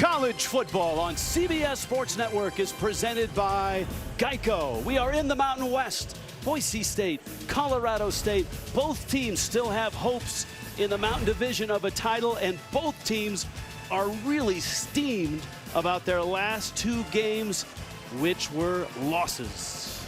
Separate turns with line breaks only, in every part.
College football on CBS Sports Network is presented by Geico. We are in the Mountain West. Boise State, Colorado State, both teams still have hopes in the Mountain Division of a title, and both teams are really steamed about their last two games, which were losses.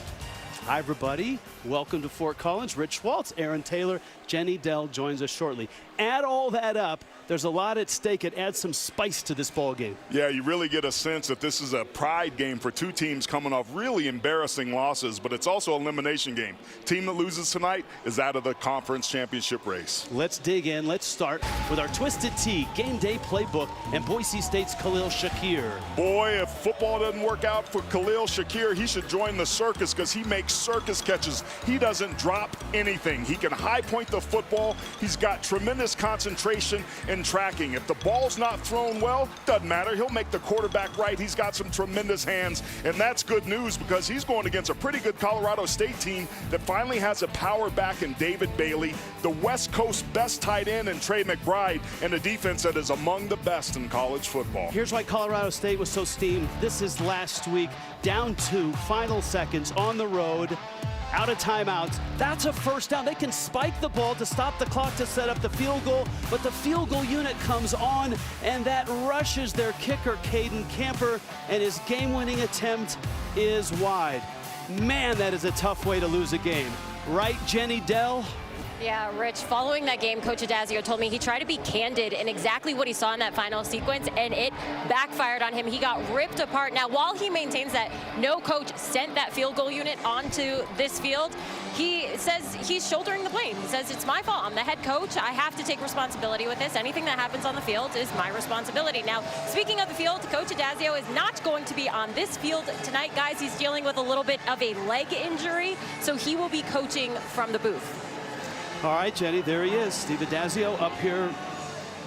Hi, everybody. Welcome to Fort Collins. Rich Schwaltz, Aaron Taylor, Jenny Dell joins us shortly. Add all that up, there's a lot at stake. It adds some spice to this ball game.
Yeah, you really get a sense that this is a pride game for two teams coming off really embarrassing losses, but it's also an elimination game. Team that loses tonight is out of the conference championship race.
Let's dig in. Let's start with our Twisted Tea game day playbook and Boise State's Khalil Shakir.
Boy, if football doesn't work out for Khalil Shakir, he should join the circus because he makes circus catches. He doesn't drop anything. He can high point the football. He's got tremendous concentration and tracking. If the ball's not thrown well, doesn't matter. He'll make the quarterback right. He's got some tremendous hands, and that's good news because he's going against a pretty good Colorado State team that finally has a power back in David Bailey, the West Coast best tight end in Trey McBride, and a defense that is among the best in college football.
Here's why Colorado State was so steamed. This is last week, down 2, final seconds on the road, out of timeouts. That's a first down. They can spike the ball to stop the clock to set up the field goal, but the field goal unit comes on, and that rushes their kicker, Caden Camper, and his game-winning attempt is wide. Man, that is a tough way to lose a game. Right, Jenny Dell?
Yeah, Rich, following that game, Coach Adazio told me he tried to be candid in exactly what he saw in that final sequence, and it backfired on him. He got ripped apart. Now, while he maintains that no coach sent that field goal unit onto this field, he says he's shouldering the blame. He says, it's my fault. I'm the head coach. I have to take responsibility with this. Anything that happens on the field is my responsibility. Now, speaking of the field, Coach Adazio is not going to be on this field tonight, guys. He's dealing with a little bit of a leg injury, so he will be coaching from the booth.
All right, Jenny, there he is. Steve Adazio up here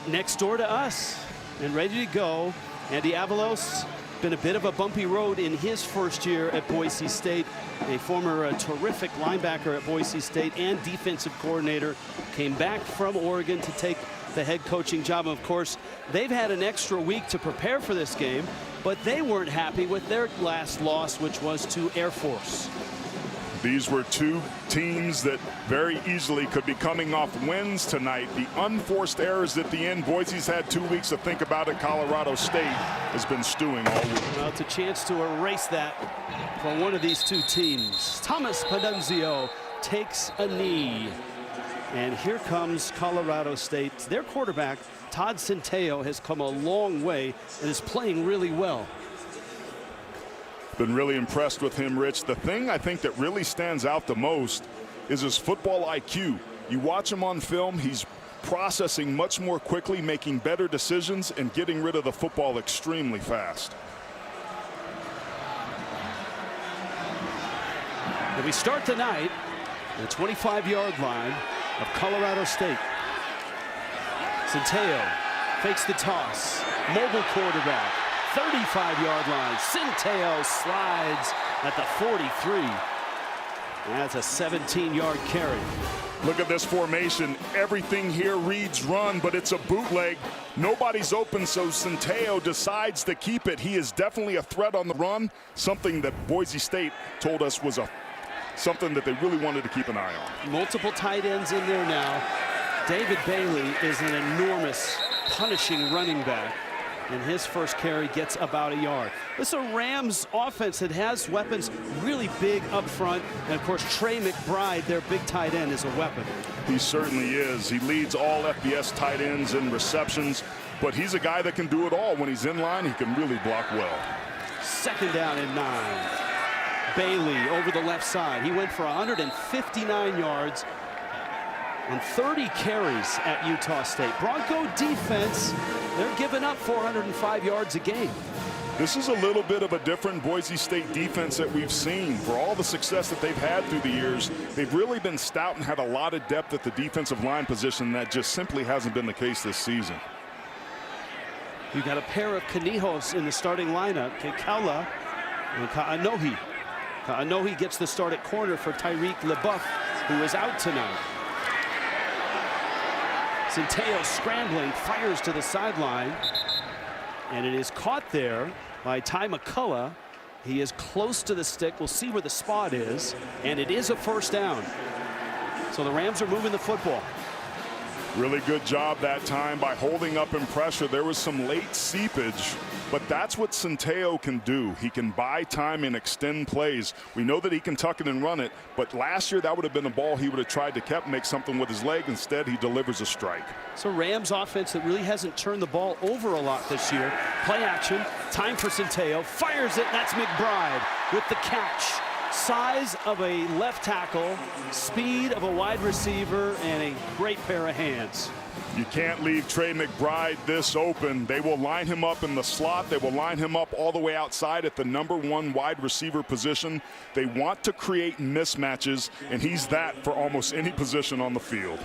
next door to us and ready to go. Andy Avalos, been a bit of a bumpy road in his first year at Boise State. A former terrific linebacker at Boise State and defensive coordinator, came back from Oregon to take the head coaching job. Of course, they've had an extra week to prepare for this game, but they weren't happy with their last loss, which was to Air Force.
These were two teams that very easily could be coming off wins tonight. The unforced errors at the end, Boise's had 2 weeks to think about it. Colorado State has been stewing all week.
Well, it's a chance to erase that for one of these two teams. Thomas Panunzio takes a knee. And here comes Colorado State. Their quarterback, Todd Centeio, has come a long way and is playing really well.
Been really impressed with him, Rich. The thing I think that really stands out the most is his football IQ. You watch him on film, he's processing much more quickly, making better decisions, and getting rid of the football extremely fast.
And we start tonight at the 25-yard line of Colorado State. Centeio fakes the toss. Mobile quarterback. 35-yard line. Centeio slides at the 43. That's a 17-yard carry.
Look at this formation. Everything here reads run, but it's a bootleg. Nobody's open, so Centeio decides to keep it. He is definitely a threat on the run, something that Boise State told us was something that they really wanted to keep an eye on.
Multiple tight ends in there now. David Bailey is an enormous punishing running back, and his first carry gets about a yard. This is a Rams offense that has weapons really big up front. And of course, Trey McBride, their big tight end, is a weapon.
He certainly is. He leads all FBS tight ends in receptions, but he's a guy that can do it all. When he's in line, he can really block well.
2nd down and 9. Bailey over the left side. He went for 159 yards on 30 carries at Utah State. Bronco defense, they're giving up 405 yards a game.
This is a little bit of a different Boise State defense that we've seen. For all the success that they've had through the years, they've really been stout and had a lot of depth at the defensive line position. That just simply hasn't been the case this season.
You've got a pair of Canijos in the starting lineup, Kekala and Ka'anohi. Ka'anohi gets the start at corner for Tyreek LeBeouf, who is out tonight. Centeio scrambling, fires to the sideline. And it is caught there by Ty McCullough. He is close to the stick. We'll see where the spot is. And it is a first down. So the Rams are moving the football.
Really good job that time by holding up in pressure. There was some late seepage, but that's what Centeio can do. He can buy time and extend plays. We know that he can tuck it and run it, but last year that would have been a ball he would have tried to make something with his leg. Instead, he delivers a strike.
So Rams offense that really hasn't turned the ball over a lot this year. Play action, time for Centeio, fires it, that's McBride with the catch. Size of a left tackle, speed of a wide receiver, and a great pair of hands.
You can't leave Trey McBride this open. They will line him up in the slot. They will line him up all the way outside at the #1 wide receiver position. They want to create mismatches, and he's that for almost any position on the field.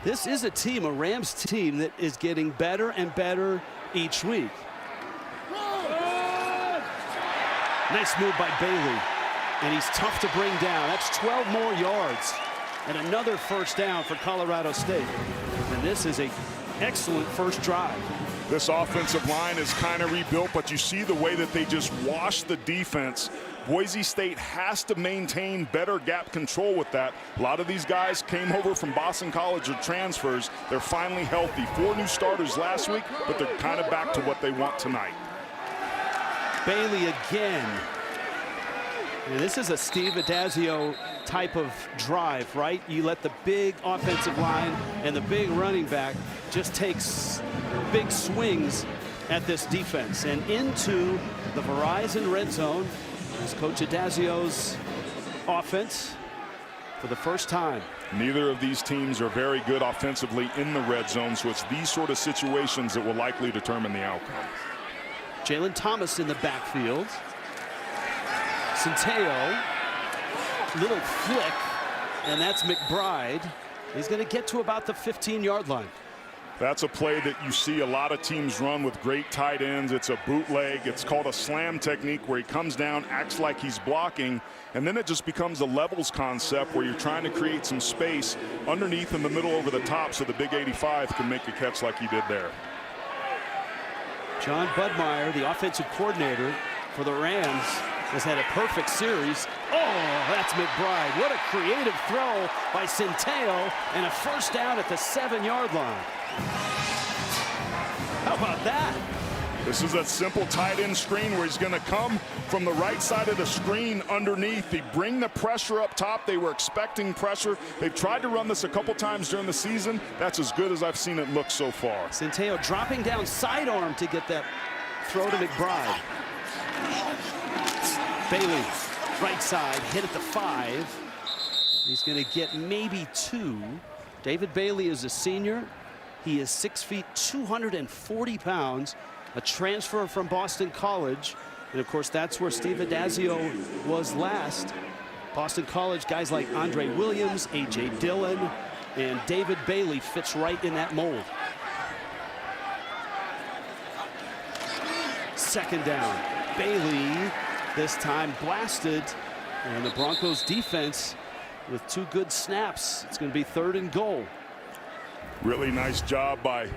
This is a team, a Rams team, that is getting better and better each week. Nice move by Bailey. And he's tough to bring down. That's 12 more yards. And another first down for Colorado State. And this is an excellent first drive.
This offensive line is kind of rebuilt, but you see the way that they just wash the defense. Boise State has to maintain better gap control with that. A lot of these guys came over from Boston College or transfers. They're finally healthy. 4 new starters last week, but they're kind of back to what they want tonight.
Bailey again. And this is a Steve Addazio type of drive, right? You let the big offensive line and the big running back just take big swings at this defense. And into the Verizon red zone is Coach Addazio's offense for the first time.
Neither of these teams are very good offensively in the red zone, so it's these sort of situations that will likely determine the outcome.
Jalen Thomas in the backfield. Centeio, little flick, and that's McBride. He's going to get to about the 15-yard line.
That's a play that you see a lot of teams run with great tight ends. It's a bootleg. It's called a slam technique, where he comes down, acts like he's blocking, and then it just becomes a levels concept where you're trying to create some space underneath, in the middle, over the top, so the big 85 can make a catch like he did there.
John Budmeyer, the offensive coordinator for the Rams, has had a perfect series. Oh, that's McBride. What a creative throw by Centeio, and a first down at the 7-yard line. How about that?
This is a simple tight end screen where he's going to come from the right side of the screen underneath. They bring the pressure up top. They were expecting pressure. They've tried to run this a couple times during the season. That's as good as I've seen it look so far.
Centeio dropping down sidearm to get that throw to McBride. Bailey, right side, hit at the 5. He's going to get maybe 2. David Bailey is a senior. He is 6 feet, 240 pounds, a transfer from Boston College. And of course, that's where Steve Addazio was last. Boston College, guys like Andre Williams, A.J. Dillon, and David Bailey fits right in that mold. Second down. Bailey this time blasted, and the Broncos defense with 2 good snaps. It's going to be 3rd and goal.
Really nice job by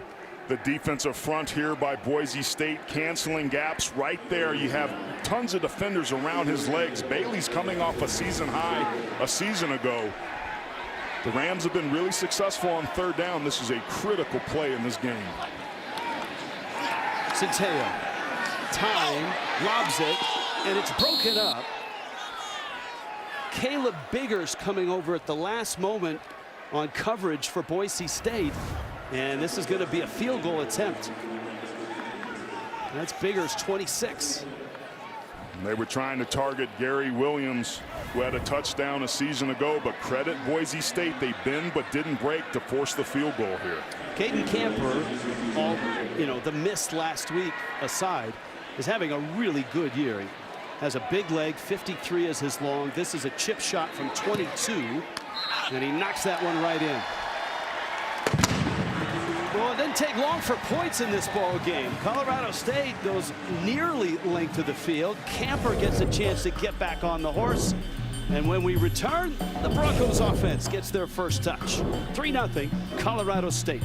the defensive front here by Boise State, canceling gaps right there. You have tons of defenders around his legs. Bailey's coming off a season high a season ago. The Rams have been really successful on 3rd down. This is a critical play in this game.
Centeio, time, lobs it, and it's broken up. Caleb Biggers coming over at the last moment on coverage for Boise State, and this is going to be a field goal attempt. That's Biggers, 26.
They were trying to target Gary Williams, who had a touchdown a season ago, but credit Boise State. They bend but didn't break to force the field goal here.
Caden Camper, the miss last week aside, is having a really good year. He has a big leg, 53 is his long. This is a chip shot from 22, and he knocks that one right in. Well, it didn't take long for points in this ball game. Colorado State goes nearly length of the field. Camper gets a chance to get back on the horse. And when we return, the Broncos offense gets their first touch. 3-0, Colorado State.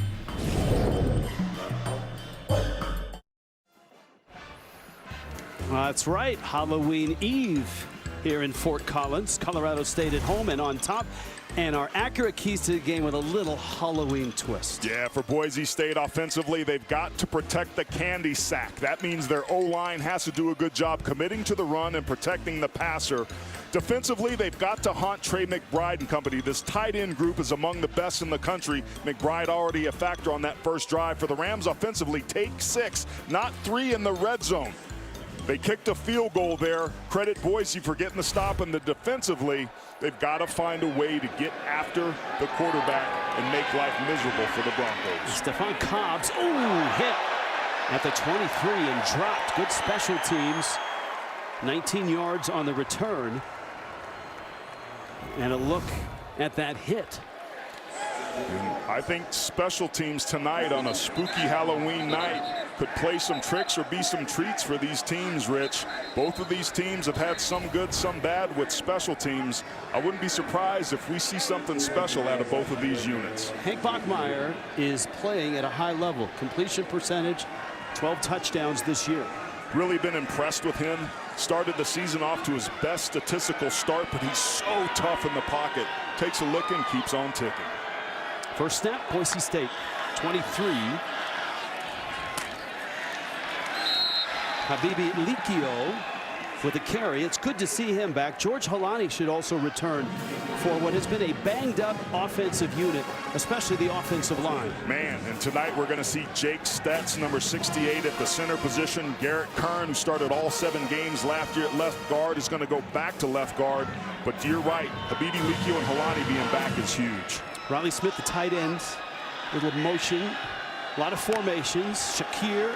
That's right, Halloween Eve here in Fort Collins. Colorado State at home and on top. And our accurate keys to the game with a little Halloween twist.
Yeah, for Boise State offensively, they've got to protect the candy sack. That means their O-line has to do a good job committing to the run and protecting the passer. Defensively, they've got to haunt Trey McBride and company. This tight end group is among the best in the country. McBride already a factor on that first drive. For the Rams offensively, take 6, not 3 in the red zone. They kicked a field goal there. Credit Boise for getting the stop, and defensively, they've got to find a way to get after the quarterback and make life miserable for the Broncos.
Stephon Cobbs, hit at the 23 and dropped. Good special teams. 19 yards on the return. And a look at that hit.
I think special teams tonight on a spooky Halloween night could play some tricks or be some treats for these teams, Rich. Both of these teams have had some good, some bad with special teams. I wouldn't be surprised if we see something special out of both of these units.
Hank Bachmeier is playing at a high level. Completion percentage, 12 touchdowns this year.
Really been impressed with him. Started the season off to his best statistical start, but he's so tough in the pocket. Takes a licking, keeps on ticking.
First snap, Boise State, 23. Habibi Likio with the carry. It's good to see him back. George Holani should also return for what has been a banged-up offensive unit, especially the offensive line.
Man, and tonight we're going to see Jake Stetz, number 68, at the center position. Garrett Kern, who started all 7 games last year at left guard, is going to go back to left guard. But you're right, Habibi Likio and Holani being back is huge.
Riley Smith, the tight end, little motion, a lot of formations. Shakir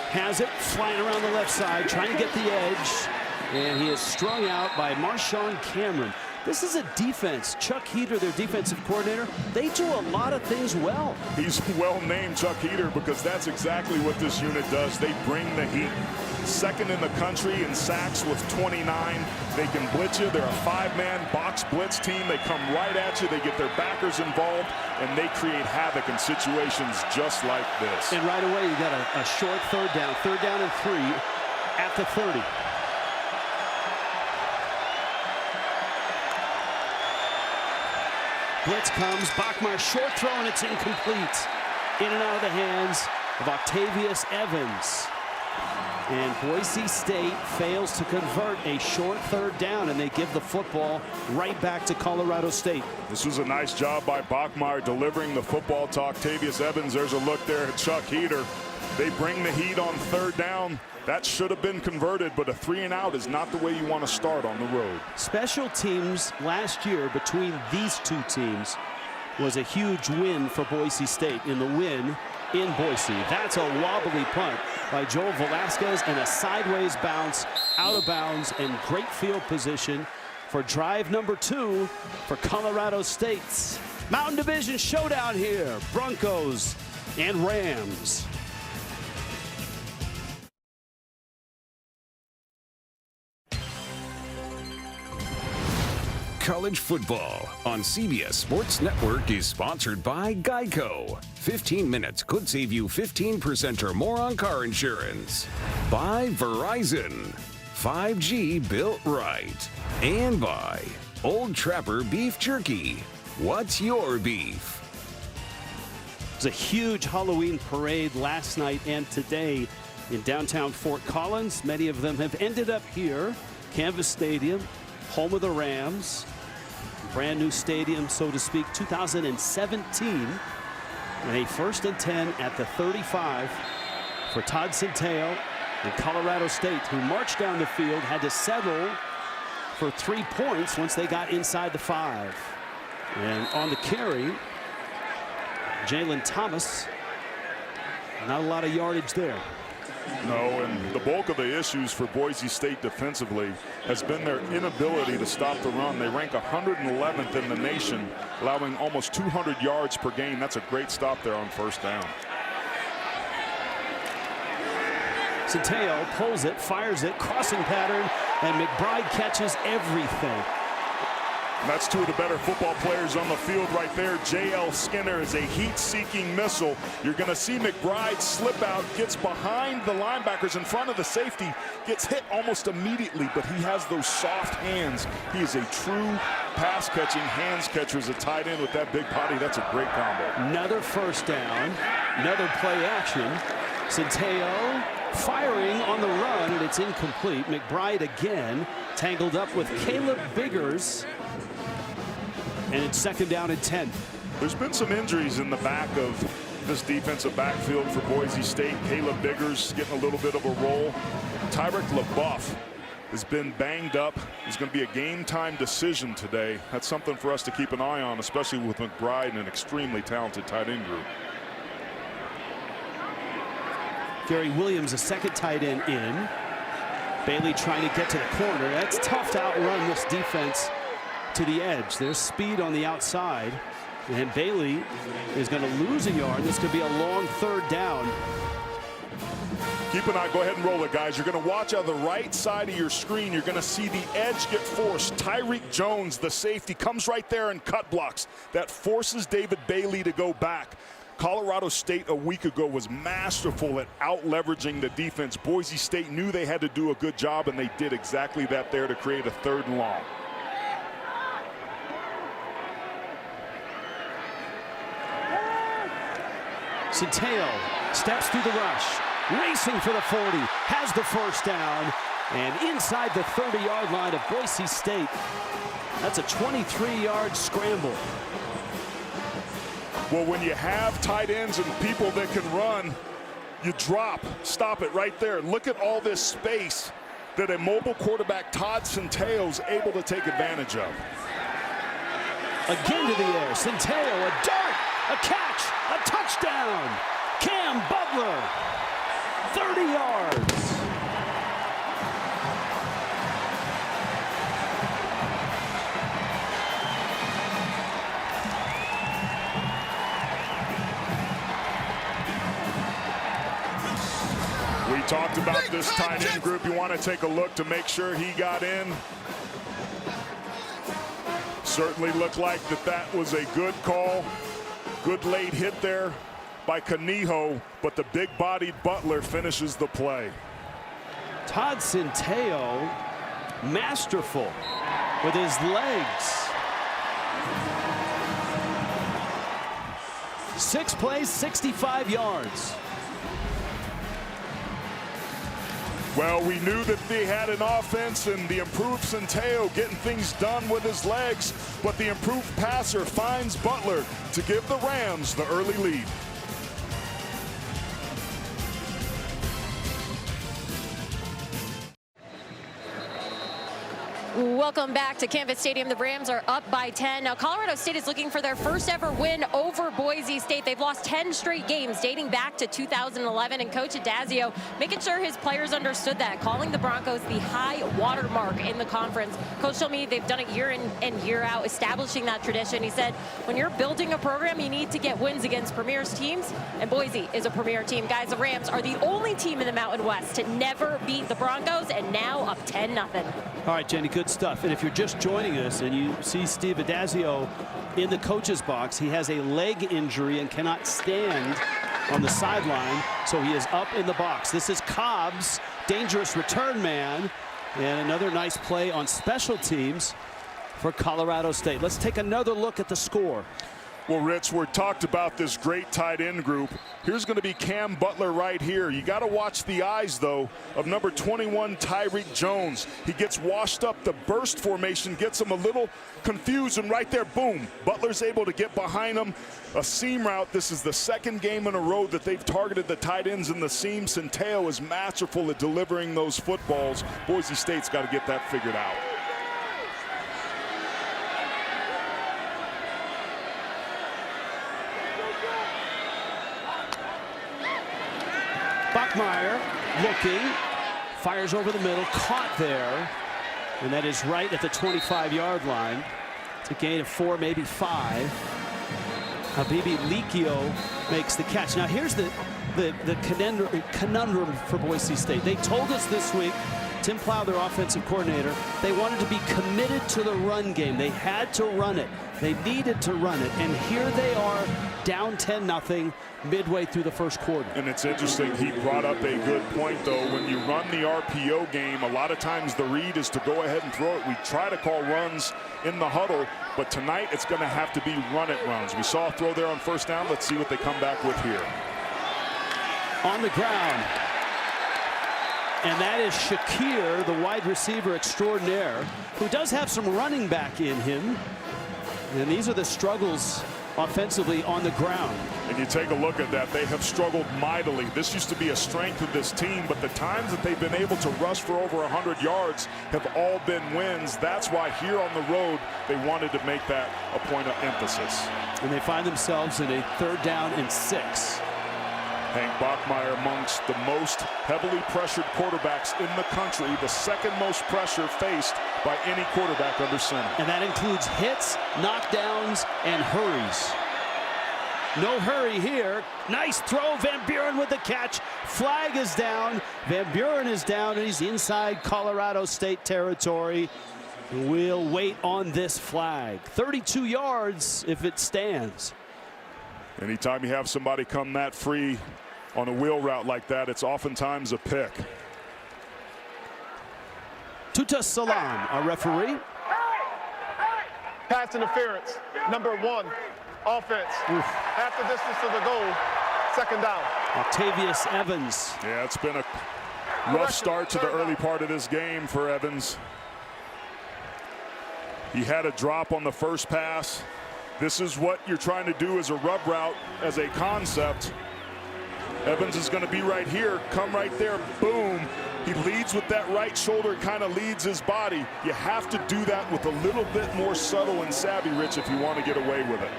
has it, flying around the left side, trying to get the edge, and he is strung out by Marshawn Cameron. This is a defense. Chuck Heater, their defensive coordinator, they do a lot of things well. He's
well named Chuck Heater because that's exactly what this unit does. They bring the heat. Second in the country in sacks with 29. They can blitz you. They're a 5-man box blitz team. They come right at you. They get their backers involved, and they create havoc in situations just like this.
And right away, you got a short third down and 3 at the 30. Blitz comes, Bachmeier short throw, and it's incomplete. In and out of the hands of Octavius Evans. And Boise State fails to convert a short third down, and they give the football right back to Colorado State.
This was a nice job by Bachmeier delivering the football to Octavius Evans. There's a look there at Chuck Heater. They bring the heat on third down. That should have been converted, but a 3-and-out is not the way you want to start on the road.
Special teams last year between these two teams was a huge win for Boise State in the win in Boise. That's a wobbly punt by Joel Velasquez and a sideways bounce out of bounds, and great field position for drive number 2 for Colorado State's Mountain Division showdown here. Broncos and Rams.
College football on CBS Sports Network is sponsored by Geico. 15 minutes could save you 15% or more on car insurance. By Verizon. 5G built right. And by Old Trapper Beef Jerky. What's your beef?
It was a huge Halloween parade last night and today in downtown Fort Collins. Many of them have ended up here. Canvas Stadium, home of the Rams. Brand new stadium, so to speak, 2017. And a 1st and 10 at the 35 for Todd Centeio and Colorado State, who marched down the field, had to settle for 3 points once they got inside the 5. And on the carry, Jalen Thomas. Not a lot of yardage there.
No, and the bulk of the issues for Boise State defensively has been their inability to stop the run. They rank 111th in the nation, allowing almost 200 yards per game. That's a great stop there on first down.
Centeio pulls it, fires it, crossing pattern, and McBride catches everything.
That's two of the better football players on the field right there. J.L. Skinner is a heat-seeking missile. You're going to see McBride slip out, gets behind the linebackers in front of the safety, gets hit almost immediately, but he has those soft hands. He is a true pass-catching hands catcher as a tight end with that big body. That's a great combo.
Another first down, another play action. Centeo firing on the run, and it's incomplete. McBride again tangled up with Caleb Biggers. And it's second down and 10.
There's been some injuries in the back of this defensive backfield for Boise State. Caleb Biggers getting a little bit of a roll. Tyrick LaBeouf has been banged up. It's going to be a game time decision today. That's something for us to keep an eye on, especially with McBride and an extremely talented tight end group.
Gary Williams, a second tight end in. Bailey trying to get to the corner. That's tough to outrun this defense to the edge. There's speed on the outside, and Bailey is going to lose a yard. This could be a long third down.
Keep an eye. Go ahead and roll it, guys. You're going to watch on the right side of your screen. You're going to see the edge get forced. Tyreek Jones, the safety, comes right there and cut blocks. That forces David Bailey to go back. Colorado State a week ago was masterful at out-leveraging the defense. Boise State knew they had to do a good job, and they did exactly that there to create a third and long.
Centeo steps through the rush, racing for the 40, has the first down, and inside the 30-yard line of Boise State. That's a 23-yard scramble.
Well, when you have tight ends and people that can run, you stop it right there. Look at all this space that a mobile quarterback, Todd Centeo, is able to take advantage of.
Again to the air, Centeo, a dart, a catch, a touchdown. Cam Butler, 30 yards.
We talked about this tight end group. You want to take a look to make sure he got in. Certainly looked like that was a good call. Good late hit there by Canijo, but the big-bodied Butler finishes the play.
Todd Centeo, masterful with his legs. 6 plays, 65 yards.
Well, we knew that they had an offense and the improved Centeo getting things done with his legs, but the improved passer finds Butler to give the Rams the early lead.
Welcome back to Canvas Stadium. The Rams are up by 10. Now, Colorado State is looking for their first ever win over Boise State. They've lost 10 straight games dating back to 2011, and Coach Adazio making sure his players understood that, calling the Broncos the high watermark in the conference. Coach told me they've done it year in and year out, establishing that tradition. He said, when you're building a program, you need to get wins against premier teams, and Boise is a premier team. Guys, the Rams are the only team in the Mountain West to never beat the Broncos, and now up 10-0.
All right, Jenny, good stuff. And if you're just joining us and you see Steve Adazio in the coach's box, he has a leg injury and cannot stand on the sideline, so he is up in the box. This is Cobb's dangerous return man, and another nice play on special teams for Colorado State. Let's take another look at the score.
Well, Rich, we talked about this great tight end group. Here's going to be Cam Butler right here. You got to watch the eyes, though, of number 21, Tyreek Jones. He gets washed up. The burst formation gets him a little confused, and right there, boom, Butler's able to get behind him. A seam route. This is the second game in a row that they've targeted the tight ends in the seam. Centeo is masterful at delivering those footballs. Boise State's got to get that figured out.
Buckmeyer looking, fires over the middle, caught there, and that is right at the 25-yard line. It's a gain of 4, maybe 5. Habibi Likio makes the catch. Now here's the conundrum for Boise State. They told us this week Tim Plow, their offensive coordinator, they wanted to be committed to the run game. They had to run it. They needed to run it. And here they are down 10-0 midway through the first quarter.
And it's interesting, he brought up a good point, though. When you run the RPO game, a lot of times the read is to go ahead and throw it. We try to call runs in the huddle, but tonight it's going to have to be run-it runs. We saw a throw there on first down. Let's see what they come back with here.
On the ground. And that is Shakir, the wide receiver extraordinaire, who does have some running back in him. And these are the struggles offensively on the ground.
And you take a look at that, they have struggled mightily. This used to be a strength of this team, but the times that they've been able to rush for over 100 yards have all been wins. That's why here on the road, they wanted to make that a point of emphasis.
And they find themselves in a 3rd down and 6.
Hank Bachmeier amongst the most heavily pressured quarterbacks in the country, the 2nd most pressure faced by any quarterback under center.
And that includes hits, knockdowns, and hurries. No hurry here. Nice throw. Van Buren with the catch. Flag is down. Van Buren is down, and he's inside Colorado State territory. We'll wait on this flag. 32 yards if it stands.
Anytime you have somebody come that free on a wheel route like that, it's oftentimes a pick.
Tuta Salam, our referee.
Pass interference, number 1, offense. Half the distance to the goal, 2nd down.
Octavius Evans.
Yeah, it's been a rough start to the early part of this game for Evans. He had a drop on the first pass. This is what you're trying to do as a rub route, as a concept. Evans is going to be right here, come right there, boom. He leads with that right shoulder, kind of leads his body. You have to do that with a little bit more subtle and savvy, Rich, if you want to get away with it.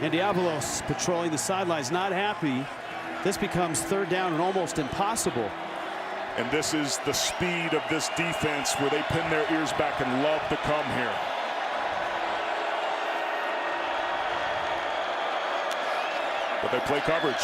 And Diabolos patrolling the sidelines, not happy. This becomes 3rd down and almost impossible.
And this is the speed of this defense where they pin their ears back and love to come here. But they play coverage.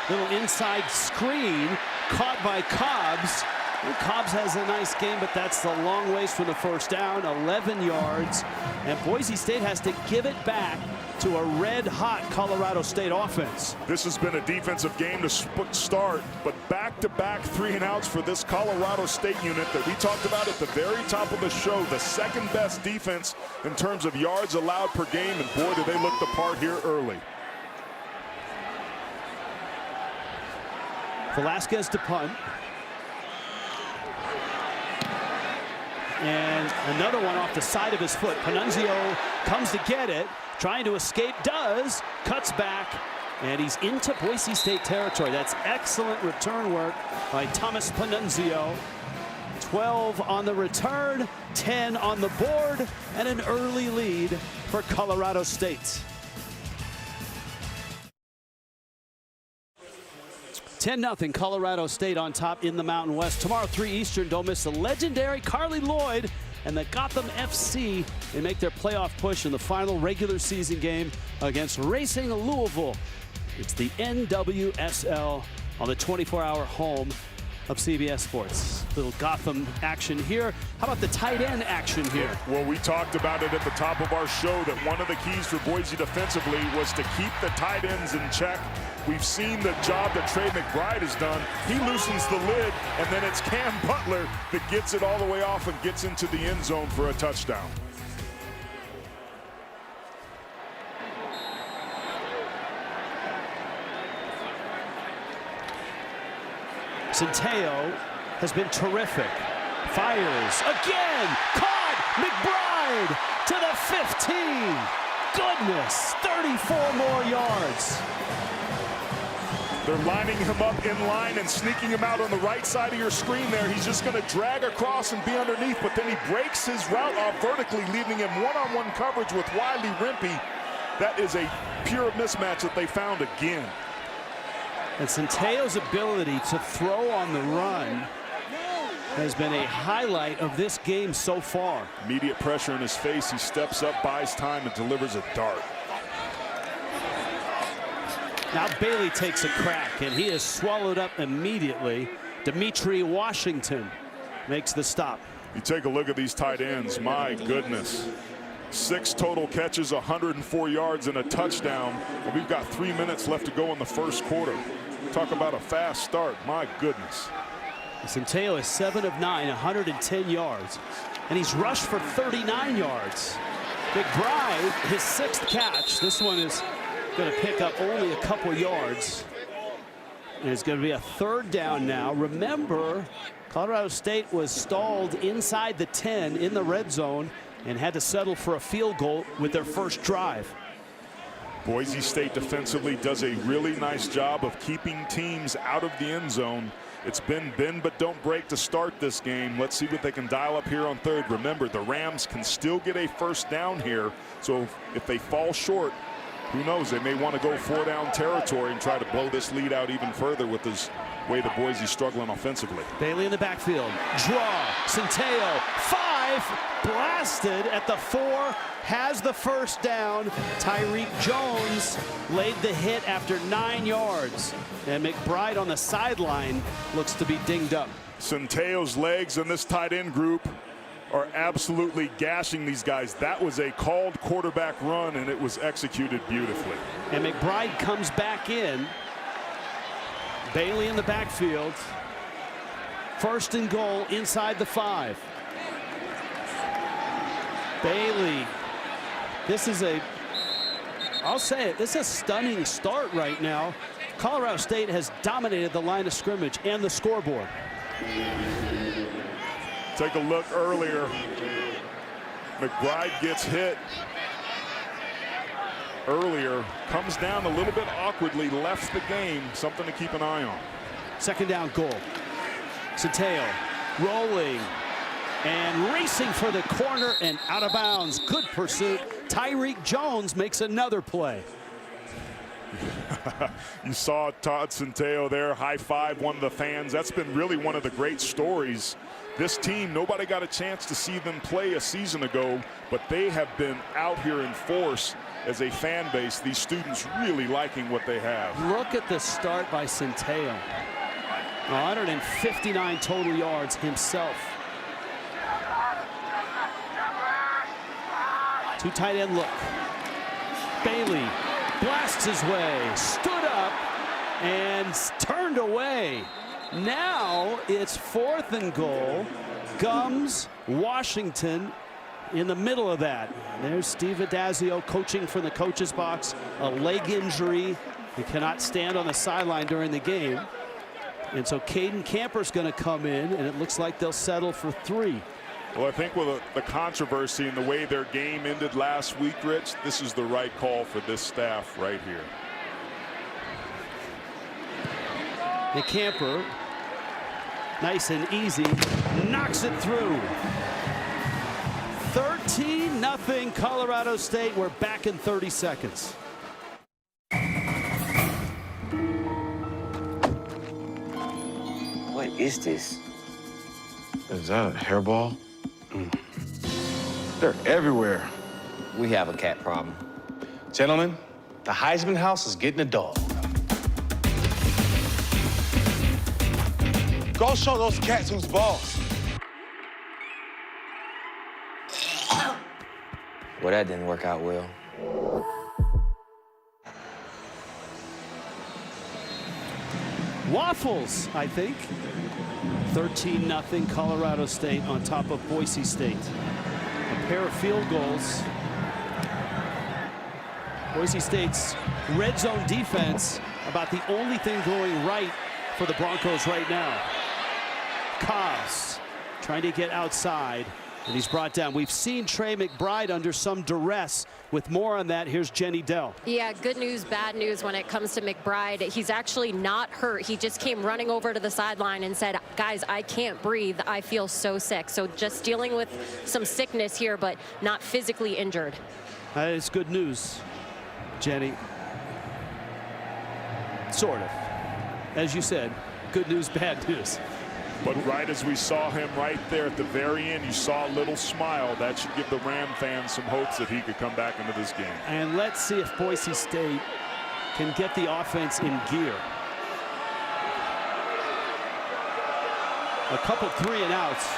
Little inside screen caught by Cobbs. And Cobbs has a nice game, but that's the long ways from the 1st down, 11 yards. And Boise State has to give it back to a red-hot Colorado State offense.
This has been a defensive game to start, but back-to-back 3-and-outs for this Colorado State unit that we talked about at the very top of the show, the 2nd best defense in terms of yards allowed per game, and boy, do they look the part here early.
Velasquez to punt. And another one off the side of his foot. Panunzio comes to get it, trying to escape, does, cuts back, and he's into Boise State territory. That's excellent return work by Thomas Panunzio. 12 on the return, 10 on the board, and an early lead for Colorado State. 10-0 Colorado State on top in the Mountain West. Tomorrow, 3 Eastern, don't miss the legendary Carly Lloyd and the Gotham FC. They make their playoff push in the final regular season game against Racing Louisville. It's the NWSL on the 24-hour home of CBS Sports. Little Gotham action here. How about the tight end action here?
Well, we talked about it at the top of our show that one of the keys for Boise defensively was to keep the tight ends in check. We've seen the job that Trey McBride has done. He loosens the lid, and then it's Cam Butler that gets it all the way off and gets into the end zone for a touchdown.
Centeo has been terrific. Fires again. Caught. McBride to the 15. Goodness. 34 more yards.
They're lining him up in line and sneaking him out on the right side of your screen there. He's just going to drag across and be underneath, but then he breaks his route off vertically, leaving him one-on-one coverage with Wiley Rimpey. That is a pure mismatch that they found again.
And Centeo's ability to throw on the run has been a highlight of this game so far.
Immediate pressure in his face. He steps up, buys time, and delivers a dart.
Now Bailey takes a crack, and he is swallowed up immediately Dimitri Washington makes the stop.
You take a look at these tight ends, my goodness. 6 total catches, 104 yards, and a touchdown. And we've got 3 minutes left to go in the first quarter. Talk about a fast start, my goodness.
Centeio is 7 of 9, 110 yards. And he's rushed for 39 yards. McBride, his 6th catch. This one is going to pick up only a couple yards. And it's going to be a 3rd down now. Remember, Colorado State was stalled inside the 10 in the red zone and had to settle for a field goal with their first drive.
Boise State defensively does a really nice job of keeping teams out of the end zone. It's been bend but don't break to start this game. Let's see what they can dial up here on 3rd. Remember, the Rams can still get a 1st down here. So if they fall short, who knows, they may want to go 4-down territory and try to blow this lead out even further with this way the Boise's struggling offensively.
Bailey in the backfield. Draw. Centeio. 5. Blasted at the 4. Has the 1st down. Tyreek Jones laid the hit after 9 yards. And McBride on the sideline looks to be dinged up.
Centeio's legs in this tight end group are absolutely gashing these guys. That was a called quarterback run, and it was executed beautifully.
And McBride comes back in. Bailey in the backfield. 1st and goal inside the 5. Bailey. This is I'll say it, this is a stunning start right now. Colorado State has dominated the line of scrimmage and the scoreboard.
Take a look earlier. McBride gets hit earlier, comes down a little bit awkwardly, left the game. Something to keep an eye on.
2nd down goal. Centeio rolling and racing for the corner and out of bounds. Good pursuit. Tyreek Jones makes another play.
You saw Todd Centeio there, high five one of the fans. That's been really one of the great stories. This team, nobody got a chance to see them play a season ago, but they have been out here in force as a fan base. These students really liking what they have.
Look at the start by Centeio. 159 total yards himself. 2 tight end look. Bailey blasts his way, stood up, and turned away. Now it's 4th and goal. Gums, Washington in the middle of that. There's Steve Adazio coaching from the coach's box. A leg injury. He cannot stand on the sideline during the game. And so Caden Camper's going to come in, and it looks like they'll settle for 3.
Well, I think with the controversy and the way their game ended last week, Rich, this is the right call for this staff right here.
The Camper, nice and easy, knocks it through. 13-0 Colorado State. We're back in 30 seconds.
What is this?
Is that a hairball? They're everywhere.
We have a cat problem.
Gentlemen, the Heisman house is getting a dog. Go show those cats who's boss.
Well, that didn't work out well.
Waffles, I think. 13-0 Colorado State on top of Boise State. A pair of field goals. Boise State's red zone defense about the only thing going right for the Broncos right now. Cobbs trying to get outside, and he's brought down. We've seen Trey McBride under some duress. With more on that, here's Jenny Dell.
Yeah, good news, bad news when it comes to McBride. He's actually not hurt. He just came running over to the sideline and said, guys, I can't breathe. I feel so sick. So just dealing with some sickness here, but not physically injured.
That is good news, Jenny. Sort of. As you said, good news, bad news.
But right as we saw him right there at the very end, you saw a little smile. That should give the Ram fans some hopes that he could come back into this game.
And let's see if Boise State can get the offense in gear. A couple 3-and-outs.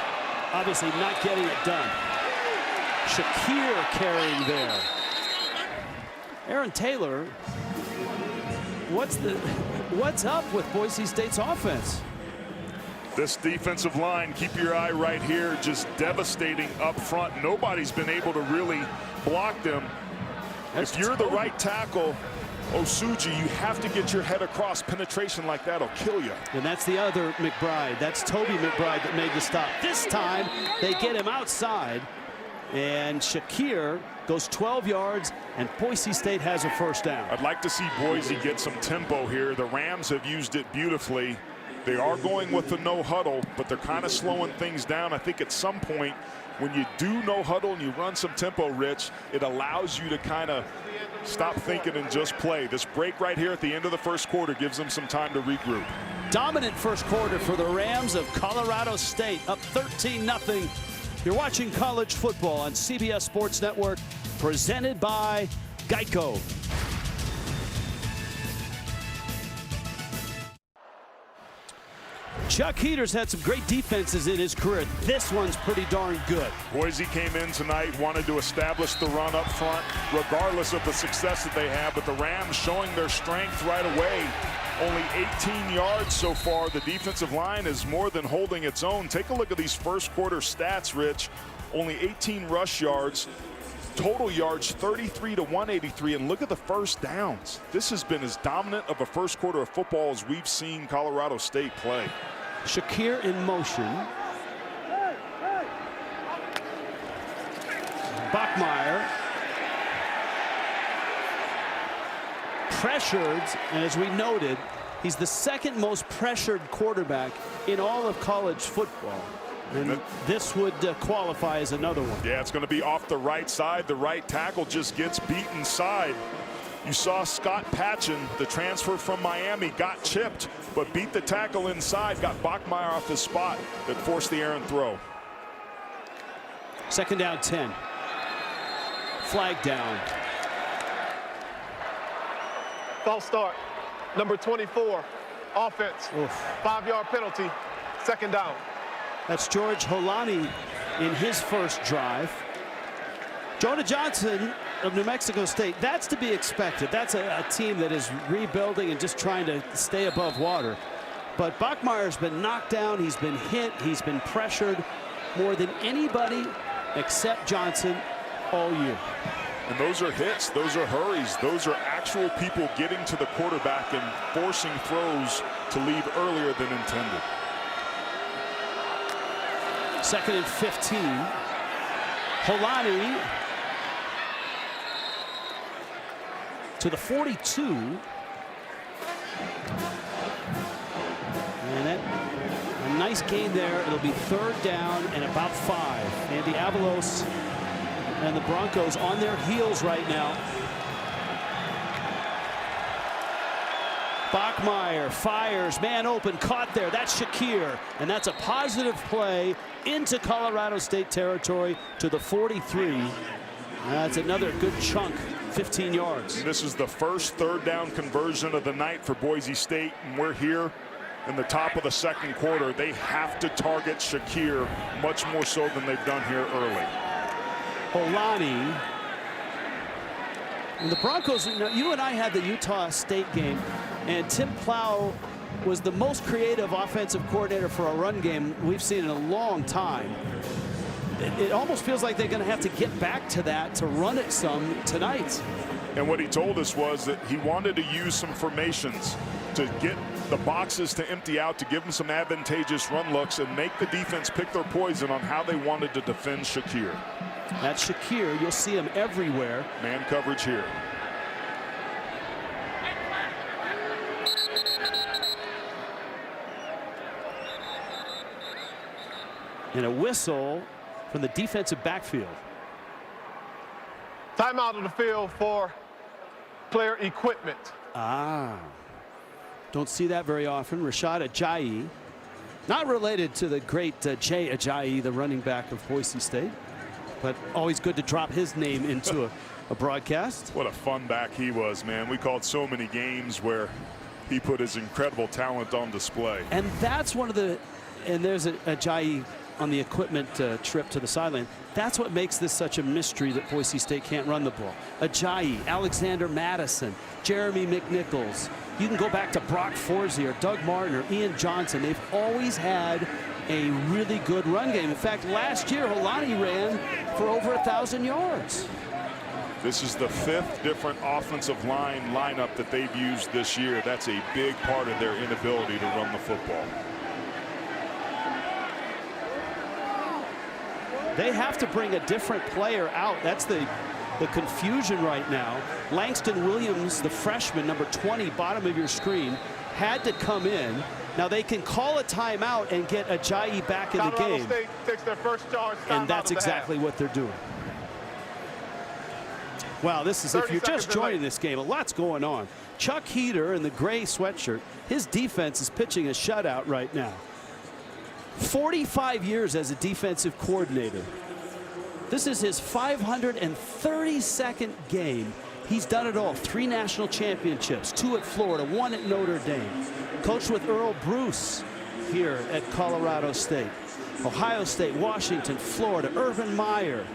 Obviously not getting it done. Shakir carrying there. Aaron Taylor, what's up with Boise State's offense?
This defensive line, keep your eye right here, just devastating up front. Nobody's been able to really block them. If you're the right tackle, Osuji, you have to get your head across. Penetration like that'll kill you.
And that's the other McBride. That's Toby McBride that made the stop. This time they get him outside, and Shakir goes 12 yards, and Boise State has a first down.
I'd like to see Boise get some tempo here. The Rams have used it beautifully. They are going with the no huddle, but they're kind of slowing things down. I think at some point when you do no huddle and you run some tempo, Rich, it allows you to kind of stop thinking and just play. This break right here at the end of the first quarter gives them some time to regroup.
Dominant first quarter for the Rams of Colorado State, up 13-0. You're watching college football on CBS Sports Network, presented by Geico. Chuck Heater's had some great defenses in his career. This one's pretty darn good.
Boise came in tonight, wanted to establish the run up front, regardless of the success that they have, but the Rams showing their strength right away. Only 18 yards so far. The defensive line is more than holding its own. Take a look at these first quarter stats, Rich. Only 18 rush yards. Total yards 33 to 183, and look at the first downs. This has been as dominant of a first quarter of football as we've seen Colorado State play.
Shakir in motion. Bachmeier pressured, and as we noted, he's the second most pressured quarterback in all of college football. And this would qualify as another one.
Yeah, it's going to be off the right side. The right tackle just gets beat inside. You saw Scott Patchen, the transfer from Miami, got chipped, but beat the tackle inside, got Bachmeier off his spot that forced the errant throw.
Second down 10. Flag down.
False start. Number 24, offense. 5-yard penalty. Second down.
That's George Holani in his first drive. Jonah Johnson of New Mexico State, that's to be expected. That's a team that is rebuilding and just trying to stay above water. But Bachmeier's been knocked down, he's been hit, he's been pressured more than anybody except Johnson all year.
And those are hits, those are hurries, those are actual people getting to the quarterback and forcing throws to leave earlier than intended.
Second and 15. Holani to the 42. And that, a nice gain there. It'll be third down and about 5. Andy Avalos and the Broncos on their heels right now. Bachmeier fires, man open, caught there. That's Shakir, and that's a positive play into Colorado State territory to the 43. That's another good chunk, 15 yards.
This is the first third down conversion of the night for Boise State, and we're here in the top of the second quarter. They have to target Shakir much more so than they've done here early.
Holani. And the Broncos, you and I had the Utah State game, and Tim Plow was the most creative offensive coordinator for a run game we've seen in a long time. It almost feels like they're going to have to get back to that to run it some tonight.
And what he told us was that he wanted to use some formations to get the boxes to empty out, to give them some advantageous run looks and make the defense pick their poison on how they wanted to defend Shakir.
That's Shakir. You'll see him everywhere.
Man coverage here.
And a whistle from the defensive backfield.
Timeout on the field for player equipment.
Don't see that very often. Rashad Ajayi, not related to the great Jay Ajayi, the running back of Boise State, but always good to drop his name into a broadcast.
What a fun back he was, man. We called so many games where he put his incredible talent on display.
And that's one of the And there's Ajayi on the equipment trip to the sideline. That's what makes this such a mystery that Boise State can't run the ball. Ajayi, Alexander Madison, Jeremy McNichols. You can go back to Brock Forzi or Doug Martin or Ian Johnson. They've always had a really good run game. In fact, last year, Holani ran for over 1,000 yards.
This is the 5th different offensive line lineup that they've used this year. That's a big part of their inability to run the football.
They have to bring a different player out. That's the confusion right now. Langston Williams, the freshman, number 20, bottom of your screen, had to come in. Now they can call a timeout and get Ajayi back in the game.
State takes their first charge.
And that's exactly what they're doing. Wow, this is, if you're just joining this game, a lot's going on. Chuck Heater in the gray sweatshirt, his defense is pitching a shutout right now. 45 years as a defensive coordinator. This is his 532nd game. He's done it all. 3 national championships, 2 at Florida, 1 at Notre Dame. Coached with Earl Bruce here at Colorado State. Ohio State, Washington, Florida, Urban Meyer.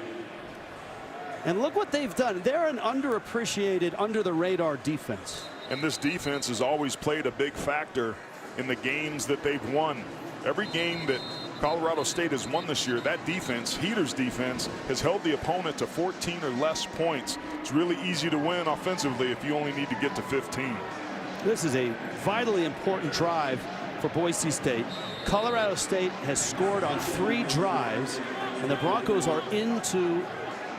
And look what they've done. They're an underappreciated, under-the-radar defense.
And this defense has always played a big factor in the games that they've won. Every game that Colorado State has won this year, that defense, Heater's defense, has held the opponent to 14 or less points. It's really easy to win offensively if you only need to get to 15.
This is a vitally important drive for Boise State. Colorado State has scored on 3 drives, and the Broncos are into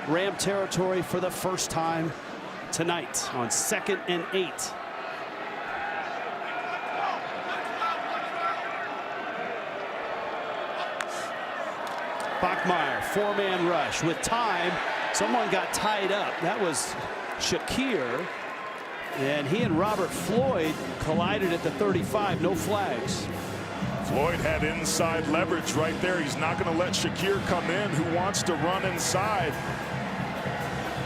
Ram territory for the first time tonight on 2nd and 8. Bachmeier, 4-man rush with time. Someone got tied up. That was Shakir. And he and Robert Floyd collided at the 35. No flags.
Floyd had inside leverage right there. He's not going to let Shakir come in, who wants to run inside.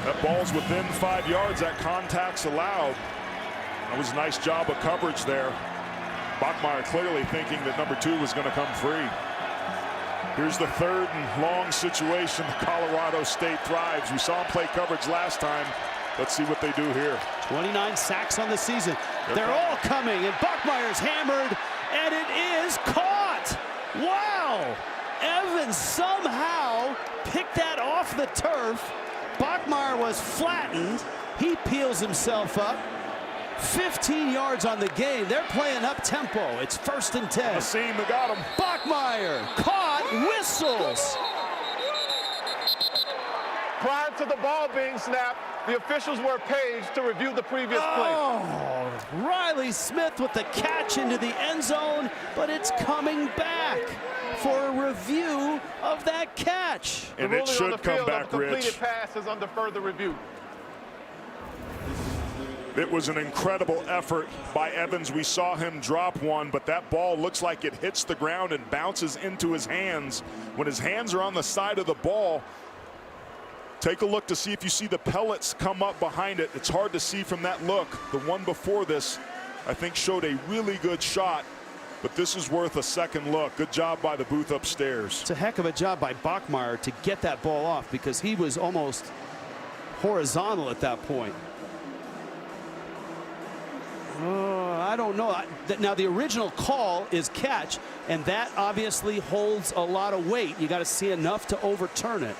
That ball's within 5 yards. That contact's allowed. That was a nice job of coverage there. Bachmeier clearly thinking that number 2 was going to come free. Here's the 3rd and long situation. Colorado State thrives. We saw him play coverage last time. Let's see what they do here.
29 sacks on the season. They're all coming, and Bachmeier's hammered, and it is caught. Wow! Evans somehow picked that off the turf. Bachmeier was flattened. He peels himself up. 15 yards on the game. They're playing up tempo. It's 1st and 10.
The seam that got him.
Bachmeier caught, whistles.
Prior to the ball being snapped, the officials were paged to review the previous play.
Oh, Riley Smith with the catch into the end zone, but it's coming back for a review of that catch.
And it should come back, Rich.
Completed pass is under further review.
It was an incredible effort by Evans. We saw him drop one, but that ball looks like it hits the ground and bounces into his hands. When his hands are on the side of the ball, take a look to see if you see the pellets come up behind it. It's hard to see from that look. The one before this, I think, showed a really good shot, but this is worth a second look. Good job by the booth upstairs.
It's a heck of a job by Bachmeier to get that ball off, because he was almost horizontal at that point. I don't know. Now, the original call is catch, and that obviously holds a lot of weight. You got to see enough to overturn it.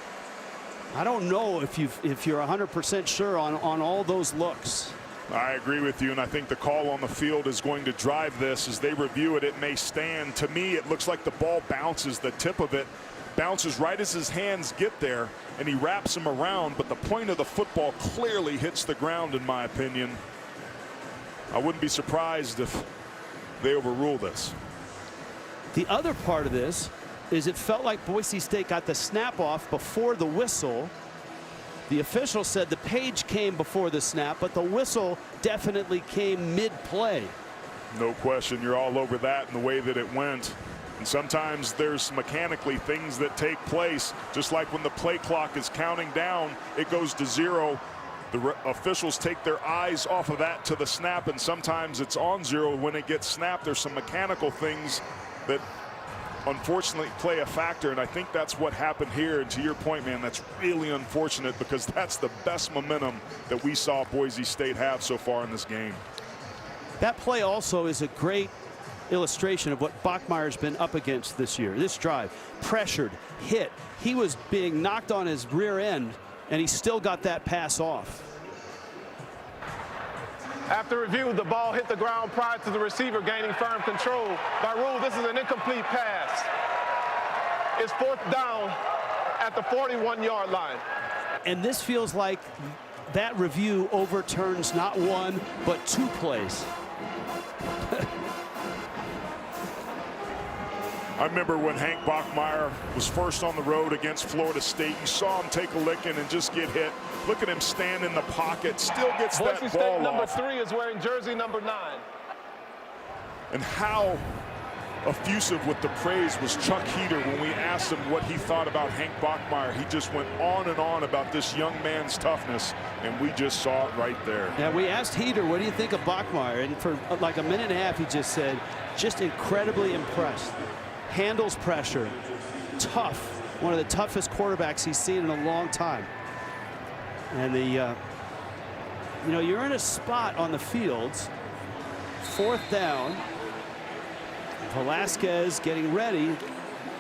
I don't know if you're 100% sure on all those looks.
I agree with you, and I think the call on the field is going to drive this. As they review it, it may stand. To me, it looks like the ball bounces. The tip of it bounces right as his hands get there, and he wraps him around, but the point of the football clearly hits the ground, in my opinion. I wouldn't be surprised if they overrule this.
The other part of this is it felt like Boise State got the snap off before the whistle. The official said the page came before the snap, but the whistle definitely came mid-play.
No question. You're all over that and the way that it went. And sometimes there's mechanically things that take place, just like when the play clock is counting down, it goes to 0. The officials take their eyes off of that to the snap, and sometimes it's on 0 when it gets snapped. There's some mechanical things that unfortunately play a factor, and I think that's what happened here. And to your point, man, that's really unfortunate because that's the best momentum that we saw Boise State have so far in this game.
That play also is a great illustration of what Bachmeier's been up against this year. This drive, pressured, hit. He was being knocked on his rear end, and he still got that pass off.
After review, the ball hit the ground prior to the receiver gaining firm control. By rule, this is an incomplete pass. It's 4th down at the 41-yard line.
And this feels like that review overturns not one, but 2 plays.
I remember when Hank Bachmeier was first on the road against Florida State. You saw him take a licking and just get hit. Look at him stand in the pocket, still gets that
Boise
ball
State number
off.
3 is wearing jersey number 9.
And how effusive with the praise was Chuck Heater when we asked him what he thought about Hank Bachmeier. He just went on and on about this young man's toughness, and we just saw it right there.
Yeah, we asked Heater, what do you think of Bachmeier? And for like a minute and a half, he just said, just incredibly impressed. Handles pressure, tough, one of the toughest quarterbacks he's seen in a long time. And the, you know, you're in a spot on the field, 4th down. Velasquez getting ready.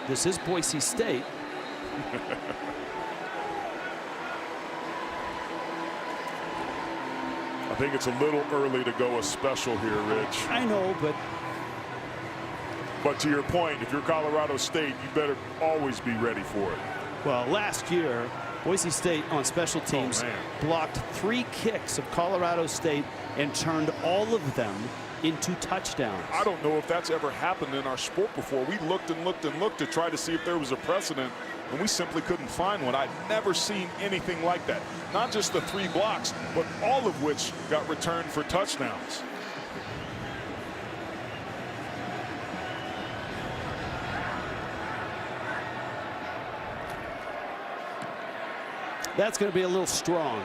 This is Boise State.
I think it's a little early to go a special here, Rich.
I know, but
to your point, if you're Colorado State, you better always be ready for it.
well, last year, Boise State on special teams blocked 3 kicks of Colorado State and turned all of them into touchdowns.
I don't know if that's ever happened in our sport before. We looked and looked and looked to try to see if there was a precedent, and we simply couldn't find one. I've never seen anything like that. Not just the 3 blocks, but all of which got returned for touchdowns.
That's going to be a little strong.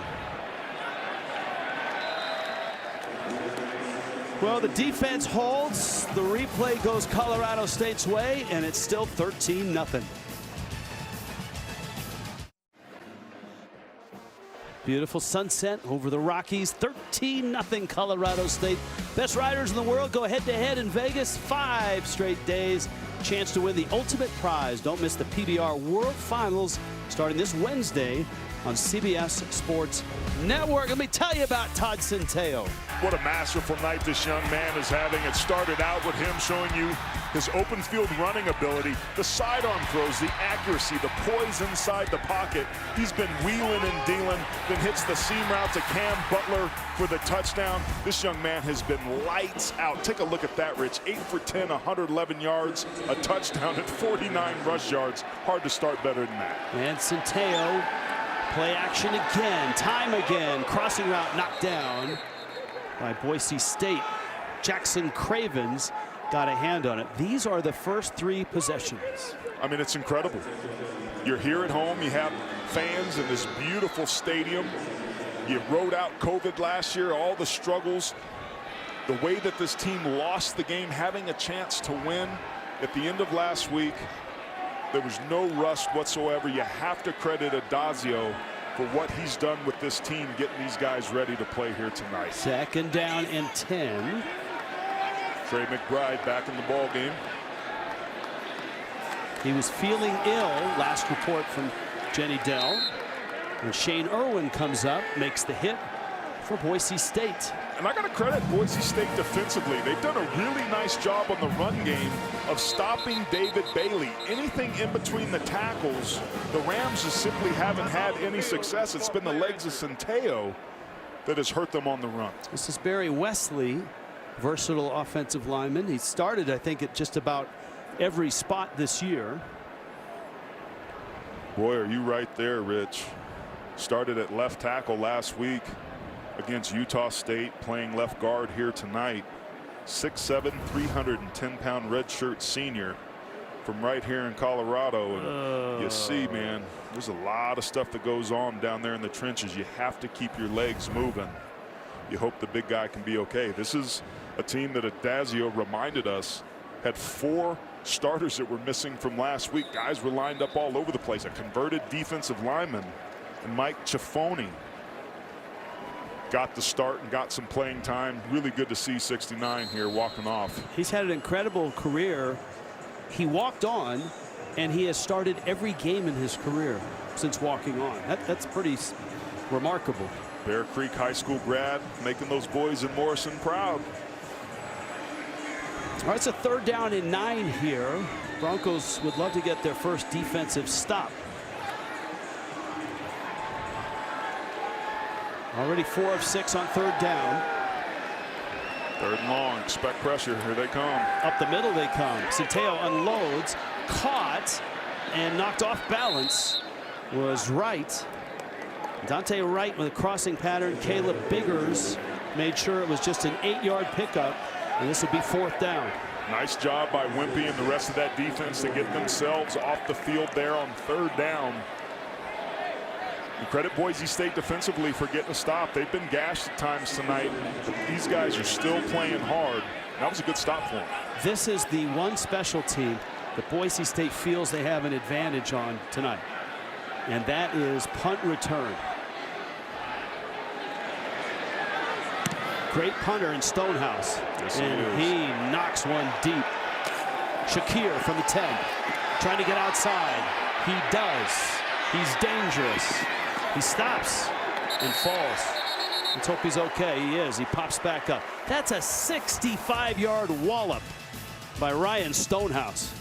Well, the defense holds. The replay goes Colorado State's way, and it's still 13-0. Beautiful sunset over the Rockies. 13-0 Colorado State. Best riders in the world go head-to-head in Vegas. 5 straight days. Chance to win the ultimate prize. Don't miss the PBR World Finals starting this Wednesday on CBS Sports Network. Let me tell you about Todd Centeio.
What a masterful night this young man is having. It started out with him showing you his open field running ability, the sidearm throws, the accuracy, the poise inside the pocket. He's been wheeling and dealing, then hits the seam route to Cam Butler for the touchdown. This young man has been lights out. Take a look at that, Rich. 8 for 10, 111 yards, a touchdown at 49 rush yards. Hard to start better than that.
And Centeio, play action again, time again. Crossing route knocked down by Boise State. Jackson Cravens got a hand on it. These are the first 3 possessions.
I mean, it's incredible. You're here at home. You have fans in this beautiful stadium. You rode out COVID last year, all the struggles. The way that this team lost the game, having a chance to win at the end of last week, there was no rust whatsoever. You have to credit Adazio for what he's done with this team, getting these guys ready to play here tonight.
2nd down and 10.
Trey McBride back in the ball game.
He was feeling ill, last report from Jenny Dell. And Shane Irwin comes up, makes the hit for Boise State.
And I got to credit Boise State defensively. They've done a really nice job on the run game of stopping David Bailey. Anything in between the tackles, the Rams just simply haven't had any success. It's been the legs of Centeio that has hurt them on the run.
This is Barry Wesley, versatile offensive lineman. He started, I think, at just about every spot this year.
Boy, are you right there, Rich. Started at left tackle last week against Utah State, playing left guard here tonight. 6'7", 310-pound redshirt senior from right here in Colorado. And you see, man, there's a lot of stuff that goes on down there in the trenches. You have to keep your legs moving. You hope the big guy can be okay. This is a team that Adazio reminded us had 4 starters that were missing from last week. Guys were lined up all over the place. A converted defensive lineman, and Mike Ciafone got the start and got some playing time. Really good to see 69 here walking off.
He's had an incredible career. He walked on, and he has started every game in his career since walking on. That's pretty remarkable.
Bear Creek High School grad, making those boys in Morrison proud.
All right, it's a 3rd down and 9 here. Broncos would love to get their first defensive stop. Already 4 of 6 on 3rd down.
3rd and long. Expect pressure. Here they come.
Up the middle they come. Centeo unloads, caught, and knocked off balance. Was Wright. Dante Wright with a crossing pattern. Caleb Biggers made sure it was just an 8-yard pickup, and this would be 4th down.
Nice job by Wimpy and the rest of that defense to get themselves off the field there on 3rd down. And credit Boise State defensively for getting a stop. They've been gashed at times tonight, but these guys are still playing hard. That was a good stop for them.
This is the one special team that Boise State feels they have an advantage on tonight, and that is punt return. Great punter in Stonehouse.
Yes,
and he knocks one deep. Shakir from the 10, trying to get outside. He does. He's dangerous. He stops and falls. Let's hope he's okay. He is. He pops back up. That's a 65-yard wallop by Ryan Stonehouse.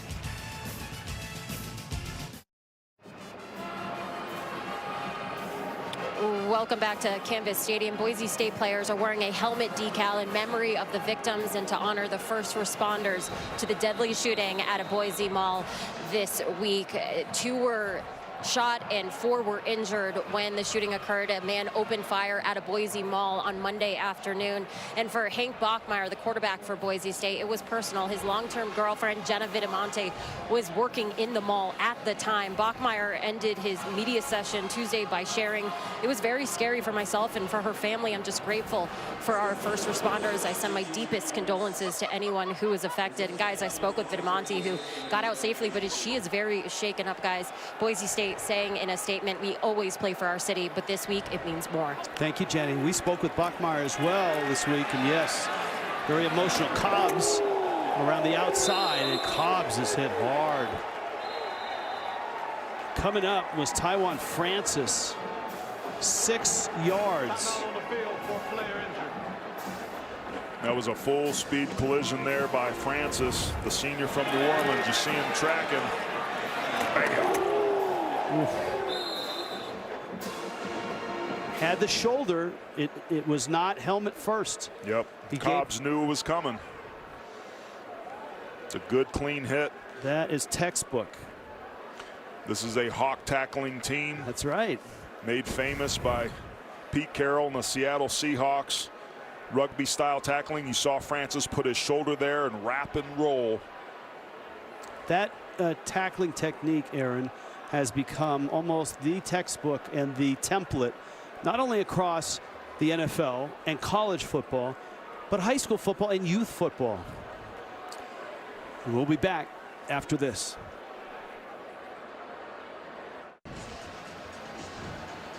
Welcome back to Canvas Stadium. Boise State players are wearing a helmet decal in memory of the victims and to honor the first responders to the deadly shooting at a Boise mall this week. 2 were shot and 4 were injured when the shooting occurred. A man opened fire at a Boise mall on Monday afternoon. And for Hank Bachmeier, the quarterback for Boise State, it was personal. His long-term girlfriend, Jenna Vitamonte, was working in the mall at the time. Bachmeier ended his media session Tuesday by sharing, "It was very scary for myself and for her family. I'm just grateful for our first responders. I send my deepest condolences to anyone who was affected." And guys, I spoke with Vitamonte, who got out safely, but she is very shaken up, guys. Boise State saying in a statement, "We always play for our city, but this week it means more."
Thank you, Jenny. We spoke with Bachmeier as well this week, and yes, very emotional. Cobbs around the outside, and Cobbs is hit hard. Coming up was Taiwan Francis, 6 yards.
That was a full-speed collision there by Francis, the senior from New Orleans. You see him tracking. Bam.
Oof. Had the shoulder. It was not helmet first.
Yep. Cobbs knew it was coming. It's a good, clean hit.
That is textbook.
This is a hawk tackling team.
That's right.
Made famous by Pete Carroll and the Seattle Seahawks. Rugby style tackling. You saw Francis put his shoulder there and wrap and roll.
That tackling technique, Aaron, has become almost the textbook and the template, not only across the NFL and college football, but high school football and youth football. We'll be back after this.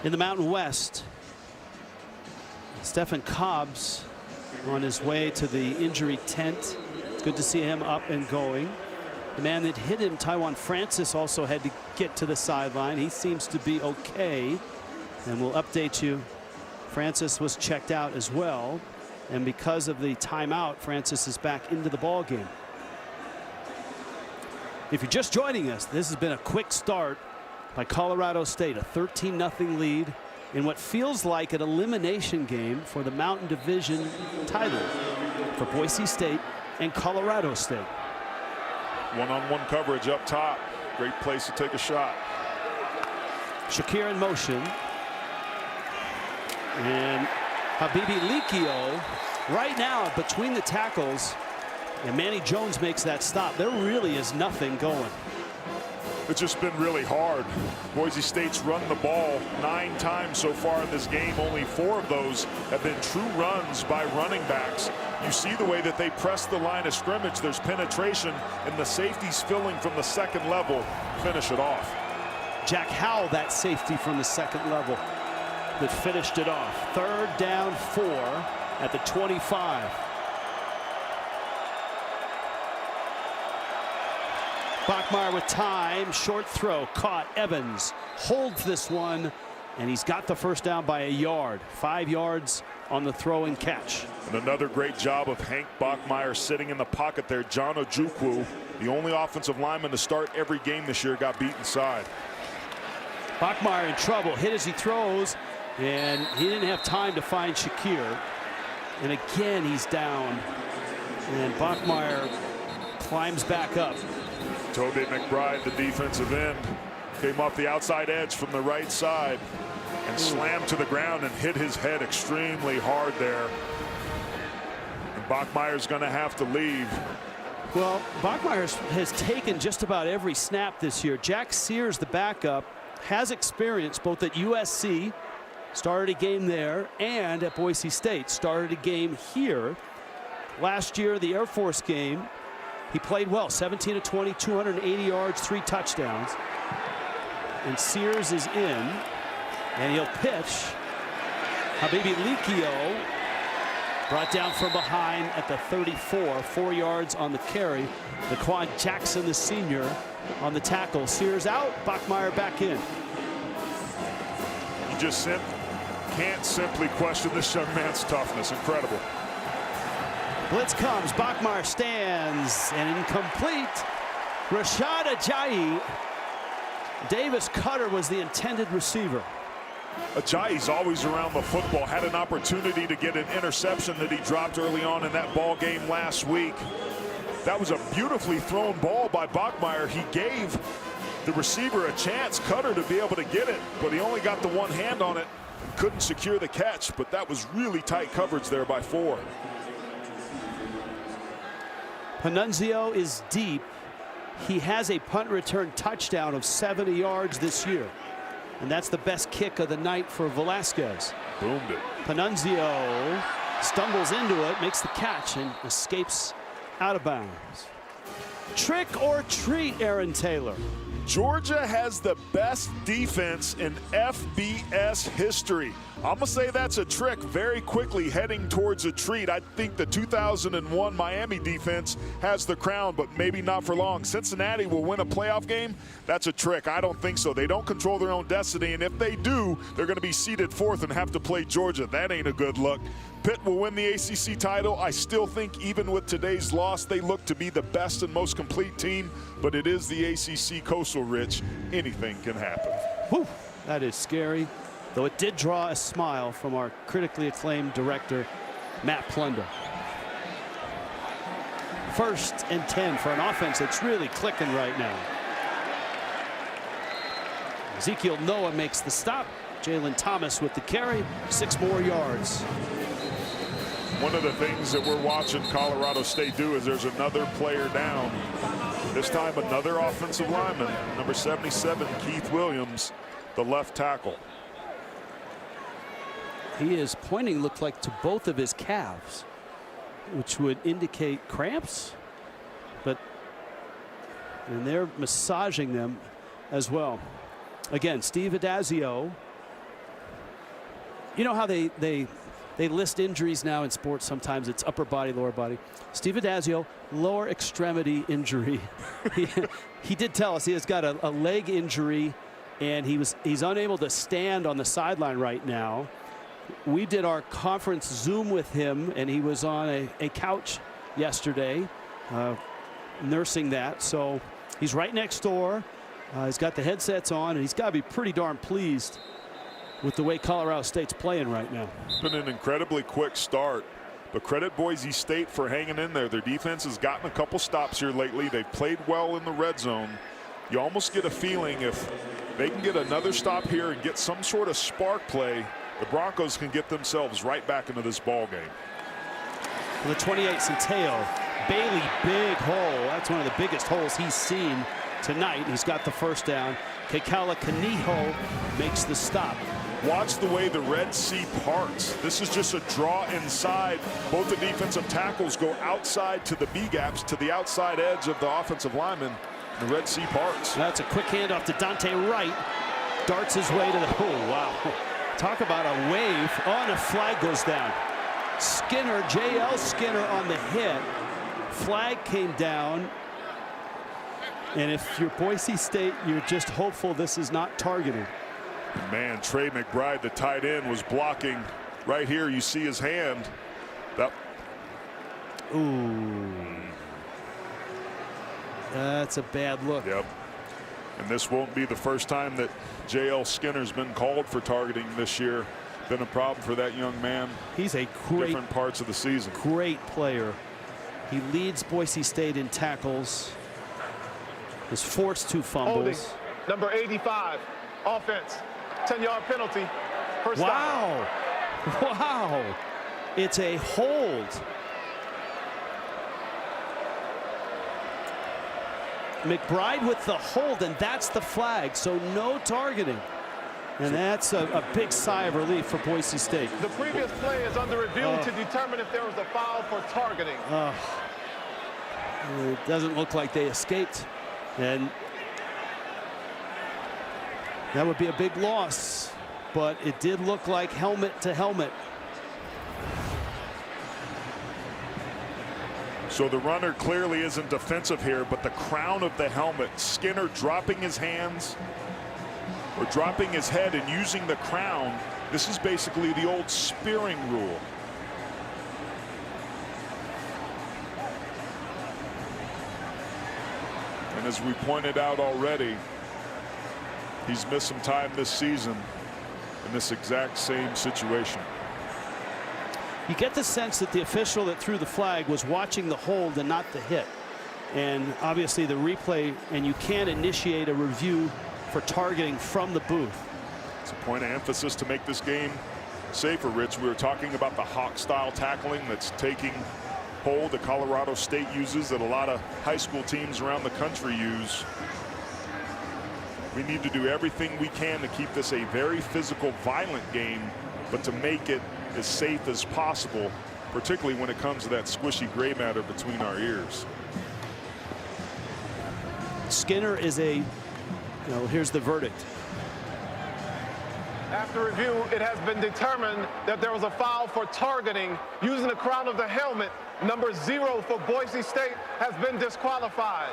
In the Mountain West, Stephen Cobbs on his way to the injury tent. It's good to see him up and going. The man that hit him, Taiwan Francis, also had to get to the sideline. He seems to be okay, and we'll update you. Francis was checked out as well, and because of the timeout, Francis is back into the ball game. If you're just joining us, this has been a quick start by Colorado State, a 13-0 lead in what feels like an elimination game for the Mountain Division title for Boise State and Colorado State.
One-on-one coverage up top. Great place to take a shot.
Shakir in motion. And Habibi Likio right now between the tackles. And Manny Jones makes that stop. There really is nothing going.
It's just been really hard. Boise State's run the ball 9 times so far in this game. Only 4 of those have been true runs by running backs. You see the way that they press the line of scrimmage. There's penetration, and the safety's filling from the second level. Finish it off.
Jack Howell, that safety from the second level that finished it off. 3rd down 4 at the 25. Bachmeier with time, short throw, caught. Evans holds this one, and he's got the first down by a yard. 5 yards on the throw and catch.
And another great job of Hank Bachmeier sitting in the pocket there. John Ojukwu, the only offensive lineman to start every game this year, got beat inside.
Bachmeier in trouble, hit as he throws, and he didn't have time to find Shakir. And again, he's down, and Bachmeier climbs back up.
Toby McBride, the defensive end, came off the outside edge from the right side and slammed to the ground and hit his head extremely hard there. And Bachmeier's going to have to leave.
Well, Bachmeier has taken just about every snap this year. Jack Sears, the backup, has experience both at USC, started a game there, and at Boise State, started a game here. Last year, the Air Force game, he played well, 17 of 20, 280 yards, 3 touchdowns. And Sears is in, and he'll pitch. Habibi Likio brought down from behind at the 34, 4 yards on the carry. Daquan Jackson, the senior, on the tackle. Sears out, Bachmeier back in.
You just can't simply question this young man's toughness. Incredible.
Blitz comes, Bachmeier stands, and incomplete. Rashad Ajayi. Davis Cutter was the intended receiver.
Ajayi's always around the football. Had an opportunity to get an interception that he dropped early on in that ball game last week. That was a beautifully thrown ball by Bachmeier. He gave the receiver a chance, Cutter, to be able to get it, but he only got the one hand on it. Couldn't secure the catch, but that was really tight coverage there by 4.
Panunzio is deep. He has a punt return touchdown of 70 yards this year. And that's the best kick of the night for Velasquez.
Boomed it.
Panunzio stumbles into it, makes the catch, and escapes out of bounds. Trick or treat, Aaron Taylor.
Georgia has the best defense in FBS history. I'm going to say that's a trick very quickly heading towards a treat. I think the 2001 Miami defense has the crown, but maybe not for long. Cincinnati will win a playoff game. That's a trick. I don't think so. They don't control their own destiny, and if they do, they're going to be seeded 4th and have to play Georgia. That ain't a good look. Pitt will win the ACC title. I still think even with today's loss, they look to be the best and most complete team, but it is the ACC Coastal Rich. Anything can happen.
Whew, that is scary, though it did draw a smile from our critically acclaimed director, Matt Plunder. 1st and 10 for an offense that's really clicking right now. Ezekiel Noah makes the stop. Jalen Thomas with the carry, 6 more yards.
One of the things that we're watching Colorado State do is there's another player down. This time another offensive lineman, number 77, Keith Williams, the left tackle.
He is pointing, looked like, to both of his calves, which would indicate cramps, and they're massaging them as well. Again, Steve Adazio. You know how they list injuries now in sports. Sometimes it's upper body, lower body. Steve Adazio, lower extremity injury. he did tell us he has got a leg injury, and he's unable to stand on the sideline right now. We did our conference Zoom with him, and he was on a couch yesterday nursing that. So he's right next door. He's got the headsets on, and he's got to be pretty darn pleased with the way Colorado State's playing right now.
It's been an incredibly quick start, but credit Boise State for hanging in there. Their defense has gotten a couple stops here lately. They've played well in the red zone. You almost get a feeling if they can get another stop here and get some sort of spark play, the Broncos can get themselves right back into this ball game.
For the 28, Centeo. Bailey, big hole. That's one of the biggest holes he's seen tonight. He's got the first down. Kekala Kaniho makes the stop.
Watch the way the Red Sea parts. This is just a draw inside. Both the defensive tackles go outside to the B gaps, to the outside edge of the offensive lineman. The Red Sea parts.
That's a quick handoff to Dante Wright. Darts his way to the, oh, wow. Talk about a wave. Oh, and a flag goes down. Skinner, J.L. Skinner on the hit. Flag came down. And if you're Boise State, you're just hopeful this is not targeting.
Man, Trey McBride, the tight end, was blocking. Right here, you see his hand. That...
Ooh. That's a bad look.
Yep. And this won't be the first time that J.L. Skinner's been called for targeting this year. Been a problem for that young man.
He's a great,
different parts of the season.
Great player. He leads Boise State in tackles. Has forced 2 fumbles.
Holding, number 85, offense, 10-yard penalty. First
wow.
down.
Wow. It's a hold. McBride with the hold, and that's the flag, so no targeting. And that's a big sigh of relief for Boise State.
The previous play is under review to determine if there was a foul for targeting.
It doesn't look like they escaped. And that would be a big loss, but it did look like helmet to helmet.
So the runner clearly isn't defensive here, but the crown of the helmet, Skinner dropping his hands or dropping his head and using the crown. This is basically the old spearing rule. And as we pointed out already, he's missed some time this season in this exact same situation.
You get the sense that the official that threw the flag was watching the hold and not the hit. And obviously the replay, and you can't initiate a review for targeting from the booth.
It's a point of emphasis to make this game safer, Rich. We were talking about the hawk style tackling that's taking hold that Colorado State uses, that a lot of high school teams around the country use. We need to do everything we can to keep this a very physical, violent game, but to make it as safe as possible, particularly when it comes to that squishy gray matter between our ears.
Skinner is here's the verdict.
After review, it has been determined that there was a foul for targeting using the crown of the helmet. Number 0 for Boise State has been disqualified.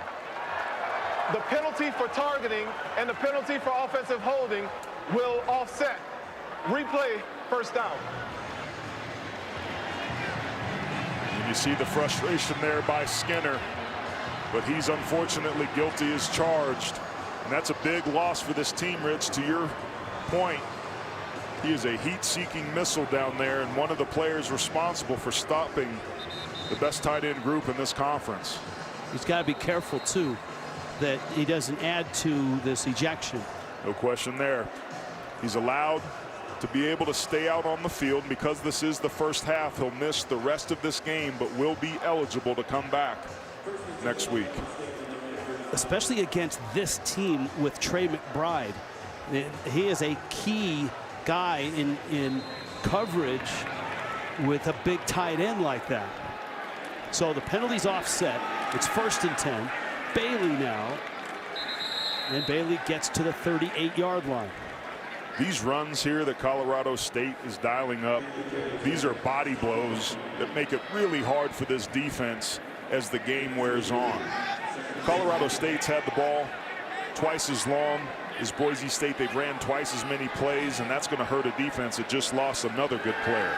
The penalty for targeting and the penalty for offensive holding will offset. Replay, first down.
And you see the frustration there by Skinner, but he's unfortunately guilty as charged. And that's a big loss for this team, Rich. To your point, he is a heat-seeking missile down there, and one of the players responsible for stopping the best tight end group in this conference.
He's got to be careful, too, that he doesn't add to this ejection.
No question there. He's allowed to be able to stay out on the field. Because this is the first half, he'll miss the rest of this game, but will be eligible to come back next week.
Especially against this team with Trey McBride. He is a key guy in coverage with a big tight end like that. So the penalty's offset. It's 1st and 10. Bailey now. And Bailey gets to the 38-yard line.
These runs here that Colorado State is dialing up, these are body blows that make it really hard for this defense as the game wears on. Colorado State's had the ball twice as long as Boise State. They've ran twice as many plays, and that's going to hurt a defense that just lost another good player.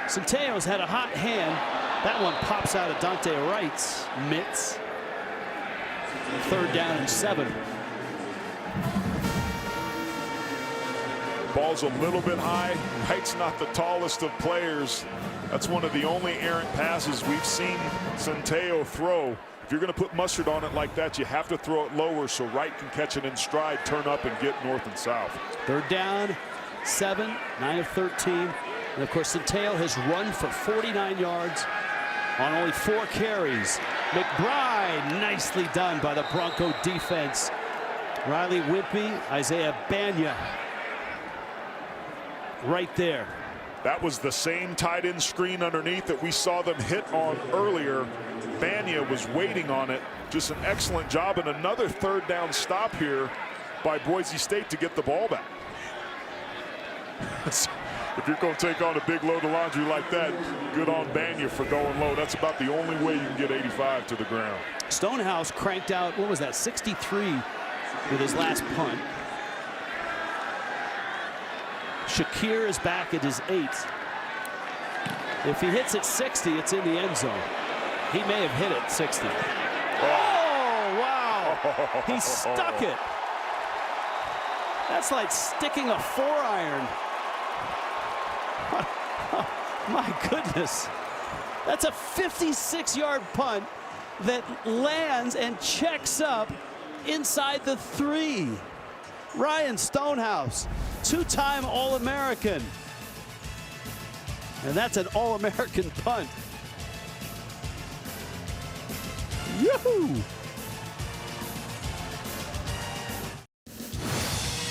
Centeo's had a hot hand. That one pops out of Dante Wright's mitts. 3rd down and 7.
Ball's a little bit high. Wright's not the tallest of players. That's one of the only errant passes we've seen Centeo throw. If you're going to put mustard on it like that, you have to throw it lower so Wright can catch it in stride, turn up, and get north and south.
3rd down, 7, 9 of 13. And of course, Centeo has run for 49 yards on only 4 carries. McBride, nicely done by the Bronco defense. Riley Whitby, Isaiah Banya. right there.
That was the same tight end screen underneath that we saw them hit on earlier. Banya was waiting on it. Just an excellent job, and another third down stop here by Boise State to get the ball back. If you're going to take on a big load of laundry like that, good on Banya for going low. That's about the only way you can get 85 to the ground.
Stonehouse cranked out, what was that, 63 with his last punt. Shakir is back at his 8th. If he hits it 60, it's in the end zone. He may have hit it 60. Oh, wow. He stuck it. That's like sticking a 4-iron. My goodness. That's a 56-yard punt that lands and checks up inside the 3. Ryan Stonehouse, 2-time All-American. And that's an All-American punt. Yoo-hoo!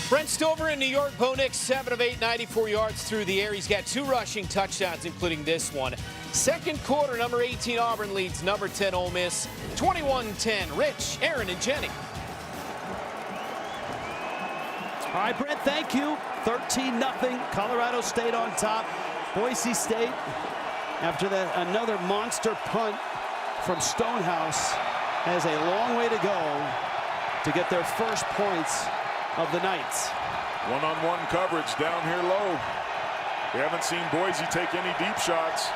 Brent Stover in New York. Bo Nix, 7 of 8, 94 yards through the air. He's got 2 rushing touchdowns, including this one. Second quarter, number 18 Auburn leads number 10 Ole Miss, 21-10. Rich, Aaron, and Jenny.
All right, Brent, thank you. 13-0, Colorado State on top. Boise State, after that, another monster punt from Stonehouse, has a long way to go to get their first points of the night.
One-on-one coverage down here low. We haven't seen Boise take any deep shots.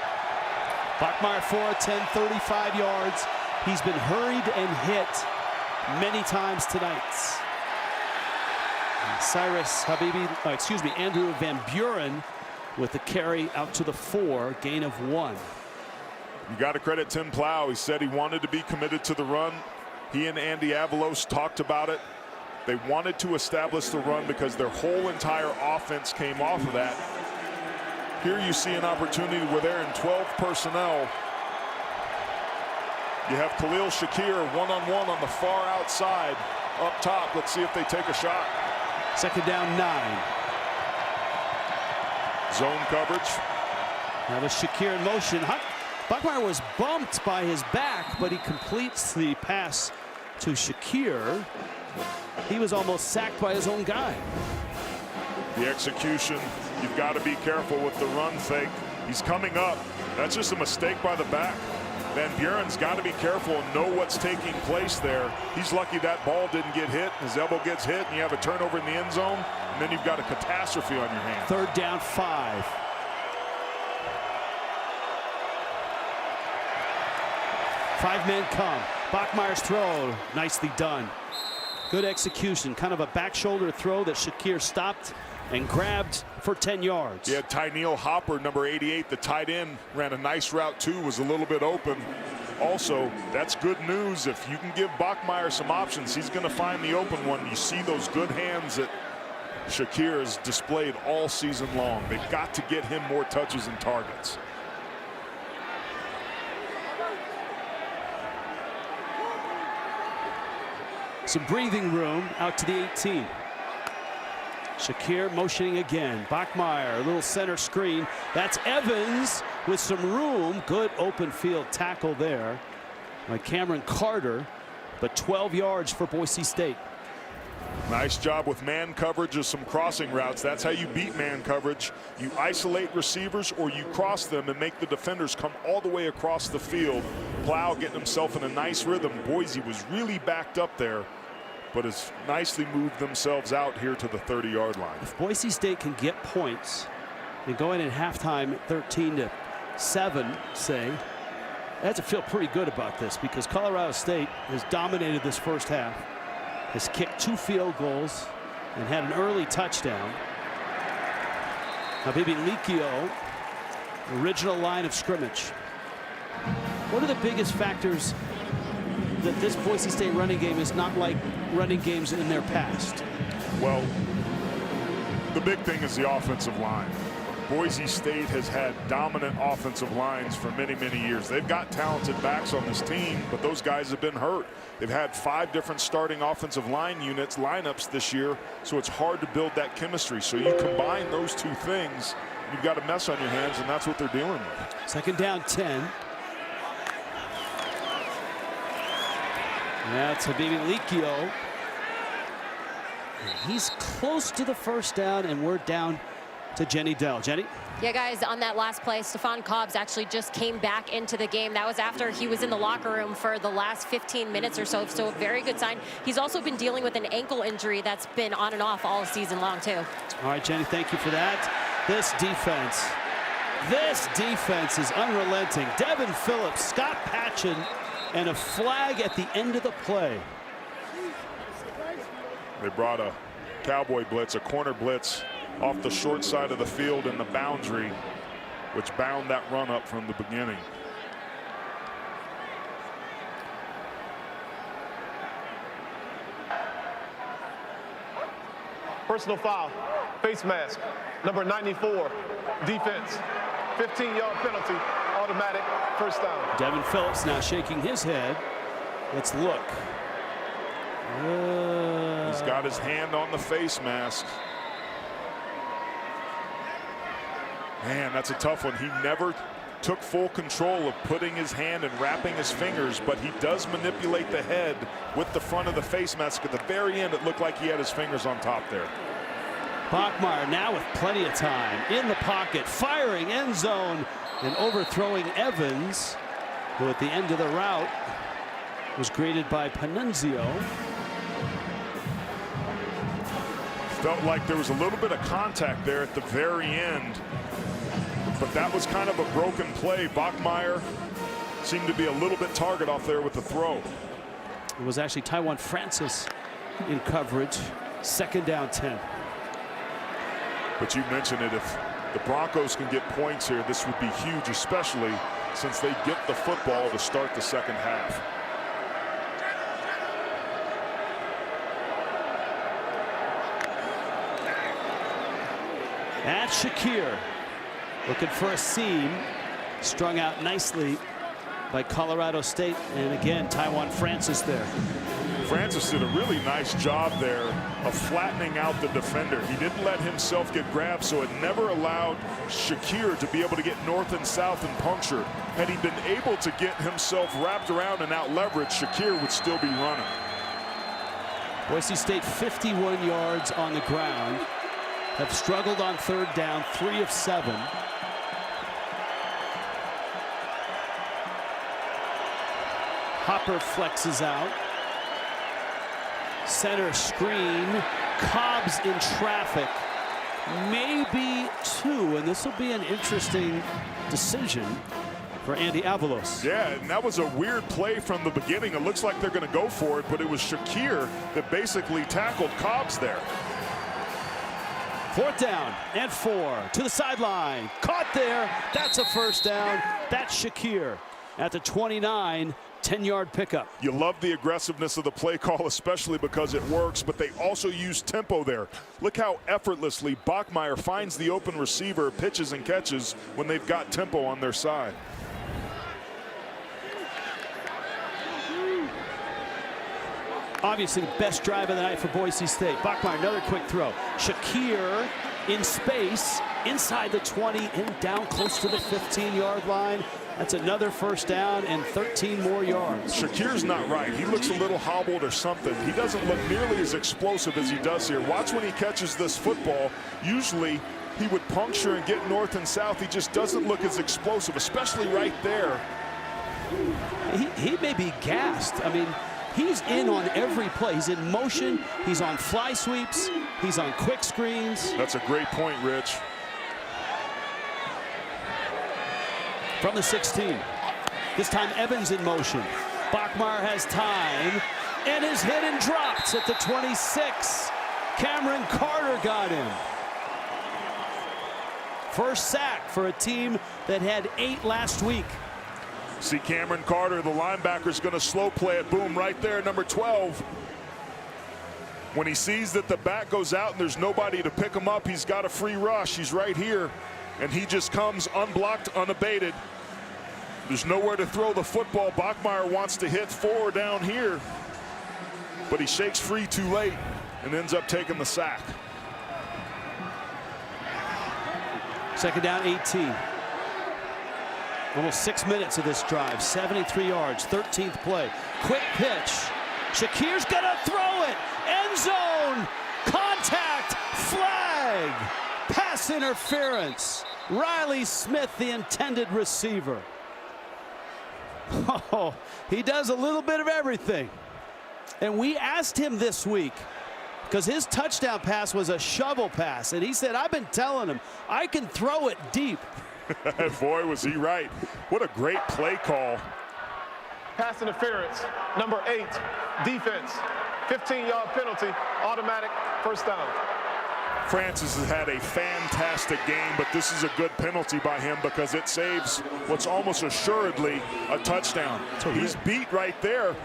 Bachmeier 4-10, 35 yards. He's been hurried and hit many times tonight. Andrew Van Buren with the carry out to the 4, gain of 1.
You got to credit Tim Plow. He said he wanted to be committed to the run. He and Andy Avalos talked about it. They wanted to establish the run because their whole entire offense came off of that. Here you see an opportunity where they're in 12 personnel. You have Khalil Shakir one-on-one on the far outside up top. Let's see if they take a shot.
Second down, 9.
Zone coverage.
Now the Shakir in motion. Bachmeier was bumped by his back, but he completes the pass to Shakir. He was almost sacked by his own guy.
The execution, you've got to be careful with the run fake. He's coming up. That's just a mistake by the back. Van Buren's got to be careful and know what's taking place there. He's lucky that ball didn't get hit. His elbow gets hit, and you have a turnover in the end zone, and then you've got a catastrophe on your hands.
Third down, 5. Five men come. Bachmeier's throw, nicely done. Good execution, kind of a back shoulder throw that Shakir stopped and grabbed for 10 yards.
Yeah, Tyneil Hopper, number 88, the tight end, ran a nice route too, was a little bit open. Also, that's good news. If you can give Bachmeier some options, he's going to find the open one. You see those good hands that Shakir has displayed all season long. They've got to get him more touches and targets.
Some breathing room out to the 18. Shakir motioning again. Bachmeier, a little center screen. That's Evans with some room. Good open field tackle there by Cameron Carter, but 12 yards for Boise State.
Nice job with man coverage of some crossing routes. That's how you beat man coverage. You isolate receivers or you cross them and make the defenders come all the way across the field. Plow getting himself in a nice rhythm. Boise was really backed up there, but has nicely moved themselves out here to the 30-yard line.
If Boise State can get points and go in at halftime 13-7, say, they have to feel pretty good about this because Colorado State has dominated this first half, has kicked 2 field goals and had an early touchdown. Now, Bibi Likio, original line of scrimmage. What are the biggest factors that this Boise State running game is not like running games in their past?
Well, the big thing is the offensive line. Boise State has had dominant offensive lines for many, many years. They've got talented backs on this team, but those guys have been hurt. They've had 5 different starting offensive line lineups this year, so it's hard to build that chemistry. So you combine those two things, you've got a mess on your hands, and that's what they're dealing with.
Second down 10. That's Habibi Likio. He's close to the first down, and we're down to Jenny Dell. Jenny?
Yeah, guys, on that last play, Stephon Cobbs actually just came back into the game. That was after he was in the locker room for the last 15 minutes or so, so a very good sign. He's also been dealing with an ankle injury that's been on and off all season long, too.
All right, Jenny, thank you for that. This defense is unrelenting. Devin Phillips, Scott Patchen, and a flag at the end of the play.
They brought a cowboy blitz, a corner blitz, off the short side of the field in the boundary, which bound that run up from the beginning.
Personal foul, face mask, number 94, defense, 15-yard penalty, automatic first down.
Devin Phillips now shaking his head. Let's look.
He's got his hand on the face mask. Man, that's a tough one. He never took full control of putting his hand and wrapping his fingers, but he does manipulate the head with the front of the face mask. At the very end, it looked like he had his fingers on top there.
Bachmeier now with plenty of time in the pocket, firing end zone and overthrowing Evans, who at the end of the route was graded by Panunzio.
Felt like there was a little bit of contact there at the very end, but that was kind of a broken play. Bachmeier seemed to be a little bit target off there with the throw.
It was actually Taiwan Francis in coverage. Second down 10.
But you mentioned it, if the Broncos can get points here, this would be huge, especially since they get the football to start the second half.
That's Shakir looking for a seam, strung out nicely by Colorado State, and again Taiwan Francis there.
Francis did a really nice job there of flattening out the defender. He didn't let himself get grabbed, so it never allowed Shakir to be able to get north and south and puncture. Had he been able to get himself wrapped around and out leveraged, Shakir would still be running.
Boise State 51 yards on the ground, have struggled on third down, 3 of 7. Hopper flexes out. Center screen. Cobbs in traffic. Maybe 2, and this will be an interesting decision for Andy Avalos.
Yeah, and that was a weird play from the beginning. It looks like they're going to go for it, but it was Shakir that basically tackled Cobbs there.
4th down and 4 to the sideline. Caught there. That's a first down. That's Shakir at the 29. 10-yard pickup.
You love the aggressiveness of the play call, especially because it works, but they also use tempo there. Look how effortlessly Bachmeier finds the open receiver, pitches and catches when they've got tempo on their side.
Obviously the best drive of the night for Boise State. Bachmeier, another quick throw. Shakir in space, inside the 20 and down close to the 15-yard line. That's another first down and 13 more yards.
Shakir's not right. He looks a little hobbled or something. He doesn't look nearly as explosive as he does here. Watch when he catches this football. Usually he would puncture and get north and south. He just doesn't look as explosive, especially right there.
He may be gassed. I mean, he's in on every play. He's in motion. He's on fly sweeps. He's on quick screens.
That's a great point, Rich.
From the 16. This time Evans in motion. Bachmeier has time and is hit and dropped at the 26. Cameron Carter got him. First sack for a team that had 8 last week.
See Cameron Carter, the linebacker's going to slow play it. Boom, right there, number 12. When he sees that the back goes out and there's nobody to pick him up, he's got a free rush. He's right here. and he just comes unblocked, unabated. There's nowhere to throw the football. Bachmeier wants to hit 4 down here, but he shakes free too late and ends up taking the sack.
Second down, 18. Almost 6 minutes of this drive. 73 yards, 13th play. Quick pitch. Shakir's gonna throw it. End zone. Contact. Flag. Pass interference. Riley Smith, the intended receiver. Oh, he does a little bit of everything. And we asked him this week, because his touchdown pass was a shovel pass, and he said, I've been telling him I can throw it deep.
Boy, was he right. What a great play call.
Pass interference, number 8, defense. 15-yard penalty, automatic first down.
Francis has had a fantastic game, but this is a good penalty by him because it saves what's almost assuredly a touchdown. He's beat right there.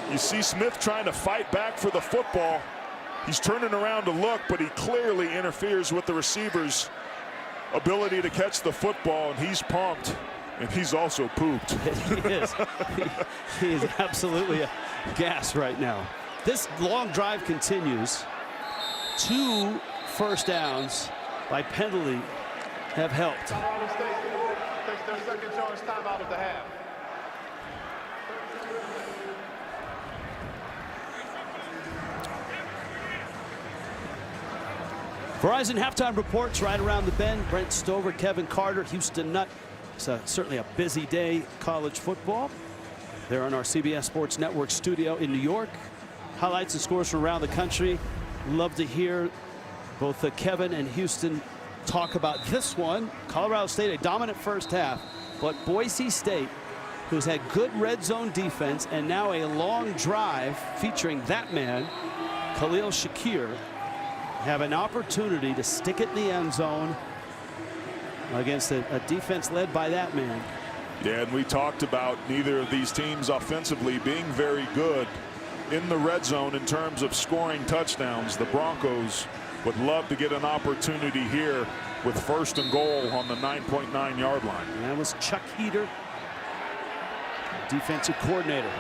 You see Smith trying to fight back for the football. He's turning around to look, but he clearly interferes with the receiver's ability to catch the football, and he's pumped, and he's also pooped.
He is. He is absolutely a gas right now. This long drive continues. 2 first downs by penalty have helped.
Colorado State takes their second charge timeout of the half.
Verizon halftime reports right around the bend. Brent Stover, Kevin Carter, Houston Nutt. It's certainly a busy day, college football. They're in our CBS Sports Network studio in New York. Highlights and scores from around the country. Love to hear both Kevin and Houston talk about this one. Colorado State, a dominant first half, but Boise State, who's had good red zone defense and now a long drive featuring that man, Khalil Shakir, have an opportunity to stick it in the end zone against a defense led by that man.
Yeah, and we talked about neither of these teams offensively being very good in the red zone in terms of scoring touchdowns. The Broncos would love to get an opportunity here with 1st and goal on the 9.9 yard line.
And that was Chuck Heater, defensive coordinator.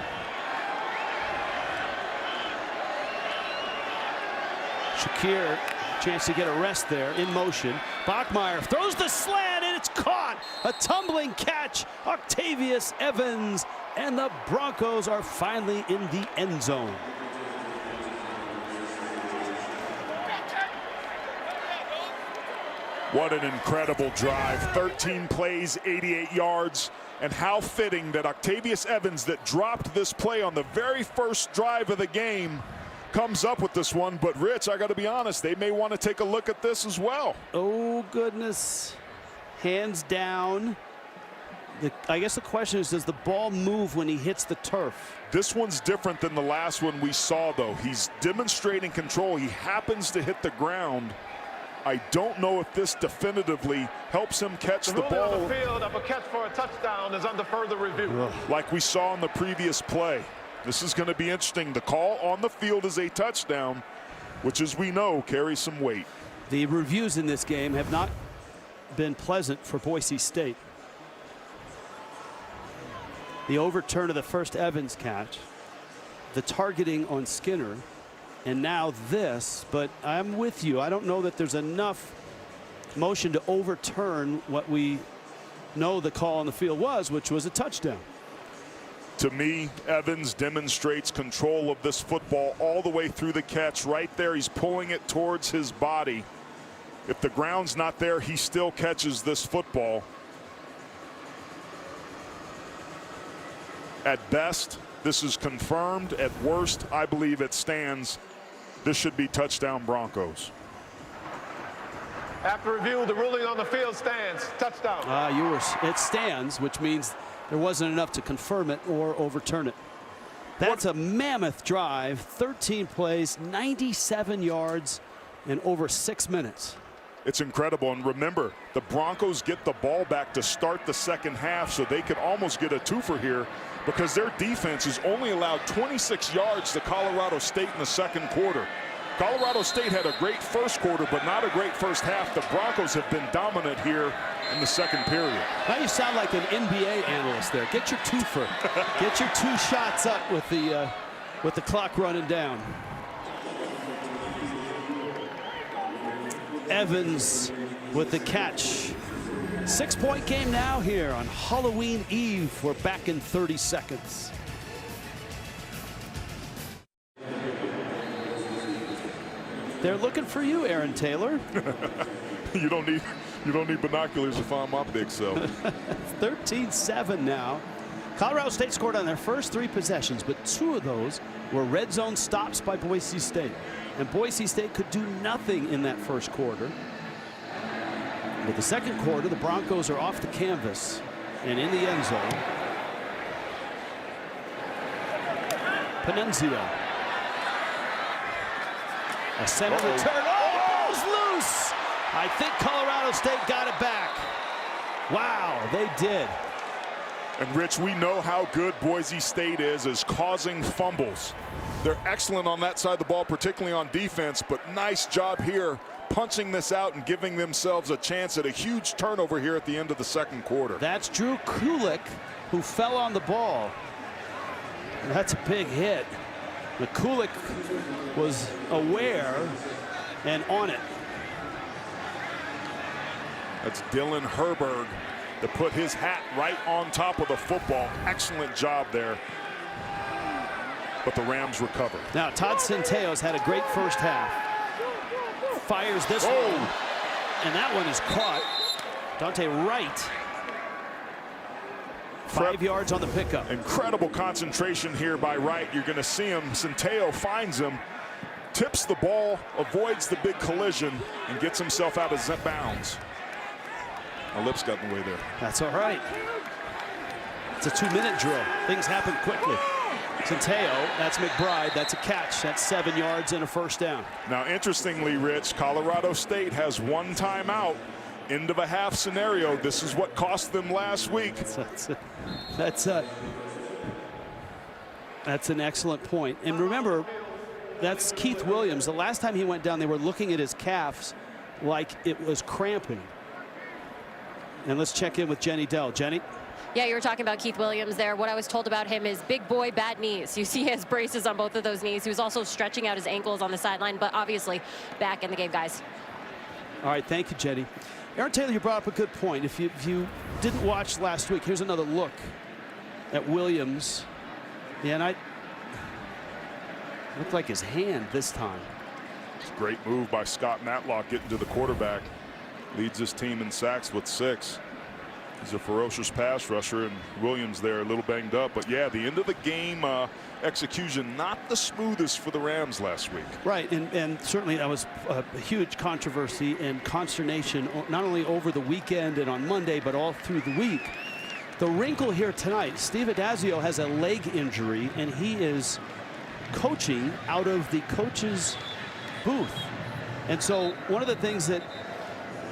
Shakir, chance to get a rest there in motion. Bachmeier throws the slant and it's caught. A tumbling catch. Octavius Evans, and the Broncos are finally in the end zone.
What an incredible drive. 13 plays, 88 yards. And how fitting that Octavius Evans, that dropped this play on the very first drive of the game, comes up with this one. But Rich, I got to be honest, they may want to take a look at this as well.
Oh goodness. Hands down. I guess the question is, does the ball move when he hits the turf?
This one's different than the last one we saw, though. He's demonstrating control. He happens to hit the ground. I don't know if this definitively helps him catch the ball.
On the field of a catch for a touchdown is under further review.
Like we saw in the previous play. This is going to be interesting. The call on the field is a touchdown, which, as we know, carries some weight.
The reviews in this game have not been pleasant for Boise State. The overturn of the first Evans catch, the targeting on Skinner, and now this. But I'm with you. I don't know that there's enough motion to overturn what we know the call on the field was, which was a touchdown.
To me, Evans demonstrates control of this football all the way through the catch. Right there, he's pulling it towards his body. If the ground's not there, he still catches this football. At best, this is confirmed. At worst, I believe it stands. This should be touchdown Broncos.
After review, the ruling on the field stands. Touchdown.
It stands, which means there wasn't enough to confirm it or overturn it. That's a mammoth drive. 13 plays, 97 yards in over 6 minutes.
It's incredible. And remember, the Broncos get the ball back to start the second half, so they could almost get a twofer here because their defense has only allowed 26 yards to Colorado State in the second quarter. Colorado State had a great first quarter, but not a great first half. The Broncos have been dominant here in the second period.
Now you sound like an NBA analyst there. Get your twofer. Get your 2 shots up with the clock running down. Evans with the catch. 6-point game now here on Halloween Eve. We're back in 30 seconds. They're looking for you, Aaron Taylor.
You don't need binoculars to find my big self.
13-7 now. Colorado State scored on their first 3 possessions, but 2 of those were red zone stops by Boise State. And Boise State could do nothing in that first quarter. But the second quarter, the Broncos are off the canvas and in the end zone. Panenzio. A center return. Oh, ball's loose. I think Colorado State got it back. Wow, they did.
And Rich, we know how good Boise State is causing fumbles. They're excellent on that side of the ball, particularly on defense, but nice job here punching this out and giving themselves a chance at a huge turnover here at the end of the second quarter.
That's Drew Kulik, who fell on the ball. And that's a big hit. But Kulik was aware and on it.
That's Dylan Herberg to put his hat right on top of the football. Excellent job there. But the Rams recover.
Now, Todd Centeo's had a great first half. Fires this one, and that one is caught. Dante Wright. 5 yards on the pickup.
Incredible concentration here by Wright. You're going to see him. Centeo finds him, tips the ball, avoids the big collision, and gets himself out of bounds. My lips got in the way there.
That's all right. It's a 2-minute drill. Things happen quickly. Centeo, that's McBride, that's a catch. That's 7 yards and a first down.
Now, interestingly, Rich, Colorado State has 1 timeout. End of a half scenario. This is what cost them last week.
That's an excellent point. And remember, that's Keith Williams. The last time he went down, they were looking at his calves like it was cramping. And let's check in with Jenny Dell. Jenny?
Yeah, you were talking about Keith Williams there. What I was told about him is big boy, bad knees. You see he has braces on both of those knees. He was also stretching out his ankles on the sideline, but obviously back in the game, guys.
All right, thank you, Jenny. Aaron Taylor, you brought up a good point. If you didn't watch last week, here's another look at Williams. Yeah, and looked like his hand this time.
It's a great move by Scott Matlock getting to the quarterback. Leads his team in sacks with 6. He's a ferocious pass rusher, and Williams there a little banged up. But yeah, the end of the game execution not the smoothest for the Rams last week.
Right, and certainly that was a huge controversy and consternation, not only over the weekend and on Monday, but all through the week. The wrinkle here tonight, Steve Adazio has a leg injury, and he is coaching out of the coach's booth. And so one of the things that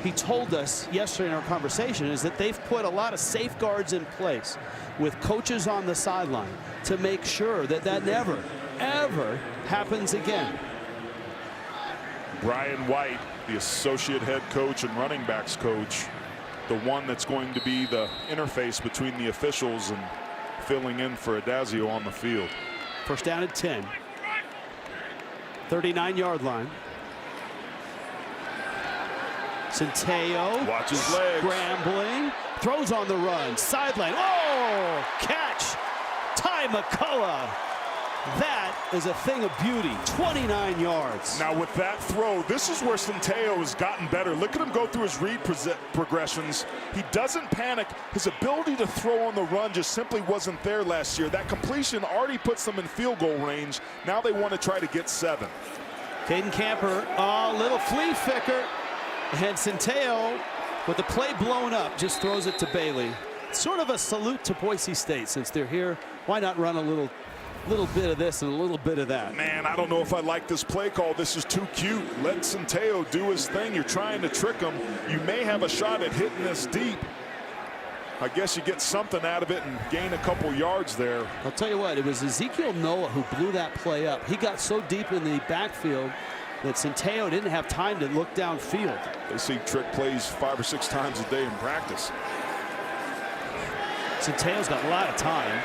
he told us yesterday in our conversation is that they've put a lot of safeguards in place with coaches on the sideline to make sure that that never, ever happens again.
Brian White, the associate head coach and running backs coach, the one that's going to be the interface between the officials and filling in for Adazio on the field.
First down at 10. 39-yard line. Centeo,
watch his legs,
scrambling, throws on the run, sideline. Oh, catch! Ty McCullough. That is a thing of beauty. 29 yards.
Now with that throw, this is where Centeo has gotten better. Look at him go through his read progressions. He doesn't panic. His ability to throw on the run just simply wasn't there last year. That completion already puts them in field goal range. Now they want to try to get 7.
Caden Camper, oh, little flea flicker. And Centeo, with the play blown up, just throws it to Bailey. Sort of a salute to Boise State. Since they're here, why not run a little bit of this and a little bit of that?
Man, I don't know if I like this play call. This is too cute. Let Centeo do his thing. You're trying to trick him. You may have a shot at hitting this deep. I guess you get something out of it and gain a couple yards there.
I'll tell you what, it was Ezekiel Noah who blew that play up. He got so deep in the backfield that Centeio didn't have time to look downfield.
They see trick plays 5 or 6 times a day in practice.
Centeio's got a lot of time.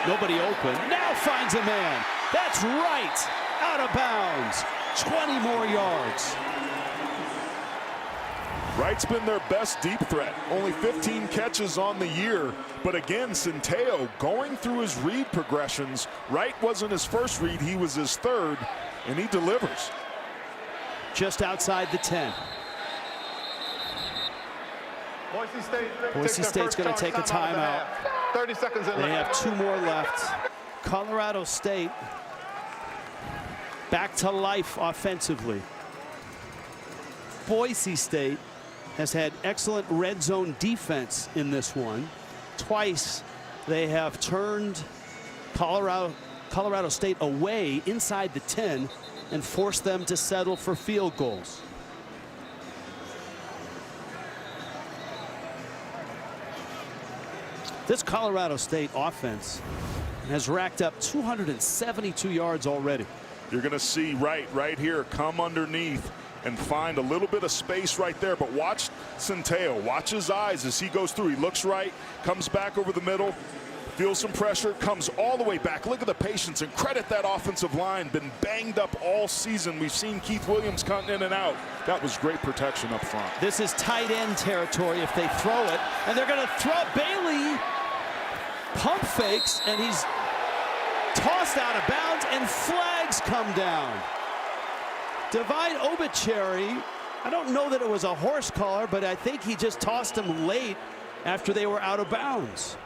Nobody open. Now finds a man. That's right. Out of bounds. 20 more yards.
Wright's been their best deep threat. Only 15 catches on the year. But again, Centeio going through his read progressions. Wright wasn't his first read. He was his third. And he delivers.
Just outside the 10. Boise State's going to take a timeout.
30 seconds in.
They have 2 more left. Colorado State back to life offensively. Boise State has had excellent red zone defense in this one. Twice they have turned Colorado State away inside the 10 and forced them to settle for field goals. This Colorado State offense has racked up 272 yards already.
You're going to see Wright right here come underneath and find a little bit of space right there. But watch Centeio. Watch his eyes as he goes through. He looks right, comes back over the middle, feels some pressure, comes all the way back. Look at the patience and credit that offensive line. Been banged up all season. We've seen Keith Williams cutting in and out. That was great protection up front.
This is tight end territory if they throw it. And they're going to throw Bailey. Pump fakes, and he's tossed out of bounds, and flags come down. Divine Obichari, I don't know that it was a horse collar, but I think he just tossed him late after they were out of bounds.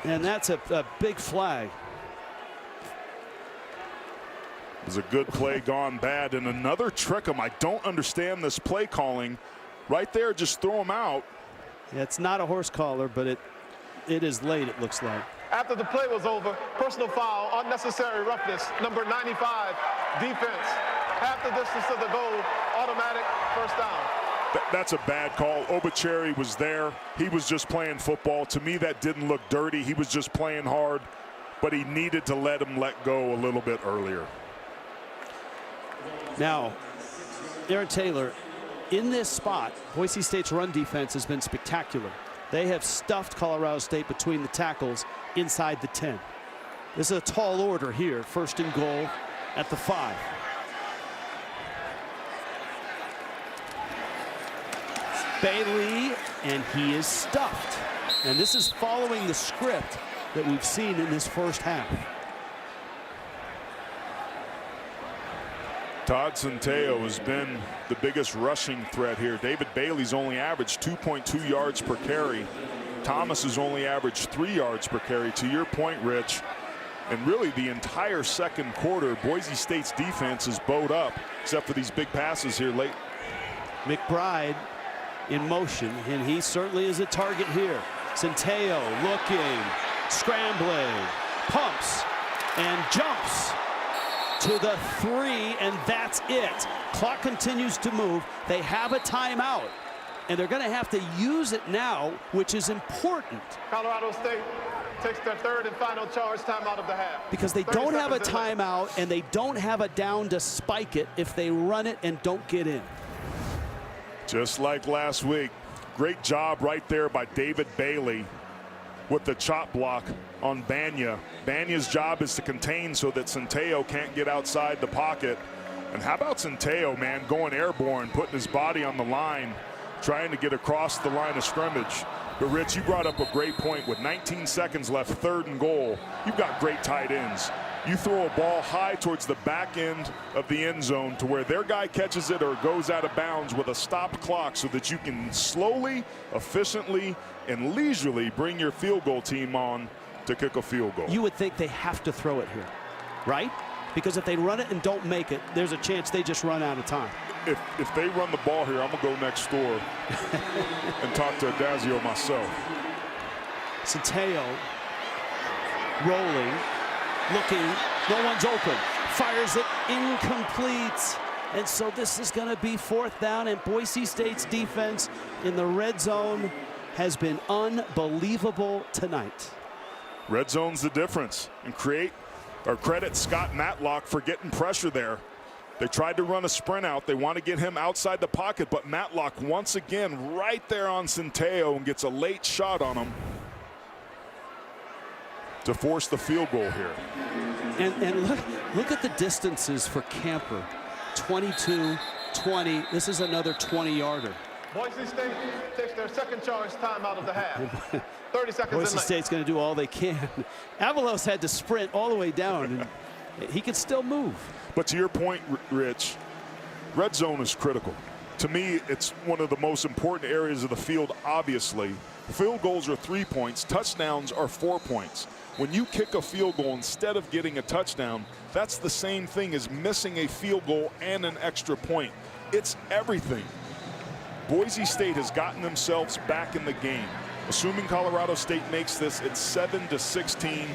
And that's a big flag.
It was a good play gone bad, and another trick 'em. I don't understand this play calling. Right there, just throw him out.
Yeah, it's not a horse collar, but it is late, it looks like.
After the play was over, personal foul, unnecessary roughness, number 95, defense. Half the distance to the goal, automatic first down.
That's a bad call. Obichari was there. He was just playing football. To me, that didn't look dirty. He was just playing hard, but he needed to let him let go a little bit earlier.
Now, Aaron Taylor, in this spot, Boise State's run defense has been spectacular. They have stuffed Colorado State between the tackles inside the 10. This is a tall order here, 1st and goal at the 5. Bailey, and he is stuffed. And this is following the script that we've seen in this first half.
Todd Centeio has been the biggest rushing threat here. David Bailey's only averaged 2.2 yards per carry. Thomas has only averaged 3 yards per carry. To your point, Rich, and really the entire second quarter, Boise State's defense is bowed up, except for these big passes here late.
McBride in motion, and he certainly is a target here. Centeio looking, scrambling, pumps, and jumps to the 3, and that's it. Clock continues to move. They have a timeout, and they're going to have to use it now, which is important.
Colorado State takes their 3rd and final charge timeout of the half.
Because they don't have a timeout, and they don't have a down to spike it if they run it and don't get in.
Just like last week, great job right there by David Bailey with the chop block on Banya. Banya's job is to contain so that Centeio can't get outside the pocket. And how about Centeio, man, going airborne, putting his body on the line, trying to get across the line of scrimmage. But Rich, you brought up a great point. With 19 seconds left, 3rd and goal, you've got great tight ends. You throw a ball high towards the back end of the end zone to where their guy catches it or goes out of bounds with a stopped clock so that you can slowly, efficiently, and leisurely bring your field goal team on to kick a field goal.
You would think they have to throw it here, right? Because if they run it and don't make it, there's a chance they just run out of time.
If they run the ball here, I'm going to go next door and talk to Adazio myself.
Centeio rolling, looking, no one's open, fires it incomplete. And so this is going to be 4th down, and Boise State's defense in the red zone has been unbelievable tonight.
Red zone's the difference, and create Or credit Scott Matlock for getting pressure there. They tried to run a sprint out. They want to get him outside the pocket, but Matlock once again right there on Centeo and gets a late shot on him to force the field goal here.
And look at the distances for Camper. 22, 20. This is another 20-yarder.
Boise State takes their second charge timeout of the half. 30 seconds in
Boise
left.
State's going to do all they can. Avalos had to sprint all the way down, and he can still move.
But to your point, Rich, red zone is critical. To me, it's one of the most important areas of the field, obviously. Field goals are 3 points. Touchdowns are 4 points. When you kick a field goal instead of getting a touchdown, that's the same thing as missing a field goal and an extra point. It's everything. Boise State has gotten themselves back in the game. Assuming Colorado State makes this, it's 7-16.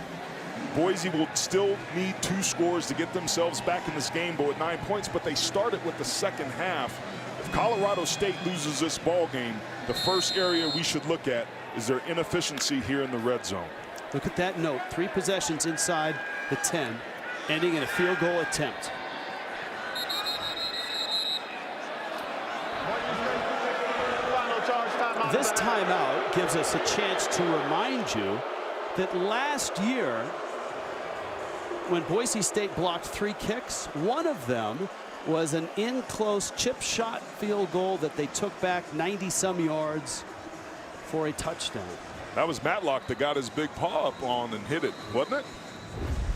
Boise will still need 2 scores to get themselves back in this game, but with 9 points. But they started with the second half. If Colorado State loses this ball game, the first area we should look at is their inefficiency here in the red zone.
Look at that note. 3 possessions inside the 10, ending in a field goal attempt. This timeout gives us a chance to remind you that last year, when Boise State blocked 3 kicks, one of them was an in-close chip shot field goal that they took back 90-some yards for a touchdown.
That was Matlock that got his big paw up on and hit it, wasn't it?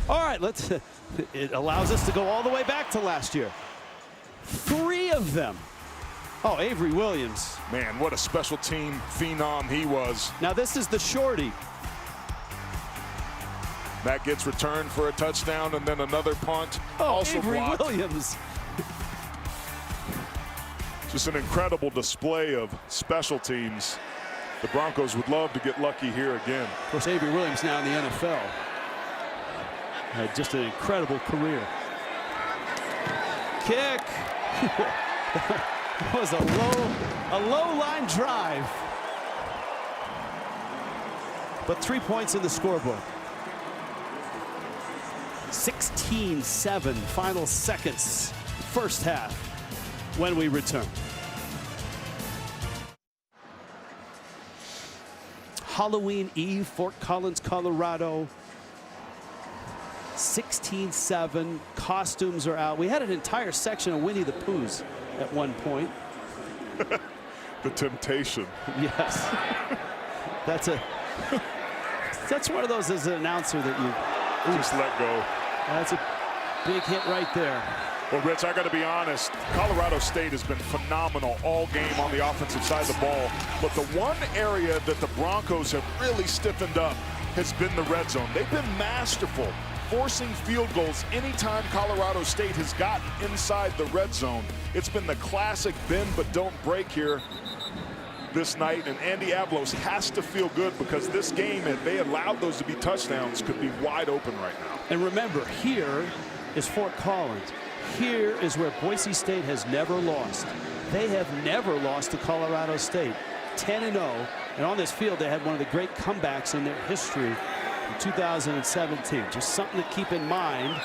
All right, it allows us to go all the way back to last year. 3 of them. Oh, Avery Williams.
Man, what a special team phenom he was.
Now this is the shorty.
That gets returned for a touchdown and then another punt.
Oh,
also
Avery
blocked.
Williams.
Just an incredible display of special teams. The Broncos would love to get lucky here again.
Of course, Avery Williams now in the NFL. Had just an incredible career. Kick. That was a low line drive. But 3 points in the scorebook. 16-7, final seconds, first half, when we return. Halloween Eve, Fort Collins, Colorado. 16-7, costumes are out. We had an entire section of Winnie the Poohs at one point.
The temptation.
Yes. That's one of those as an announcer that you
just let go.
That's a big hit right there.
Well, Rich, I got to be honest. Colorado State has been phenomenal all game on the offensive side of the ball. But the one area that the Broncos have really stiffened up has been the red zone. They've been masterful forcing field goals anytime Colorado State has gotten inside the red zone. It's been the classic bend but don't break here this night, and Andy Avalos has to feel good because this game, if they allowed those to be touchdowns, could be wide open right now.
And remember, here is Fort Collins. Here is where Boise State has never lost. They have never lost to Colorado State. 10-0, and on this field they had one of the great comebacks in their history in 2017. Just something to keep in mind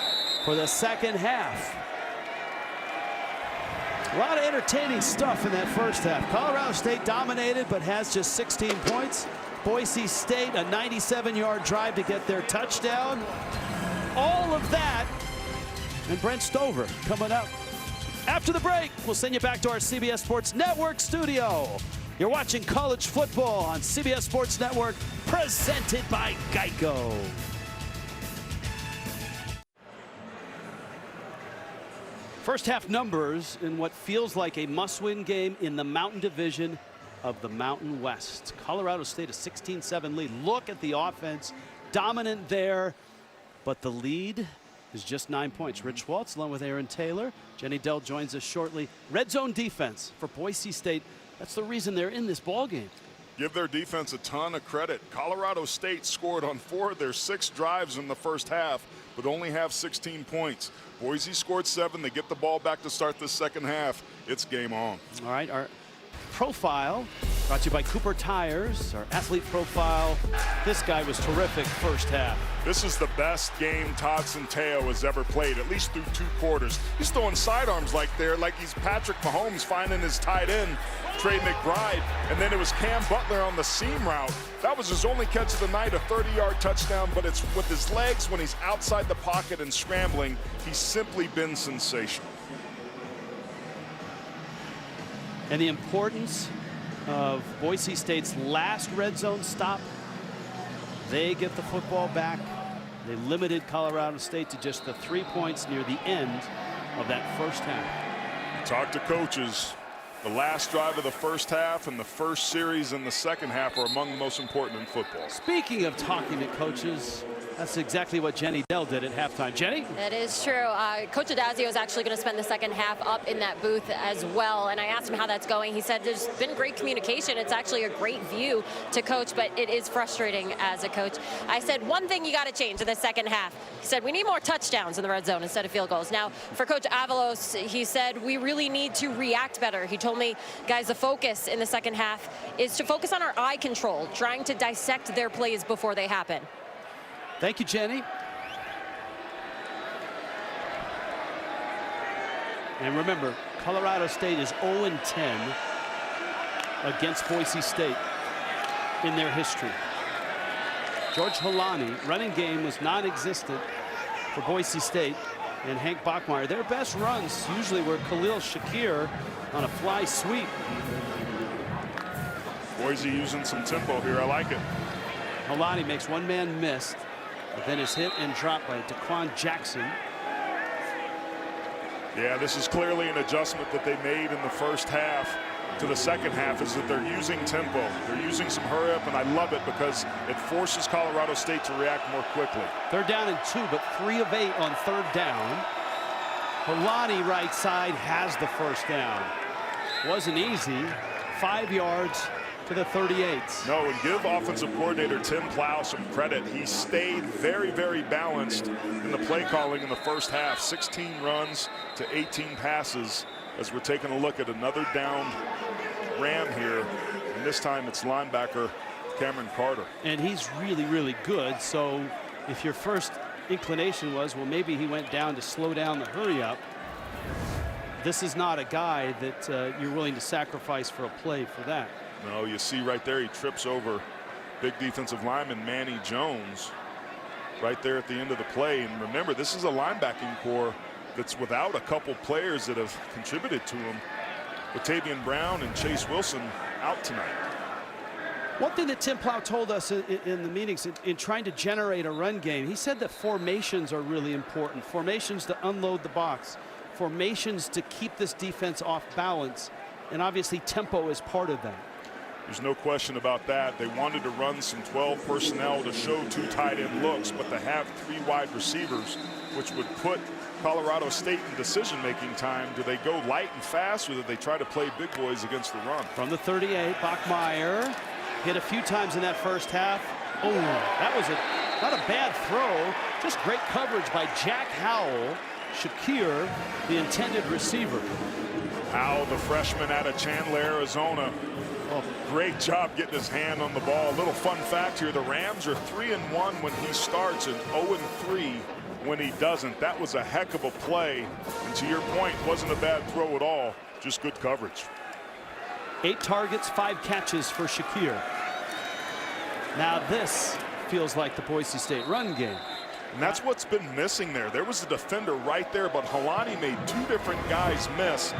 for the second half. A lot of entertaining stuff in that first half. Colorado State dominated, but has just 16 points. Boise State, a 97-yard drive to get their touchdown. All of that, and Brent Stover coming up. After the break, we'll send you back to our CBS Sports Network studio. You're watching college football on CBS Sports Network, presented by Geico. First half numbers in what feels like a must-win game in the Mountain Division of the Mountain West. Colorado State a 16-7 lead. Look at the offense, dominant there, but the lead is just 9 points. Rich Waltz along with Aaron Taylor. Jenny Dell joins us shortly. Red zone defense for Boise State. That's the reason they're in this ball game.
Give their defense a ton of credit. Colorado State scored on 4 of their 6 drives in the first half, but only have 16 points. Boise scored 7. They get the ball back to start the second half. It's game on.
All right, our profile Brought to you by Cooper Tires, our athlete profile. This guy was terrific first half.
This is the best game Todd Centeio has ever played, at least through 2 quarters. He's throwing sidearms like he's Patrick Mahomes finding his tight end, Trey McBride, and then it was Cam Butler on the seam route. That was his only catch of the night, a 30-yard touchdown, but it's with his legs when he's outside the pocket and scrambling. He's simply been sensational.
And the importance of Boise State's last red zone stop. They get the football back. They limited Colorado State to just the 3 points near the end of that first half.
Talk to coaches. The last drive of the first half and the first series in the second half are among the most important in football.
Speaking of talking to coaches, that's exactly what Jenny Dell did at halftime. Jenny?
That is true. Coach Adazio is actually going to spend the second half up in that booth as well. And I asked him how that's going. He said there's been great communication. It's actually a great view to coach, but it is frustrating as a coach. I said, one thing you got to change in the second half. He said, we need more touchdowns in the red zone instead of field goals. Now, for Coach Avalos, he said, we really need to react better. He told me, guys, the focus in the second half is to focus on our eye control, trying to dissect their plays before they happen.
Thank you, Jenny. And remember, Colorado State is 0-10 against Boise State in their history. George Holani, running game was non-existent for Boise State, and Hank Bachmeier. Their best runs usually were Khalil Shakir on a fly sweep.
Boise using some tempo here. I like it.
Holani makes one man miss, but then is hit and dropped by Daquan Jackson.
Yeah, this is clearly an adjustment that they made in the first half to the second half, is that they're using tempo. They're using some hurry up, and I love it because it forces Colorado State to react more quickly.
They're down in 2, but 3 of 8 on third down. Holani right side has the first down. Wasn't easy. 5 yards to the 38.
No, and give offensive coordinator Tim Plow some credit. He stayed very, very balanced in the play calling in the first half. 16 runs to 18 passes as we're taking a look at another downed Ram here. And this time it's linebacker Cameron Carter.
And he's really, really good. So if your first inclination was, well, maybe he went down to slow down the hurry up, this is not a guy that you're willing to sacrifice for a play for that.
No, you see right there, he trips over big defensive lineman Manny Jones right there at the end of the play. And remember, this is a linebacking core that's without a couple players that have contributed to him. Latavian Brown and Chase Wilson out tonight.
One thing that Tim Plow told us in the meetings in trying to generate a run game, he said that formations are really important. Formations to unload the box. Formations to keep this defense off balance. And obviously tempo is part of that.
There's no question about that. They wanted to run some 12 personnel to show 2 tight end looks, but to have 3 wide receivers, which would put Colorado State in decision-making time. Do they go light and fast, or do they try to play big boys against the run?
From the 38, Bachmeier hit a few times in that first half. Oh, that was not a bad throw, just great coverage by Jack Howell. Shakir, the intended receiver.
Howell, the freshman out of Chandler, Arizona. Oh, great job getting his hand on the ball. A little fun fact here, the Rams are 3-1 when he starts and 0-3 when he doesn't. That was a heck of a play. And to your point, wasn't a bad throw at all, just good coverage.
8 targets, 5 catches for Shakir. Now this feels like the Boise State run game.
And that's what's been missing there. There was a defender right there, but Holani made 2 different guys miss.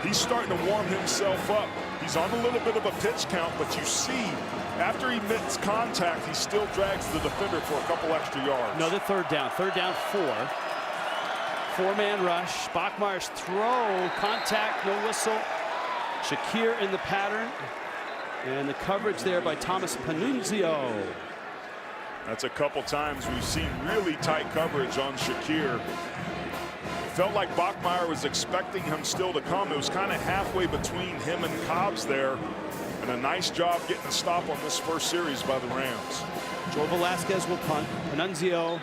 He's starting to warm himself up. He's on a little bit of a pitch count, but you see, after he makes contact, he still drags the defender for a couple extra yards.
Another third down 4. 4-man rush. Bachmeier's throw, contact, no whistle. Shakir in the pattern. And the coverage there by Thomas Panunzio.
That's a couple times we've seen really tight coverage on Shakir. Felt like Bachmeier was expecting him still to come. It was kind of halfway between him and Cobbs there. And a nice job getting a stop on this first series by the Rams.
Joe Velasquez will punt. Panunzio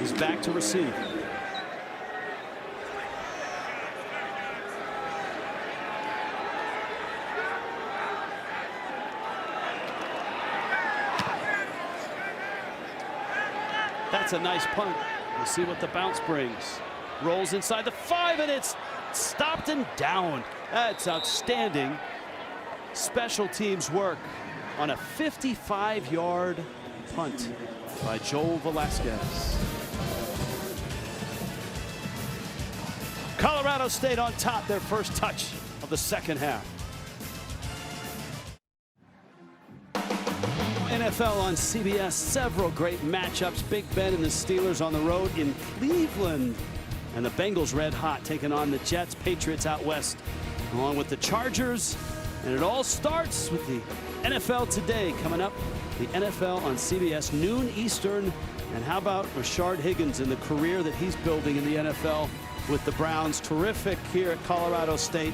is back to receive. That's a nice punt. We'll see what the bounce brings. Rolls inside the 5, and it's stopped and down. That's outstanding special teams work on a 55-yard punt by Joel Velasquez. Colorado State on top, their first touch of the second half. NFL on CBS, several great matchups. Big Ben and the Steelers on the road in Cleveland. And the Bengals red hot taking on the Jets, Patriots out west, along with the Chargers. And it all starts with the NFL today coming up. The NFL on CBS, noon Eastern. And how about Rashard Higgins and the career that he's building in the NFL with the Browns? Terrific here at Colorado State.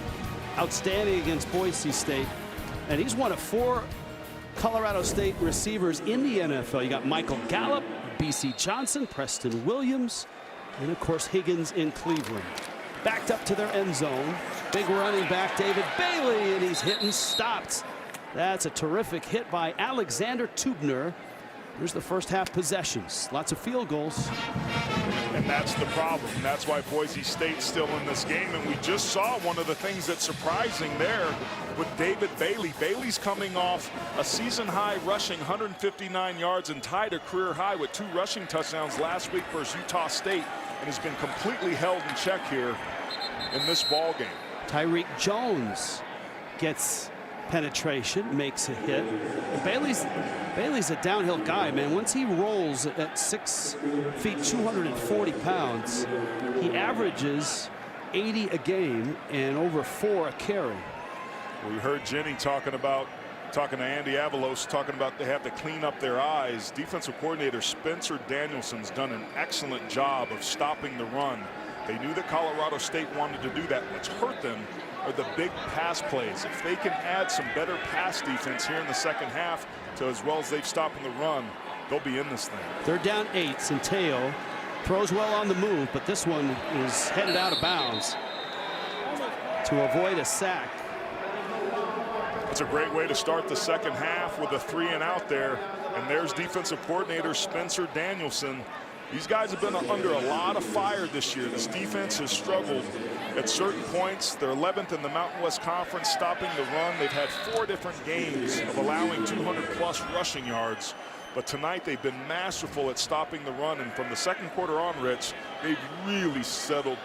Outstanding against Boise State. And he's one of 4 Colorado State receivers in the NFL. You got Michael Gallup, B.C. Johnson, Preston Williams, and of course Higgins in Cleveland. Backed up to their end zone. Big running back David Bailey, and he's hit and stopped. That's a terrific hit by Alexander Tubner. Here's the first half possessions. Lots of field goals.
And that's the problem. That's why Boise State's still in this game. And we just saw one of the things that's surprising there with David Bailey. Bailey's coming off a season-high rushing 159 yards and tied a career high with 2 rushing touchdowns last week versus Utah State, and has been completely held in check here in this ball game.
Tyreek Jones gets penetration, makes a hit. And Bailey's a downhill guy, man. Once he rolls at 6 feet 240 pounds, he averages 80 a game and over 4 a carry.
We heard Jenny talking to Andy Avalos, talking about they have to clean up their eyes. Defensive coordinator Spencer Danielson's done an excellent job of stopping the run. They knew that Colorado State wanted to do that. What's hurt them are the big pass plays. If they can add some better pass defense here in the second half, to as well as they've stopped in the run, they'll be in this thing.
They're down 8. Centeo throws well on the move, but this one is headed out of bounds to avoid a sack.
It's a great way to start the second half with a 3-and-out there. And there's defensive coordinator Spencer Danielson. These guys have been under a lot of fire this year. This defense has struggled at certain points. They're 11th in the Mountain West Conference stopping the run. They've had 4 different games of allowing 200-plus rushing yards. But tonight they've been masterful at stopping the run. And from the second quarter on, Rich, they've really settled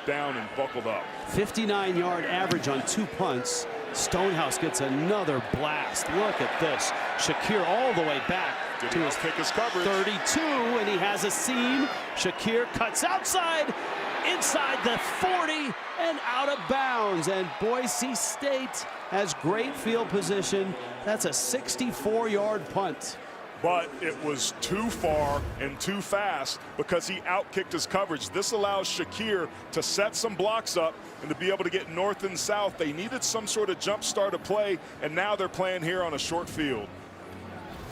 down and buckled up. 59-yard
average on 2 punts. Stonehouse gets another blast. Look at this. Shakir all the way back to his
pick his coverage.
32, and he has a seam. Shakir cuts outside, inside the 40, and out of bounds. And Boise State has great field position. That's a 64-yard punt.
But it was too far and too fast because he outkicked his coverage. This allows Shakir to set some blocks up and to be able to get north and south. They needed some sort of jump start of play, and now they're playing here on a short field.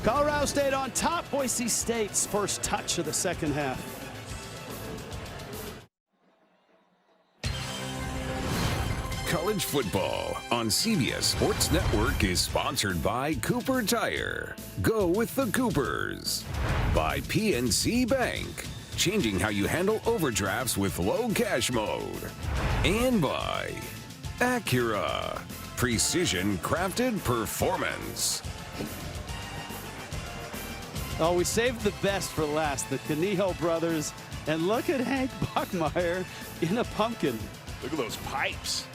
Colorado State on top. Boise State's first touch of the second half.
College football on CBS Sports Network is sponsored by Cooper Tire. Go with the Coopers. By PNC Bank, changing how you handle overdrafts with low cash mode. And by Acura, precision crafted performance.
Oh, we saved the best for last. The Canijo brothers. And look at Hank Bachmeier in a pumpkin.
Look at those pipes.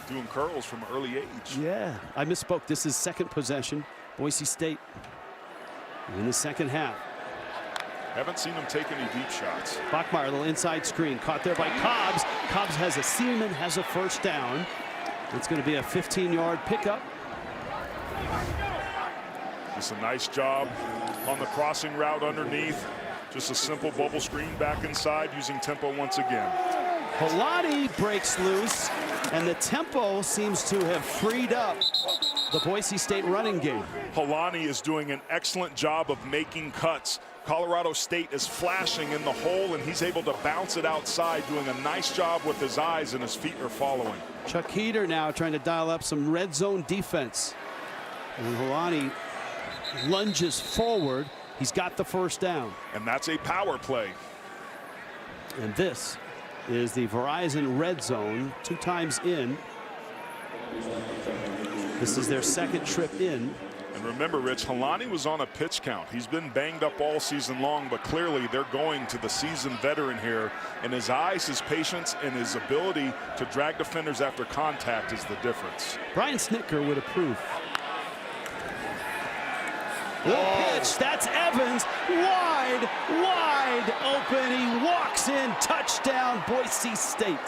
Doing curls from an early age.
Yeah, I misspoke. This is second possession. Boise State in the second half.
Haven't seen him take any deep shots.
Bachmeier, a little inside screen. Caught there by Cobbs. Cobbs has a seam and has a first down. It's going to be a 15-yard pickup.
Just a nice job on the crossing route underneath. Just a simple bubble screen back inside using tempo once again.
Holani breaks loose, and the tempo seems to have freed up the Boise State running game.
Holani is doing an excellent job of making cuts. Colorado State is flashing in the hole, and he's able to bounce it outside, doing a nice job with his eyes, and his feet are following.
Chuck Heater now trying to dial up some red zone defense. And Holani lunges forward, He's got the first down.
And that's a power play.
And this is the Verizon red zone, 2 times in. This is their second trip in.
And remember, Rich, Helani was on a pitch count. He's been banged up all season long, but clearly they're going to the seasoned veteran here. And his eyes, his patience, and his ability to drag defenders after contact is the difference.
Brian Snitker would approve. Good pitch. That's Evans. Wide, wide open. He walks in. Touchdown, Boise State.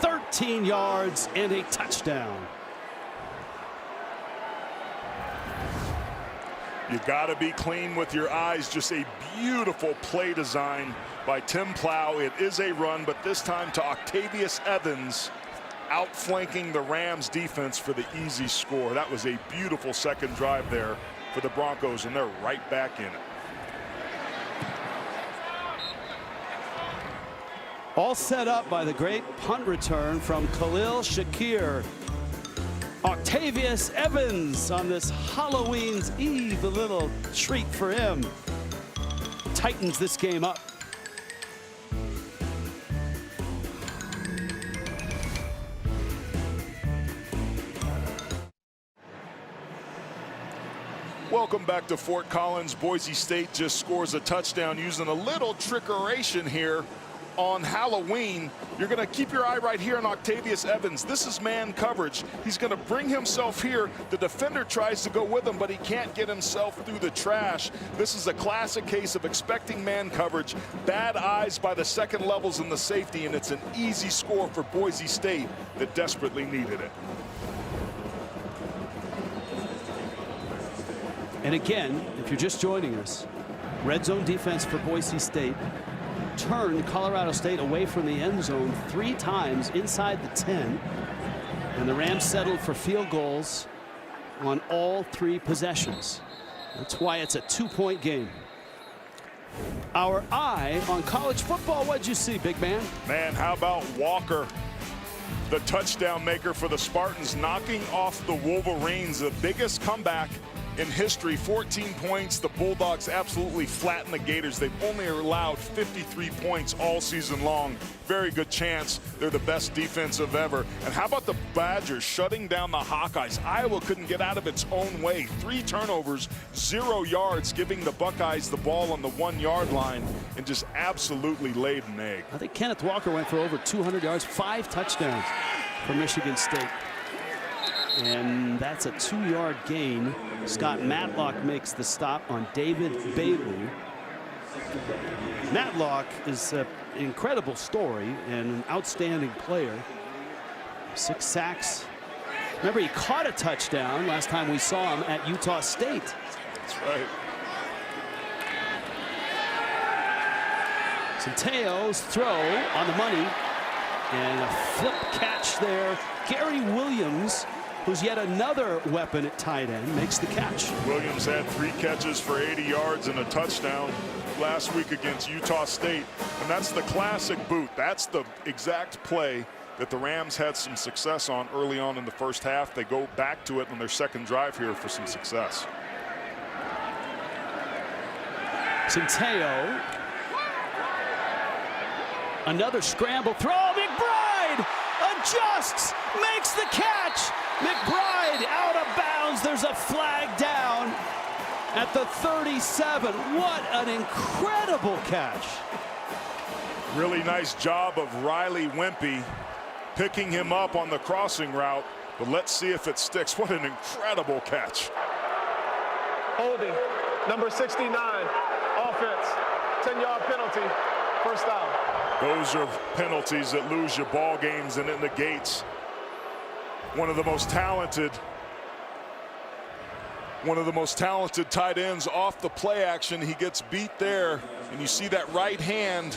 $13 yards and a touchdown.
You got to be clean with your eyes. Just a beautiful play design by Tim Plow. It is a run, but this time to Octavius Evans, outflanking the Rams defense for the easy score. That was a beautiful second drive there for the Broncos, and they're right back in it.
All set up by the great punt return from Khalil Shakir. Octavius Evans on this Halloween's Eve, a little treat for him. Tightens this game up.
Welcome back to Fort Collins. Boise State just scores a touchdown using a little trickeration here on Halloween. You're going to keep your eye right here on Octavius Evans. This is man coverage. He's going to bring himself here. The defender tries to go with him, but he can't get himself through the trash. This is a classic case of expecting man coverage. Bad eyes by the second levels and the safety, and it's an easy score for Boise State that desperately needed it.
And again, if you're just joining us, red zone defense for Boise State turned Colorado State away from the end zone 3 times inside the 10. And the Rams settled for field goals on all 3 possessions. That's why it's a 2-point game. Our eye on college football. What'd you see, big man?
Man, how about Walker, the touchdown maker for the Spartans, knocking off the Wolverines, the biggest comeback in history. 14 points. The Bulldogs absolutely flattened the Gators. They've only allowed 53 points all season long. Very good chance they're the best defensive ever. And how about the Badgers shutting down the Hawkeyes? Iowa couldn't get out of its own way. 3 turnovers, 0 yards, giving the Buckeyes the ball on the 1-yard line, and just absolutely laid an egg.
I think Kenneth Walker went for over 200 yards, 5 touchdowns for Michigan State. And that's a 2-yard gain. Scott Matlock makes the stop on David Bailey. Matlock is an incredible story and an outstanding player. 6 sacks. Remember, he caught a touchdown last time we saw him at Utah State.
That's right.
Centeo's throw on the money. And a flip catch there. Gary Williams, who's yet another weapon at tight end, makes the catch.
Williams had 3 catches for 80 yards and a touchdown last week against Utah State. And that's the classic boot. That's the exact play that the Rams had some success on early on in the first half. They go back to it on their second drive here for some success.
Centeo. Another scramble throw. McBride adjusts, makes the catch. McBride out of bounds. There's a flag down at the 37. What an incredible catch.
Really nice job of Riley Wimpy picking him up on the crossing route. But let's see if it sticks. What an incredible catch.
Holding, number 69, offense, 10-yard penalty, first down.
Those are penalties that lose you ball games, and it negates one of the most talented tight ends off the play action. He gets beat there, and you see that right hand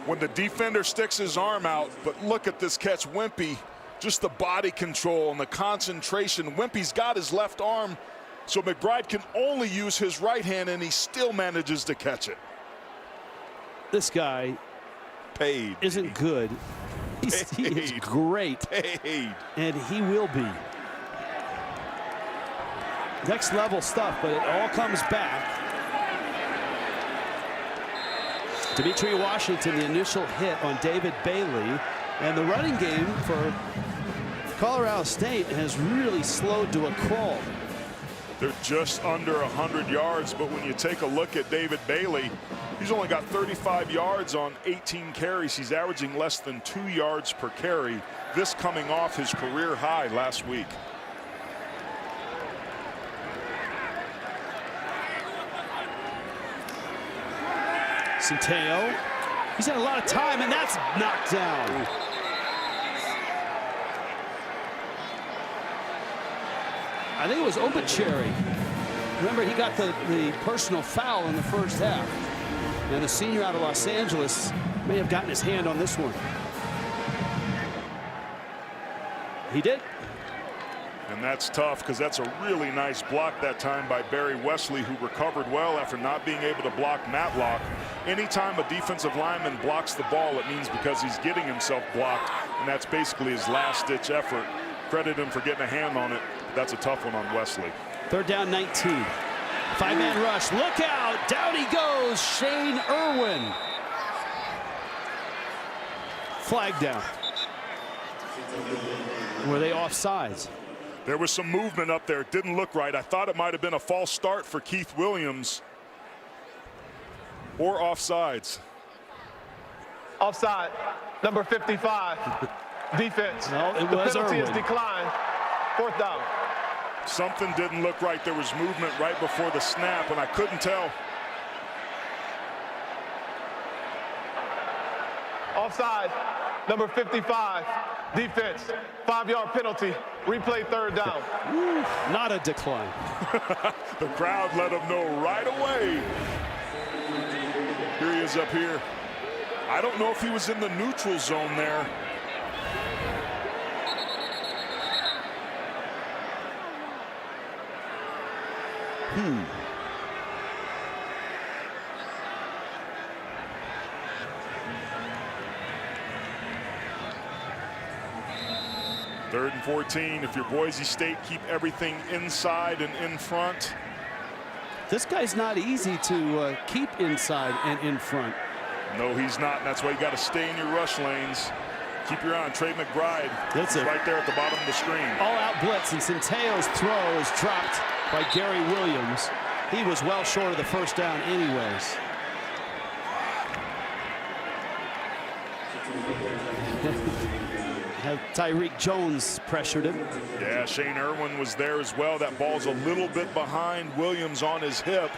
when the defender sticks his arm out. But look at this catch. Wimpy, just the body control and the concentration. Wimpy's got his left arm, so McBride can only use his right hand, and he still manages to catch it.
This guy isn't good. He is great. And he will be. Next level stuff, but it all comes back. Demetri Washington, the initial hit on David Bailey, and the running game for Colorado State has really slowed to a crawl.
They're just under 100 yards, but when you take a look at David Bailey, he's only got 35 yards on 18 carries. He's averaging less than 2 yards per carry. This coming off his career high last week.
Centeo, he's had a lot of time, and that's knocked down. I think it was Obacheri. Remember, he got the personal foul in the first half. And the senior out of Los Angeles may have gotten his hand on this one. He did.
And that's tough because that's a really nice block that time by Barry Wesley, who recovered well after not being able to block Matlock. Anytime a defensive lineman blocks the ball, it means because he's getting himself blocked, and that's basically his last-ditch effort. Credit him for getting a hand on it. That's a tough one on Wesley.
3rd down, 19. 5-man rush. Look out. Down he goes. Shane Irwin. Flag down. Were they offsides?
There was some movement up there. It didn't look right. I thought it might have been a false start for Keith Williams. Or offsides.
Offside, number 55. Defense.
No, it
the
was
penalty is
Irwin.
declined. 4th down.
Something didn't look right. There was movement right before the snap, and I couldn't tell.
Offside, number 55. Defense, 5-yard penalty. Replay 3rd down.
Not a decline.
The crowd let him know right away. Here he is up here. I don't know if he was in the neutral zone there. Third and 14. If you're Boise State, keep everything inside and in front.
This guy's not easy to keep inside and in front.
No, he's not. And that's why you got to stay in your rush lanes. Keep your eye on Trey McBride.
That's it.
Right there at the bottom of the screen.
All-out blitz, and Centeo's throw is dropped by Gary Williams. He was well short of the first down anyways. Have Tyreek Jones pressured him.
Yeah, Shane Irwin was there as well. That ball's a little bit behind Williams on his hip.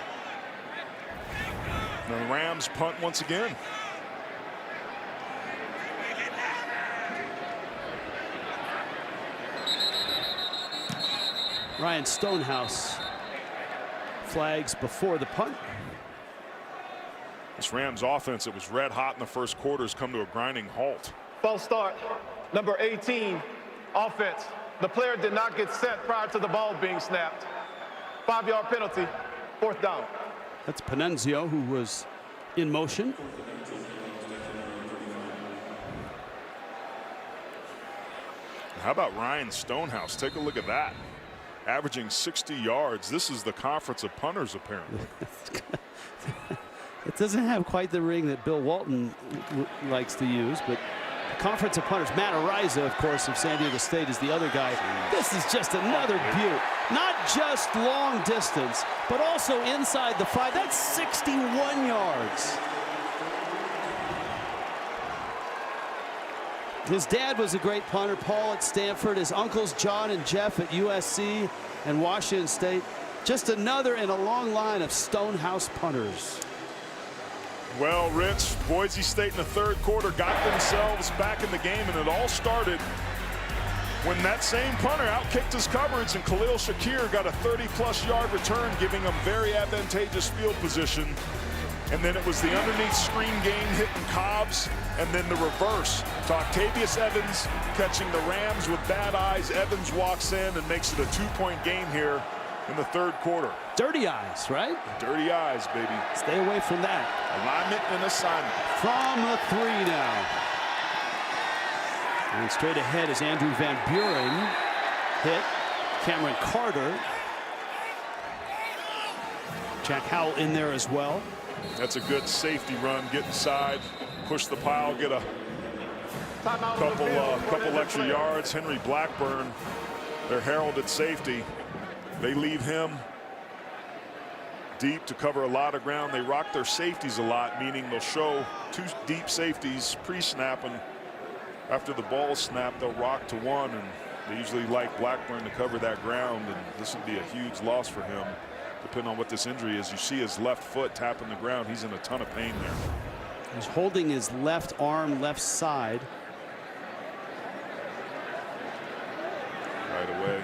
The Rams punt once again.
Ryan Stonehouse flags before the punt.
This Rams offense, it was red hot in the first quarter, has come to a grinding halt.
False start, number 18. Offense, the player did not get set prior to the ball being snapped. 5-yard penalty, 4th down.
That's Panenzio, who was in motion.
How about Ryan Stonehouse? Take a look at that. Averaging 60 yards. This is the conference of punters, apparently.
It doesn't have quite the ring that Bill Walton likes to use, but the conference of punters. Matt Ariza, of course, of San Diego State is the other guy. This is just another beaut. Not just long distance, but also inside the 5. That's 61 yards. His dad was a great punter, Paul at Stanford. His uncles, John and Jeff at USC and Washington State. Just another in a long line of Stonehouse punters.
Well, Rich, Boise State in the third quarter got themselves back in the game, and it all started when that same punter outkicked his coverage, and Khalil Shakir got a 30-plus yard return, giving him very advantageous field position. And then it was the underneath screen game hitting Cobbs, and then the reverse to Octavius Evans catching the Rams with bad eyes. Evans walks in and makes it a 2-point game here in the third quarter.
Dirty eyes, right?
Dirty eyes, baby.
Stay away from that.
Alignment and assignment.
From the 3 now. And straight ahead is Andrew Van Buren. Hit Cameron Carter. Jack Howell in there as well.
That's a good safety run. Get inside, push the pile, get a couple extra yards. Henry Blackburn, their heralded safety. They leave him deep to cover a lot of ground. They rock their safeties a lot, meaning they'll show 2 deep safeties pre-snap, and after the ball snap, they'll rock to 1, and they usually like Blackburn to cover that ground, and this would be a huge loss for him, depending on what this injury is. You see his left foot tapping the ground. He's in a ton of pain there.
He's holding his left arm, left side.
Right away.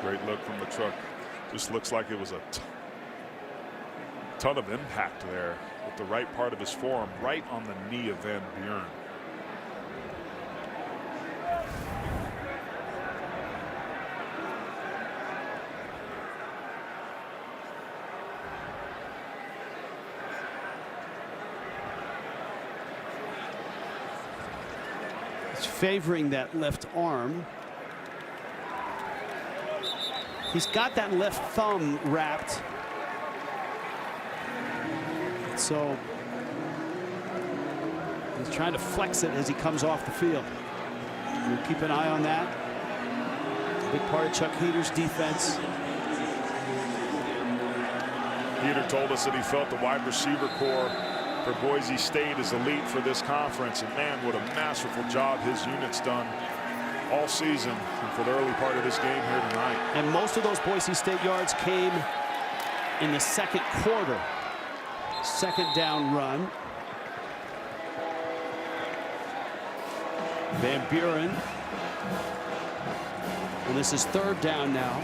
Great look from the truck. Just looks like it was a ton of impact there with the right part of his forearm right on the knee of Van Buren.
He's favoring that left arm. He's got that left thumb wrapped. So he's trying to flex it as he comes off the field. We'll keep an eye on that. Big part of Chuck Heater's defense.
Heater told us that he felt the wide receiver core for Boise State is elite for this conference, and man, what a masterful job his unit's done all season and for the early part of this game here tonight.
And most of those Boise State yards came in the second quarter. Second down run. Van Buren. And this is third down now.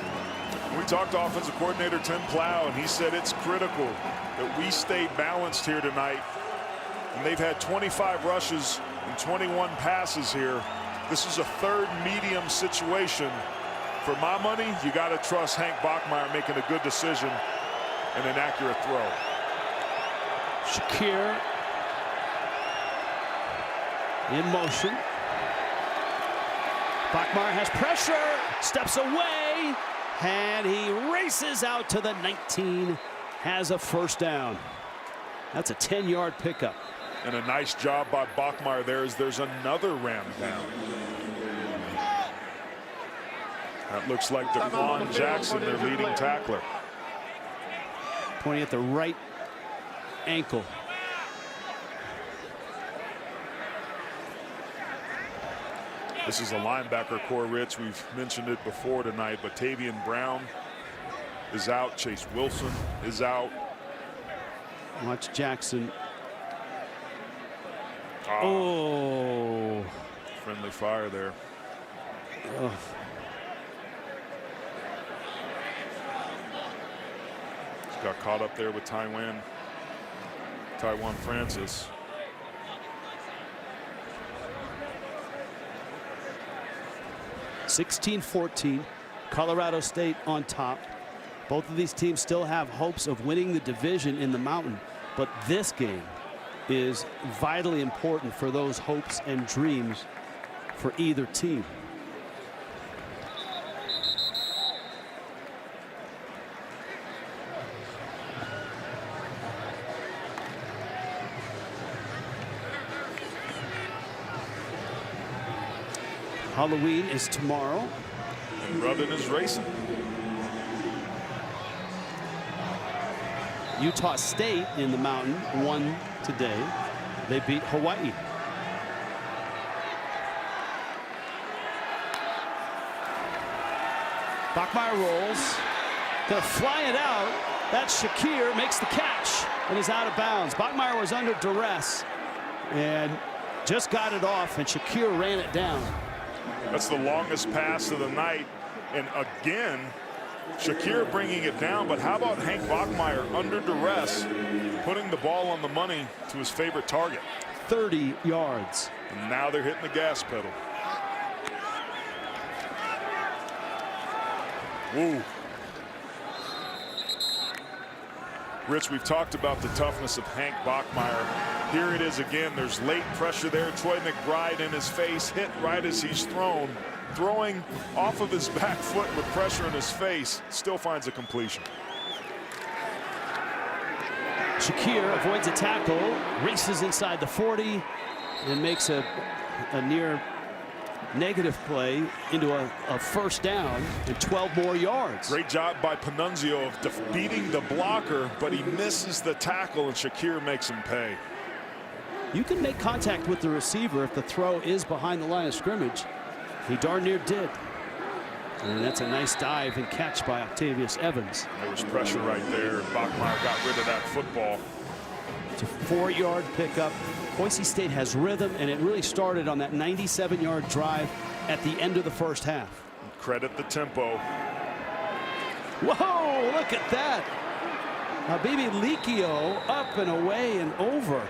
We talked to offensive coordinator Tim Plow, and he said it's critical that we stay balanced here tonight. And they've had 25 rushes and 21 passes here. This is a third medium situation. For my money, you got to trust Hank Bachmeier making a good decision and an accurate throw.
Shakir in motion. Bachmeier has pressure, steps away, and he races out to the 19, has a first down. That's a 10-yard pickup.
And a nice job by Bachmeier there as there's another ram down. That looks like DeQuan Jackson, their leading tackler.
Pointing at the right ankle.
This is a linebacker core, Rich. We've mentioned it before tonight, but Tavian Brown is out. Chase Wilson is out.
Watch Jackson. Oh.
Friendly fire there.
Oh.
Just got caught up there with Taiwan Francis.
(16-14), Colorado State on top. Both of these teams still have hopes of winning the division in the Mountain, but this game is vitally important for those hopes and dreams for either team. Halloween is tomorrow.
And Rubbin is racing.
Utah State in the Mountain won today. They beat Hawaii. Bachmeier rolls. Gonna fly it out. That's Shakir, makes the catch and is out of bounds. Bachmeier was under duress and just got it off, and Shakir ran it down.
That's the longest pass of the night. And again, Shakir bringing it down, but how about Hank Bachmeier under duress, putting the ball on the money to his favorite target.
30 yards.
And now they're hitting the gas pedal. Woo. Rich, we've talked about the toughness of Hank Bachmeier. Here it is again. There's late pressure there. Troy McBride in his face, hit right as he's thrown. Throwing off of his back foot with pressure in his face, still finds a completion.
Shakir avoids a tackle, races inside the 40, and makes a near negative play into a first down and 12 more yards.
Great job by Panunzio of beating the blocker, but he misses the tackle, and Shakir makes him pay.
You can make contact with the receiver if the throw is behind the line of scrimmage. He darn near did. And that's a nice dive and catch by Octavius Evans.
There was pressure right there. Bachmeier got rid of that football.
It's a 4-yard pickup. Boise State has rhythm, and it really started on that 97-yard drive at the end of the first half.
Credit the tempo.
Whoa, look at that. Habibi Likio up and away and over.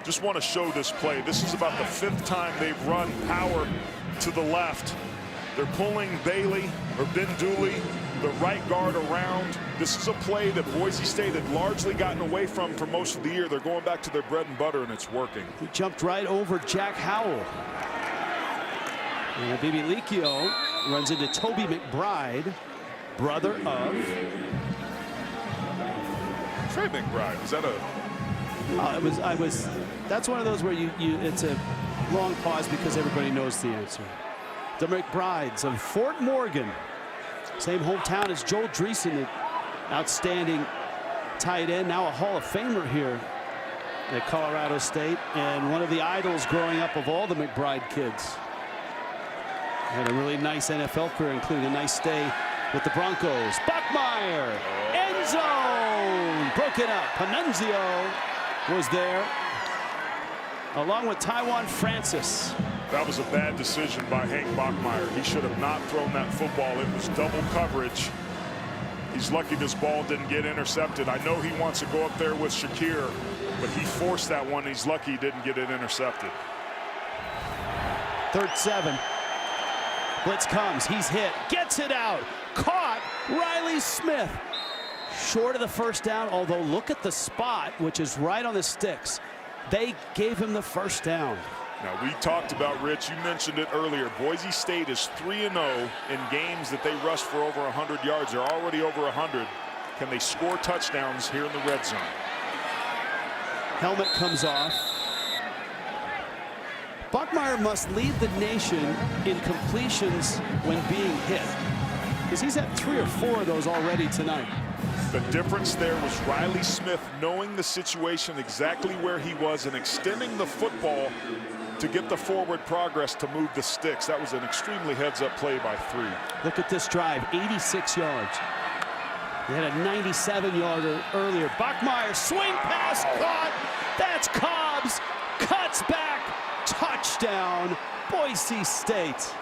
Just want to show this play. This is about the 5th time they've run power to the left. They're pulling Bailey or Ben Dooley, the right guard, around. This is a play that Boise State had largely gotten away from for most of the year. They're going back to their bread and butter, and it's working.
He jumped right over Jack Howell. And Habibi Likio runs into Toby McBride, brother of
Trey McBride. Was that a...
that's one of those where it's a long pause because everybody knows the answer. The McBrides of Fort Morgan, same hometown as Joel Dreesen, the outstanding tight end, now a Hall of Famer here at Colorado State, and one of the idols growing up of all the McBride kids. Had a really nice NFL career, including a nice stay with the Broncos. Bachmeier, end zone, broken up. Panunzio was there, along with Taiwan Francis.
That was a bad decision by Hank Bachmeier. He should have not thrown that football. It was double coverage. He's lucky this ball didn't get intercepted. I know he wants to go up there with Shakir, but he forced that one. He's lucky he didn't get it intercepted.
3rd 7. Blitz comes. He's hit. Gets it out. Caught. Riley Smith. Short of the first down, although look at the spot, which is right on the sticks. They gave him the first down.
Now, we talked about, Rich, you mentioned it earlier, Boise State is 3-0 in games that they rush for over 100 yards. They're already over 100. Can they score touchdowns here in the red zone?
Helmet comes off. Bachmeier must lead the nation in completions when being hit, because he's had 3 or 4 of those already tonight.
The difference there was Riley Smith knowing the situation, exactly where he was, and extending the football to get the forward progress to move the sticks. That was an extremely heads-up play by 3.
Look at this drive, 86 yards. They had a 97-yarder earlier. Bachmeier, swing pass, caught. That's Cobbs, cuts back, touchdown, Boise State.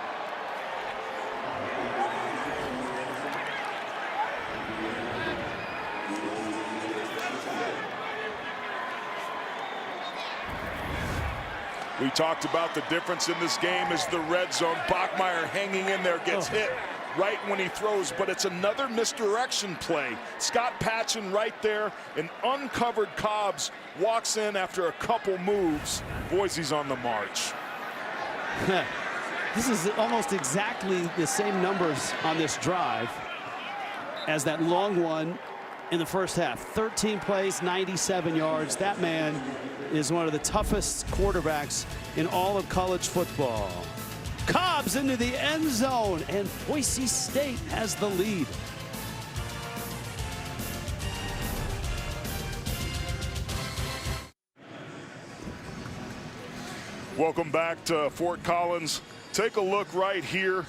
We talked about the difference in this game is the red zone. Bachmeier hanging in there, gets hit right when he throws, but it's another misdirection play. Scott Patchen right there, and uncovered Cobbs walks in after a couple moves. Boise's on the march.
This is almost exactly the same numbers on this drive as that long one in the first half. 13 plays, 97 yards. That man is one of the toughest quarterbacks in all of college football. Cobbs into the end zone, and Boise State has the lead.
Welcome back to Fort Collins. Take a look right here.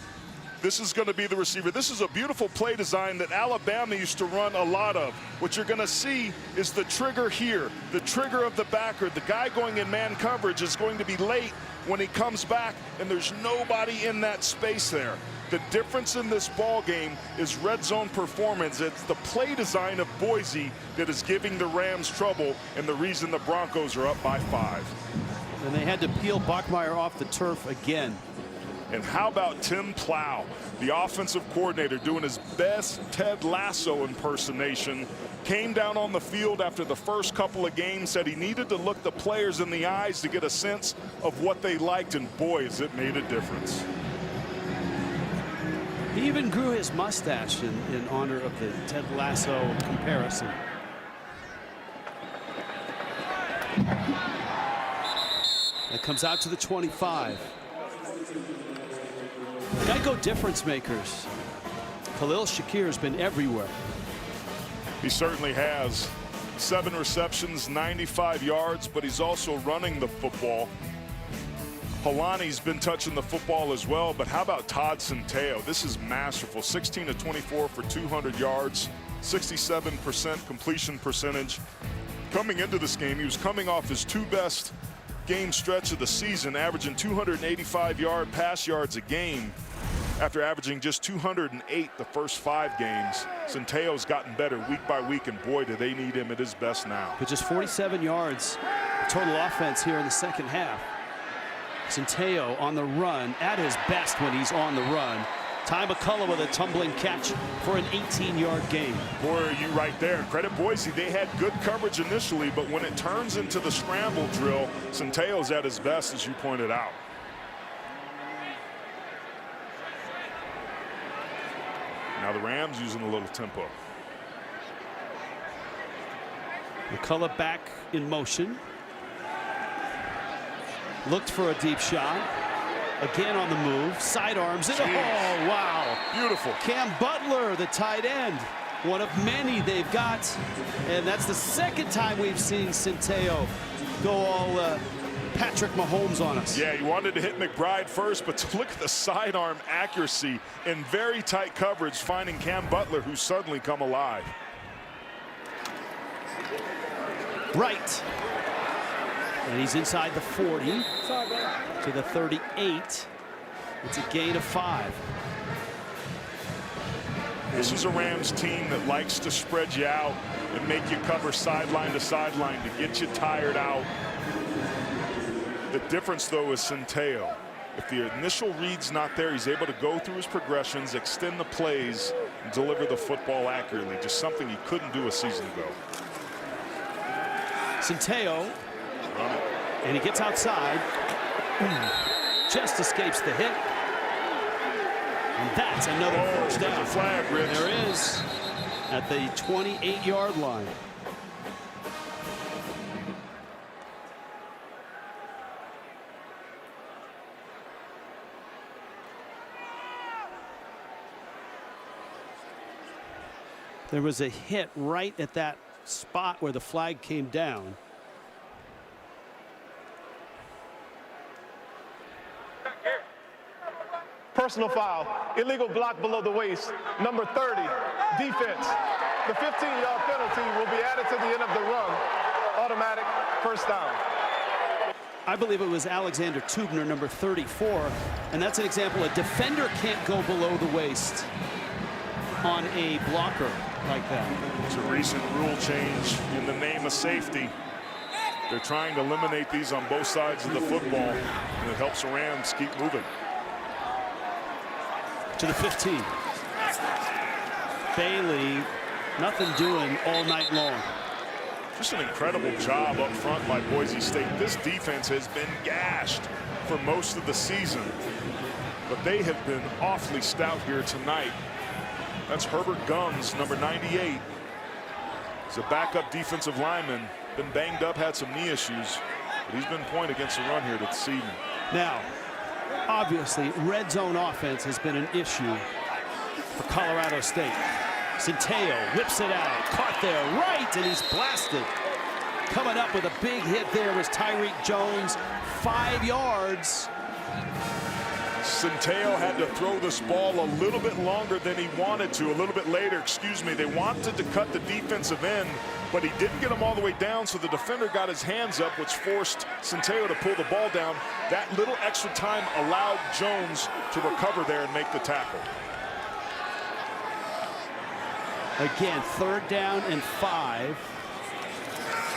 This is going to be the receiver. This is a beautiful play design that Alabama used to run a lot of. What you're going to see is the trigger here, the trigger of the backer. The guy going in man coverage is going to be late when he comes back, and there's nobody in that space there. The difference in this ball game is red zone performance. It's the play design of Boise that is giving the Rams trouble, and the reason the Broncos are up by 5.
And they had to peel Bachmeier off the turf again.
And how about Tim Plow, the offensive coordinator, doing his best Ted Lasso impersonation, came down on the field after the first couple of games, said he needed to look the players in the eyes to get a sense of what they liked, and boy, has it made a difference.
He even grew his mustache in honor of the Ted Lasso comparison. That comes out to the 25. Geico difference makers. Khalil Shakir has been everywhere.
He certainly has. 7 receptions, 95 yards, but he's also running the football. Helani's been touching the football as well, but how about Todd Centeio? This is masterful. 16 of 24 for 200 yards, 67% completion percentage. Coming into this game, he was coming off his 2 best game stretch of the season, averaging 285 pass yards a game after averaging just 208 the first 5 games. Centeio's gotten better week by week, and boy, do they need him at his best now.
But just 47 yards total offense here in the second half. Centeio on the run at his best when he's on the run. Ty McCullough with a tumbling catch for an 18-yard gain.
Boy, are you right there. Credit Boise, they had good coverage initially, but when it turns into the scramble drill, Centeio's at his best, as you pointed out. Now the Rams using a little tempo.
McCullough back in motion. Looked for a deep shot. Again on the move. Sidearms it. Oh, wow.
Beautiful.
Cam Butler, the tight end. One of many they've got. And that's the second time we've seen Centeio go all Patrick Mahomes on us.
Yeah, he wanted to hit McBride first, but look at the sidearm accuracy in very tight coverage, finding Cam Butler, who's suddenly come alive.
Right. And he's inside the 40 to the 38. It's a gain of 5.
This is a Rams team that likes to spread you out and make you cover sideline to sideline to get you tired out. The difference, though, is Centeio. If the initial read's not there, he's able to go through his progressions, extend the plays, and deliver the football accurately. Just something he couldn't do a season ago.
Centeio, and he gets outside, just escapes the hit, and that's another first down.
A flag, Rich.
There is at the 28-yard line. There was a hit right at that spot where the flag came down.
Personal foul, illegal block below the waist, number 30, defense. The 15-yard penalty will be added to the end of the run. Automatic first down.
I believe it was Alexander Tubner, number 34, and that's an example. A defender can't go below the waist on a blocker like that.
It's a recent rule change in the name of safety. They're trying to eliminate these on both sides of the football, and it helps the Rams keep moving.
To the 15. Bailey, nothing doing all night long.
Just an incredible job up front by Boise State. This defense has been gashed for most of the season, but they have been awfully stout here tonight. That's Herbert Gums, number 98. He's a backup defensive lineman. Been banged up, had some knee issues, but he's been point against the run here this evening.
Now, obviously, red zone offense has been an issue for Colorado State. Centeio whips it out, caught there, right, and he's blasted. Coming up with a big hit there was Tyreek Jones, 5 yards.
Centeio had to throw this ball a little bit longer than he wanted to, a little bit later, excuse me. They wanted to cut the defensive end, but he didn't get him all the way down, so the defender got his hands up, which forced Centeio to pull the ball down. That little extra time allowed Jones to recover there and make the tackle.
Again, 3rd down and 5.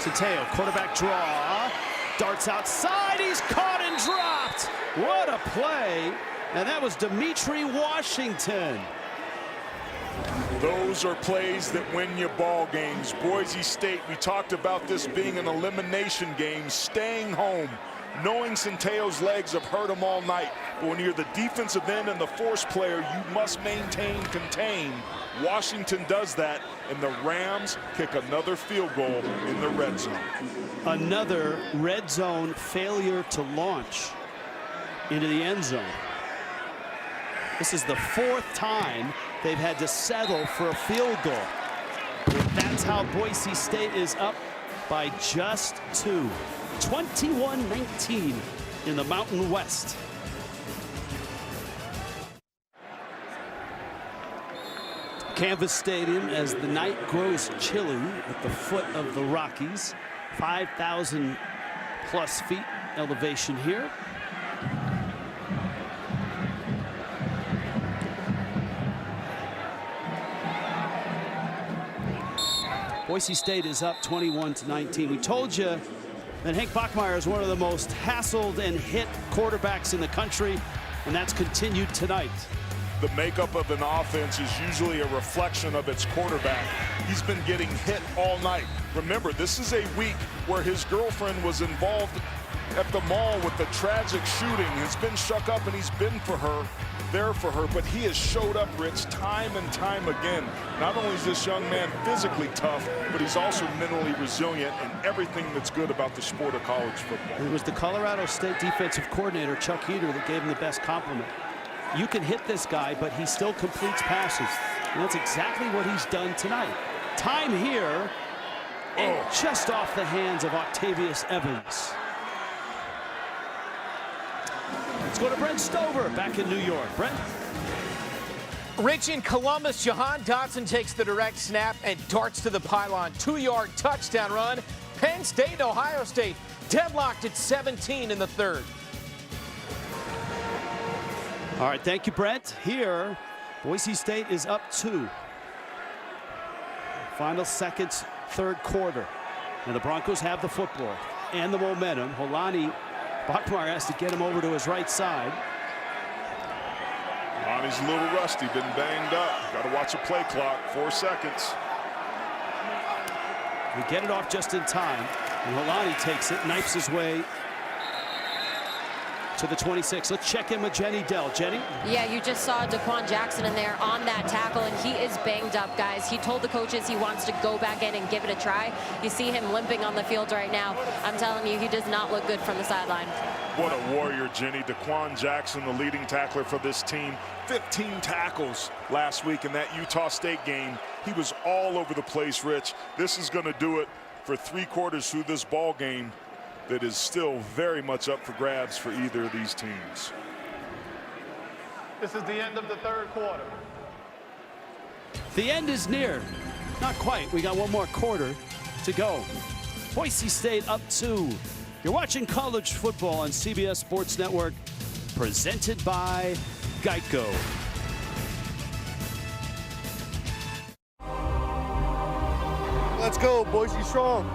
Centeio, quarterback draw, darts outside, he's caught and dropped. What a play. And that was Dimitri Washington.
Those are plays that win you ball games. Boise State, we talked about this being an elimination game, staying home, knowing Centeio's legs have hurt him all night. But when you're the defensive end and the force player, you must maintain, contain. Washington does that, and the Rams kick another field goal in the red zone.
Another red zone failure to launch into the end zone. This is the fourth time they've had to settle for a field goal. That's how Boise State is up by just 2. 21-19 in the Mountain West. Canvas Stadium as the night grows chilly at the foot of the Rockies. 5,000 plus feet elevation here. Boise State is up 21-19. We told you that Hank Bachmeier is one of the most hassled and hit quarterbacks in the country, and that's continued tonight.
The makeup of an offense is usually a reflection of its quarterback. He's been getting hit all night. Remember, this is a week where his girlfriend was involved at the mall with the tragic shooting. Has been shook up, and he's been there for her, but he has showed up, Rich, time and time again. Not only is this young man physically tough, but he's also mentally resilient, and everything that's good about the sport of college football.
It was the Colorado State defensive coordinator, Chuck Heater, that gave him the best compliment. You can hit this guy, but he still completes passes. And that's exactly what he's done tonight. Time here, and just off the hands of Octavius Evans. Let's go to Brent Stover back in New York. Brent?
Rich in Columbus, Jahan Dotson takes the direct snap and darts to the pylon. 2-yard touchdown run. Penn State and Ohio State deadlocked at 17 in the third.
All right, thank you, Brent. Here, Boise State is up 2. Final seconds, third quarter. And the Broncos have the football and the momentum. Holani, Bachmeier has to get him over to his right side.
Lonnie's a little rusty, been banged up. Got to watch the play clock, 4 seconds.
We get it off just in time. And Holani takes it, knifes his way to the 26. Let's check in with Jenny Dell. Jenny?
Yeah, you just saw Daquan Jackson in there on that tackle, and he is banged up, guys. He told the coaches he wants to go back in and give it a try. You see him limping on the field right now. I'm telling you, he does not look good from the sideline.
What a warrior, Jenny. Daquan Jackson, the leading tackler for this team. 15 tackles last week in that Utah State game. He was all over the place, Rich. This is going to do it for 3 quarters through this ball game. That is still very much up for grabs for either of these teams.
This is the end of the third quarter.
The end is near. Not quite. We got one more quarter to go. Boise State up 2. You're watching college football on CBS Sports Network, presented by Geico.
Let's go, Boise strong.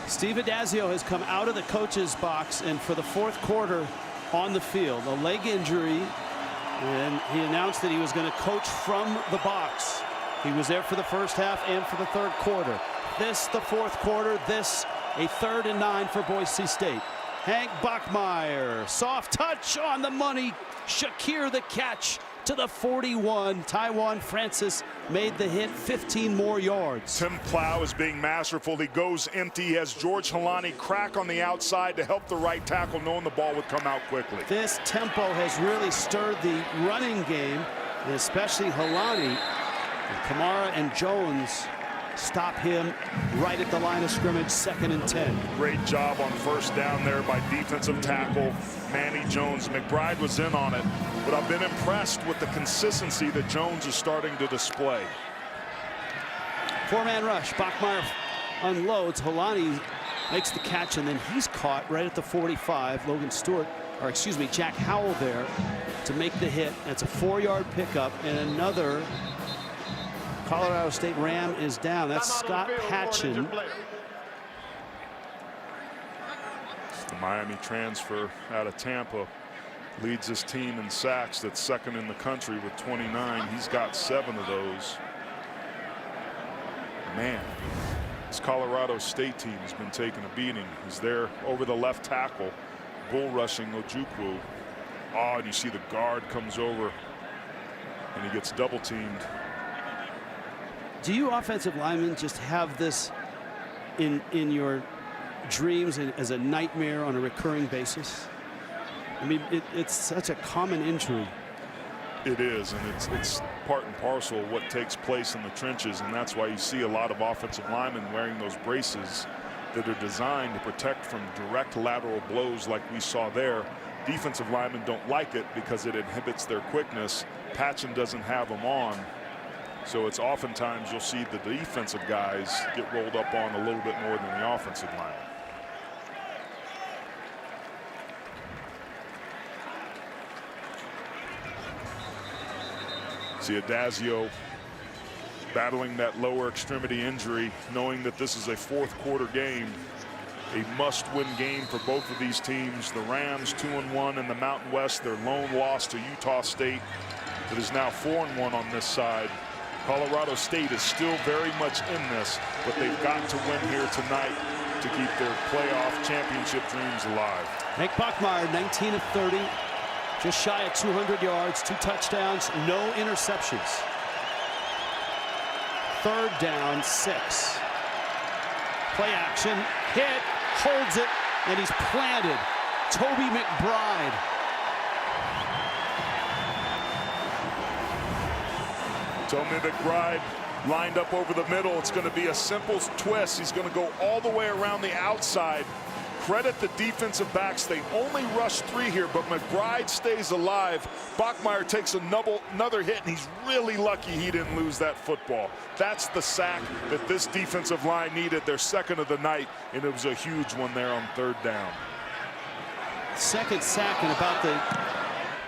Steve Adazio has come out of the coach's box, and for the fourth quarter on the field, a leg injury, and he announced that he was going to coach from the box. He was there for the first half and for the third quarter. This, the fourth quarter, this, a 3rd and 9 for Boise State. Hank Bachmeier, soft touch on the money. Shakir the catch to the 41. Taiwan Francis made the hit, 15 more yards.
Tim Plow is being masterful. He goes empty. He has George Holani crack on the outside to help the right tackle, knowing the ball would come out quickly.
This tempo has really stirred the running game, and especially Holani. And Kamara and Jones stop him right at the line of scrimmage, 2nd and 10.
Great job on first down there by defensive tackle Manny Jones. McBride was in on it, but I've been impressed with the consistency that Jones is starting to display.
4-man rush. Bachmeier unloads. Holani makes the catch, and then he's caught right at the 45. Logan Stewart or excuse me, Jack Howell there to make the hit. That's a 4-yard pickup, and another Colorado State Ram is down. That's Scott Patchen.
The Miami transfer out of Tampa leads his team in sacks. That's second in the country with 29. He's got 7 of those. Man, this Colorado State team has been taking a beating. He's there over the left tackle, bull rushing Ojukwu. Oh, and you see the guard comes over and he gets double teamed.
Do you offensive linemen just have this in your dreams as a nightmare on a recurring basis? I mean, it's such a common injury.
It is, and it's part and parcel of what takes place in the trenches, and that's why you see a lot of offensive linemen wearing those braces that are designed to protect from direct lateral blows like we saw there. Defensive linemen don't like it because it inhibits their quickness. Patchen doesn't have them on, so it's oftentimes you'll see the defensive guys get rolled up on a little bit more than the offensive line. See Adazio battling that lower extremity injury, knowing that this is a fourth-quarter game, a must-win game for both of these teams. The Rams 2-1 in the Mountain West, their lone loss to Utah State. It is now 4-1 on this side. Colorado State is still very much in this, but they've got to win here tonight to keep their playoff championship dreams alive.
Hank Bachmeier, 19 of 30. Just shy of 200 yards, 2 touchdowns, no interceptions. 3rd down, 6. Play action, hit, holds it, and he's planted. Toby McBride.
Toby McBride lined up over the middle. It's going to be a simple twist. He's going to go all the way around the outside. Credit the defensive backs. They only rushed 3 here, but McBride stays alive. Bachmeier takes another hit, and he's really lucky he didn't lose that football. That's the sack that this defensive line needed, their second of the night, and it was a huge one there on 3rd down.
Second sack in about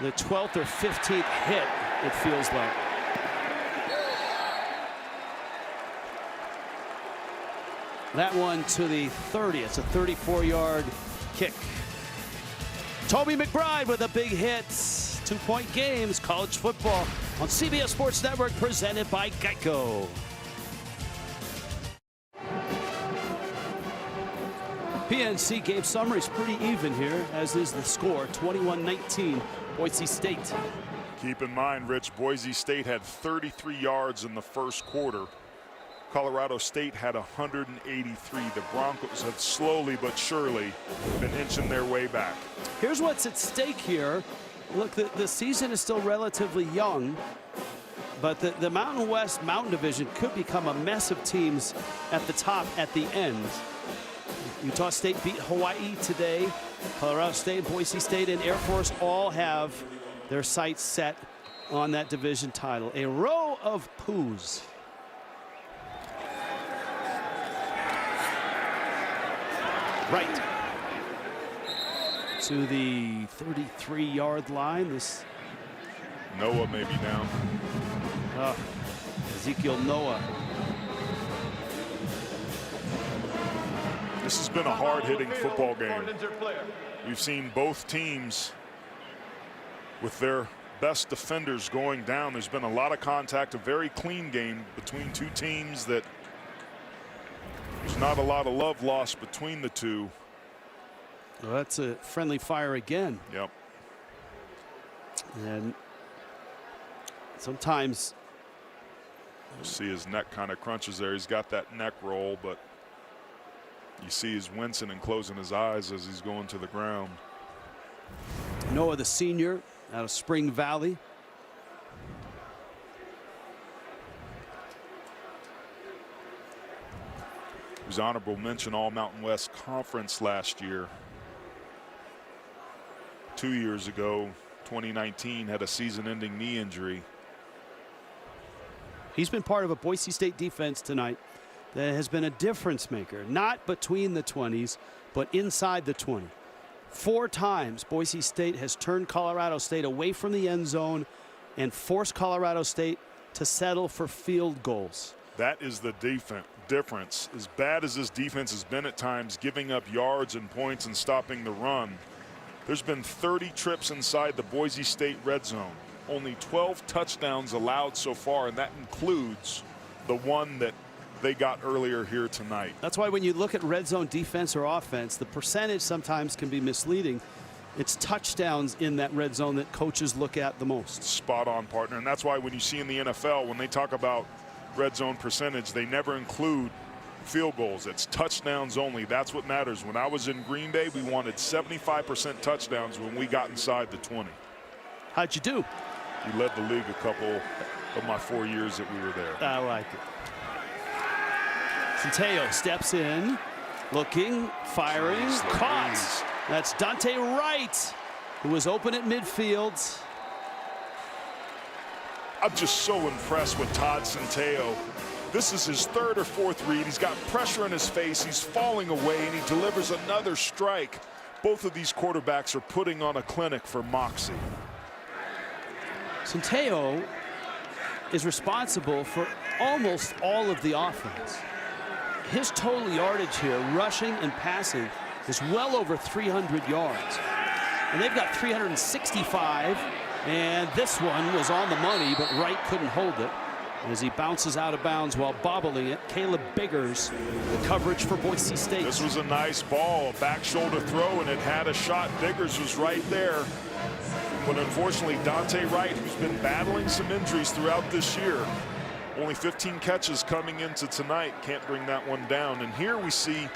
the 12th or 15th hit, it feels like. That one to the 30. It's a 34-yard kick. Toby McBride with a big hit. 2-point games, college football on CBS Sports Network, presented by Geico. PNC game summary is pretty even here, as is the score, 21-19, Boise State.
Keep in mind, Rich, Boise State had 33 yards in the first quarter. Colorado State had 183. The Broncos have slowly but surely been inching their way back.
Here's what's at stake here. Look, the season is still relatively young, but the Mountain West Mountain Division could become a mess of teams at the top at the end. Utah State beat Hawaii today. Colorado State, Boise State, and Air Force all have their sights set on that division title. A row of poos. Right to the 33-yard line. This
Noah may be down.
Ezekiel Noah.
This has been a hard-hitting football game. We've seen both teams with their best defenders going down. There's been a lot of contact, a very clean game between two teams that there's not a lot of love lost between the two.
Well, that's a friendly fire again.
Yep.
And sometimes
you see his neck kind of crunches there. He's got that neck roll, but you see he's wincing and closing his eyes as he's going to the ground.
Noah, the senior out of Spring Valley.
He was honorable mention All Mountain West Conference last year. 2 years ago, 2019, had a season-ending knee injury.
He's been part of a Boise State defense tonight that has been a difference maker, not between the 20s, but inside the 20. 4 times Boise State has turned Colorado State away from the end zone and forced Colorado State to settle for field goals.
That is the difference. As bad as this defense has been at times, giving up yards and points and stopping the run, there's been 30 trips inside the Boise State red zone. Only 12 touchdowns allowed so far, and that includes the one that they got earlier here tonight.
That's why when you look at red zone defense or offense, the percentage sometimes can be misleading. It's touchdowns in that red zone that coaches look at the most.
Spot on, partner. And that's why when you see in the NFL, when they talk about red zone percentage, they never include field goals. It's touchdowns only. That's what matters. When I was in Green Bay, we wanted 75% touchdowns when we got inside the 20.
How'd you do?
We led the league a couple of my 4 years that we were there.
I like it. Centeio steps in, looking, firing, caught. That's Dante Wright, who was open at midfield.
I'm just so impressed with Todd Centeio. This is his 3rd or 4th read. He's got pressure in his face. He's falling away, and he delivers another strike. Both of these quarterbacks are putting on a clinic for moxie.
Centeio is responsible for almost all of the offense. His total yardage here, rushing and passing, is well over 300 yards. And they've got 365, and this one was on the money, but Wright couldn't hold it as he bounces out of bounds while bobbling it. Caleb Biggers, the coverage for Boise State.
This was a nice ball, a back shoulder throw, and it had a shot. Biggers was right there. But unfortunately, Dante Wright, who's been battling some injuries throughout this year, only 15 catches coming into tonight, can't bring that one down. And here we see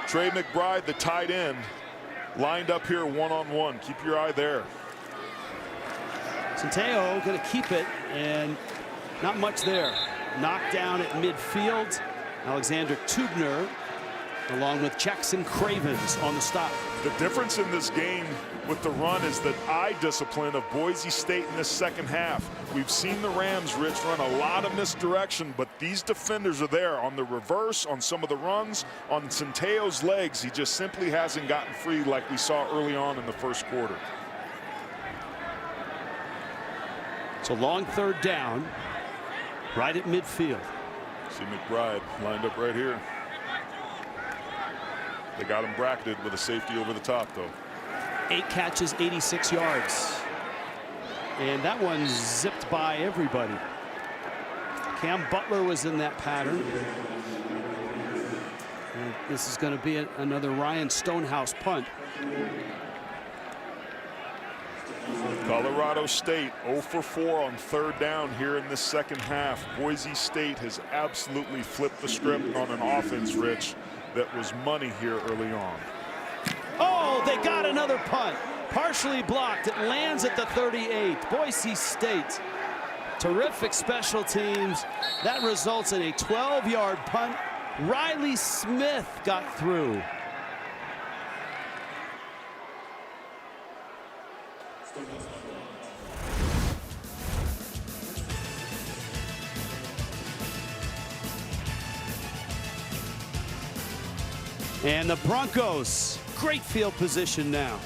Trey McBride, the tight end, lined up here one-on-one. Keep your eye there.
Centeio going to keep it, and not much there. Knocked down at midfield. Alexander Tubner, along with Jackson Cravens on the stop.
The difference in this game with the run is the eye discipline of Boise State in this second half. We've seen the Rams, Rich, run a lot of misdirection, but these defenders are there on the reverse, on some of the runs, on Centeio's legs. He just simply hasn't gotten free like we saw early on in the first quarter.
It's a long 3rd down, right at midfield.
See McBride lined up right here. They got him bracketed with a safety over the top, though.
8 catches, 86 yards. And that one zipped by everybody. Cam Butler was in that pattern. And this is going to be another Ryan Stonehouse punt.
Colorado State 0 for 4 on 3rd down here in this second half. Boise State has absolutely flipped the script on an offense, Rich, that was money here early on.
Oh, they got another punt. Partially blocked. It lands at the 38. Boise State. Terrific special teams. That results in a 12-yard punt. Riley Smith got through. And the Broncos, great field position now.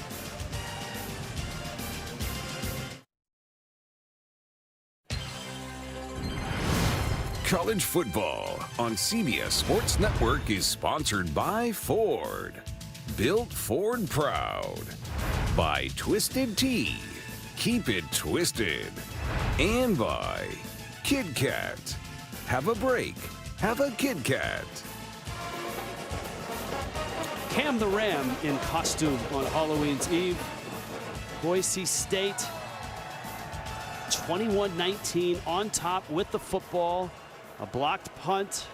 College football on CBS Sports Network is sponsored by Ford. Built Ford proud. By Twisted Tea. Keep it twisted. And by Kit Kat. Have a break. Have a Kit Kat.
Cam the Ram in costume on Halloween's Eve. Boise State 21-19 on top with the football. A blocked punt.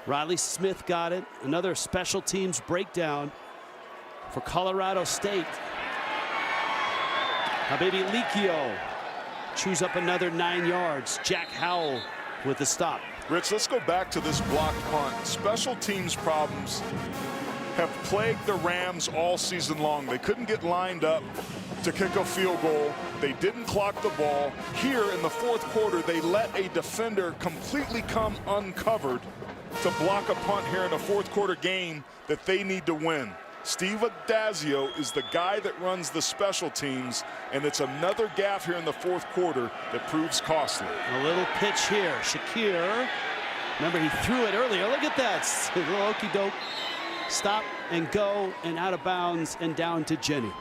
Riley Smith got it. Another special teams breakdown for Colorado State. Now baby Licchio chews up another 9 yards. Jack Howell with the stop.
Rich, let's go back to this blocked punt. Special teams problems have plagued the Rams all season long. They couldn't get lined up to kick a field goal. They didn't clock the ball. Here in the 4th quarter, they let a defender completely come uncovered to block a punt here in a 4th quarter game that they need to win. Steve Adazio is the guy that runs the special teams, and it's another gaffe here in the fourth quarter that proves costly.
A little pitch here. Shakir. Remember, he threw it earlier. Look at that. A little okey-doke. Stop and go and out of bounds and down to Jenny.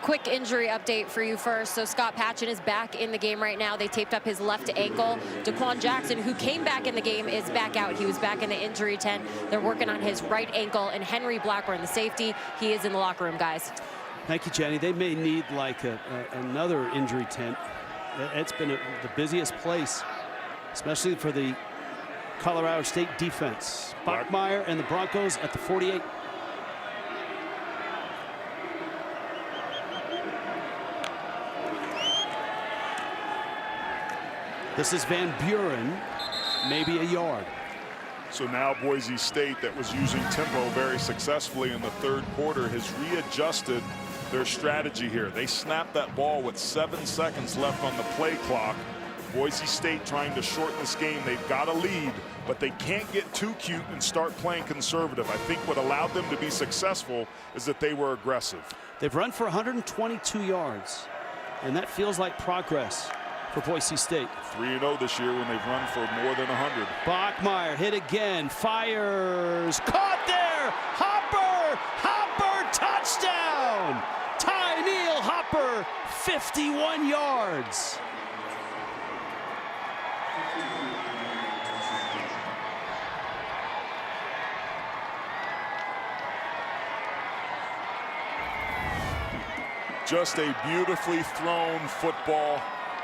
Quick injury update for you first. So Scott Patchen is back in the game right now. They taped up his left ankle. Daquan Jackson, who came back in the game, is back out. He was back in the injury tent. They're working on his right ankle. And Henry Blackburn, the safety, he is in the locker room, guys.
Thank you, Jenny. They may need like another injury tent. It's been the busiest place, especially for the Colorado State defense. Bachmeier and the Broncos at the 48. This is Van Buren, maybe a yard.
So now Boise State, that was using tempo very successfully in the third quarter, has readjusted their strategy here. They snapped that ball with 7 seconds left on the play clock. Boise State trying to shorten this game. They've got a lead, but they can't get too cute and start playing conservative. I think what allowed them to be successful is that they were aggressive.
They've run for 122 yards, and that feels like progress for Boise State.
3-0 this year when they've run for more than 100.
Bachmeier hit again, fires, caught there, Hopper, touchdown! Tyneil Hopper, 51 yards.
Just a beautifully thrown football.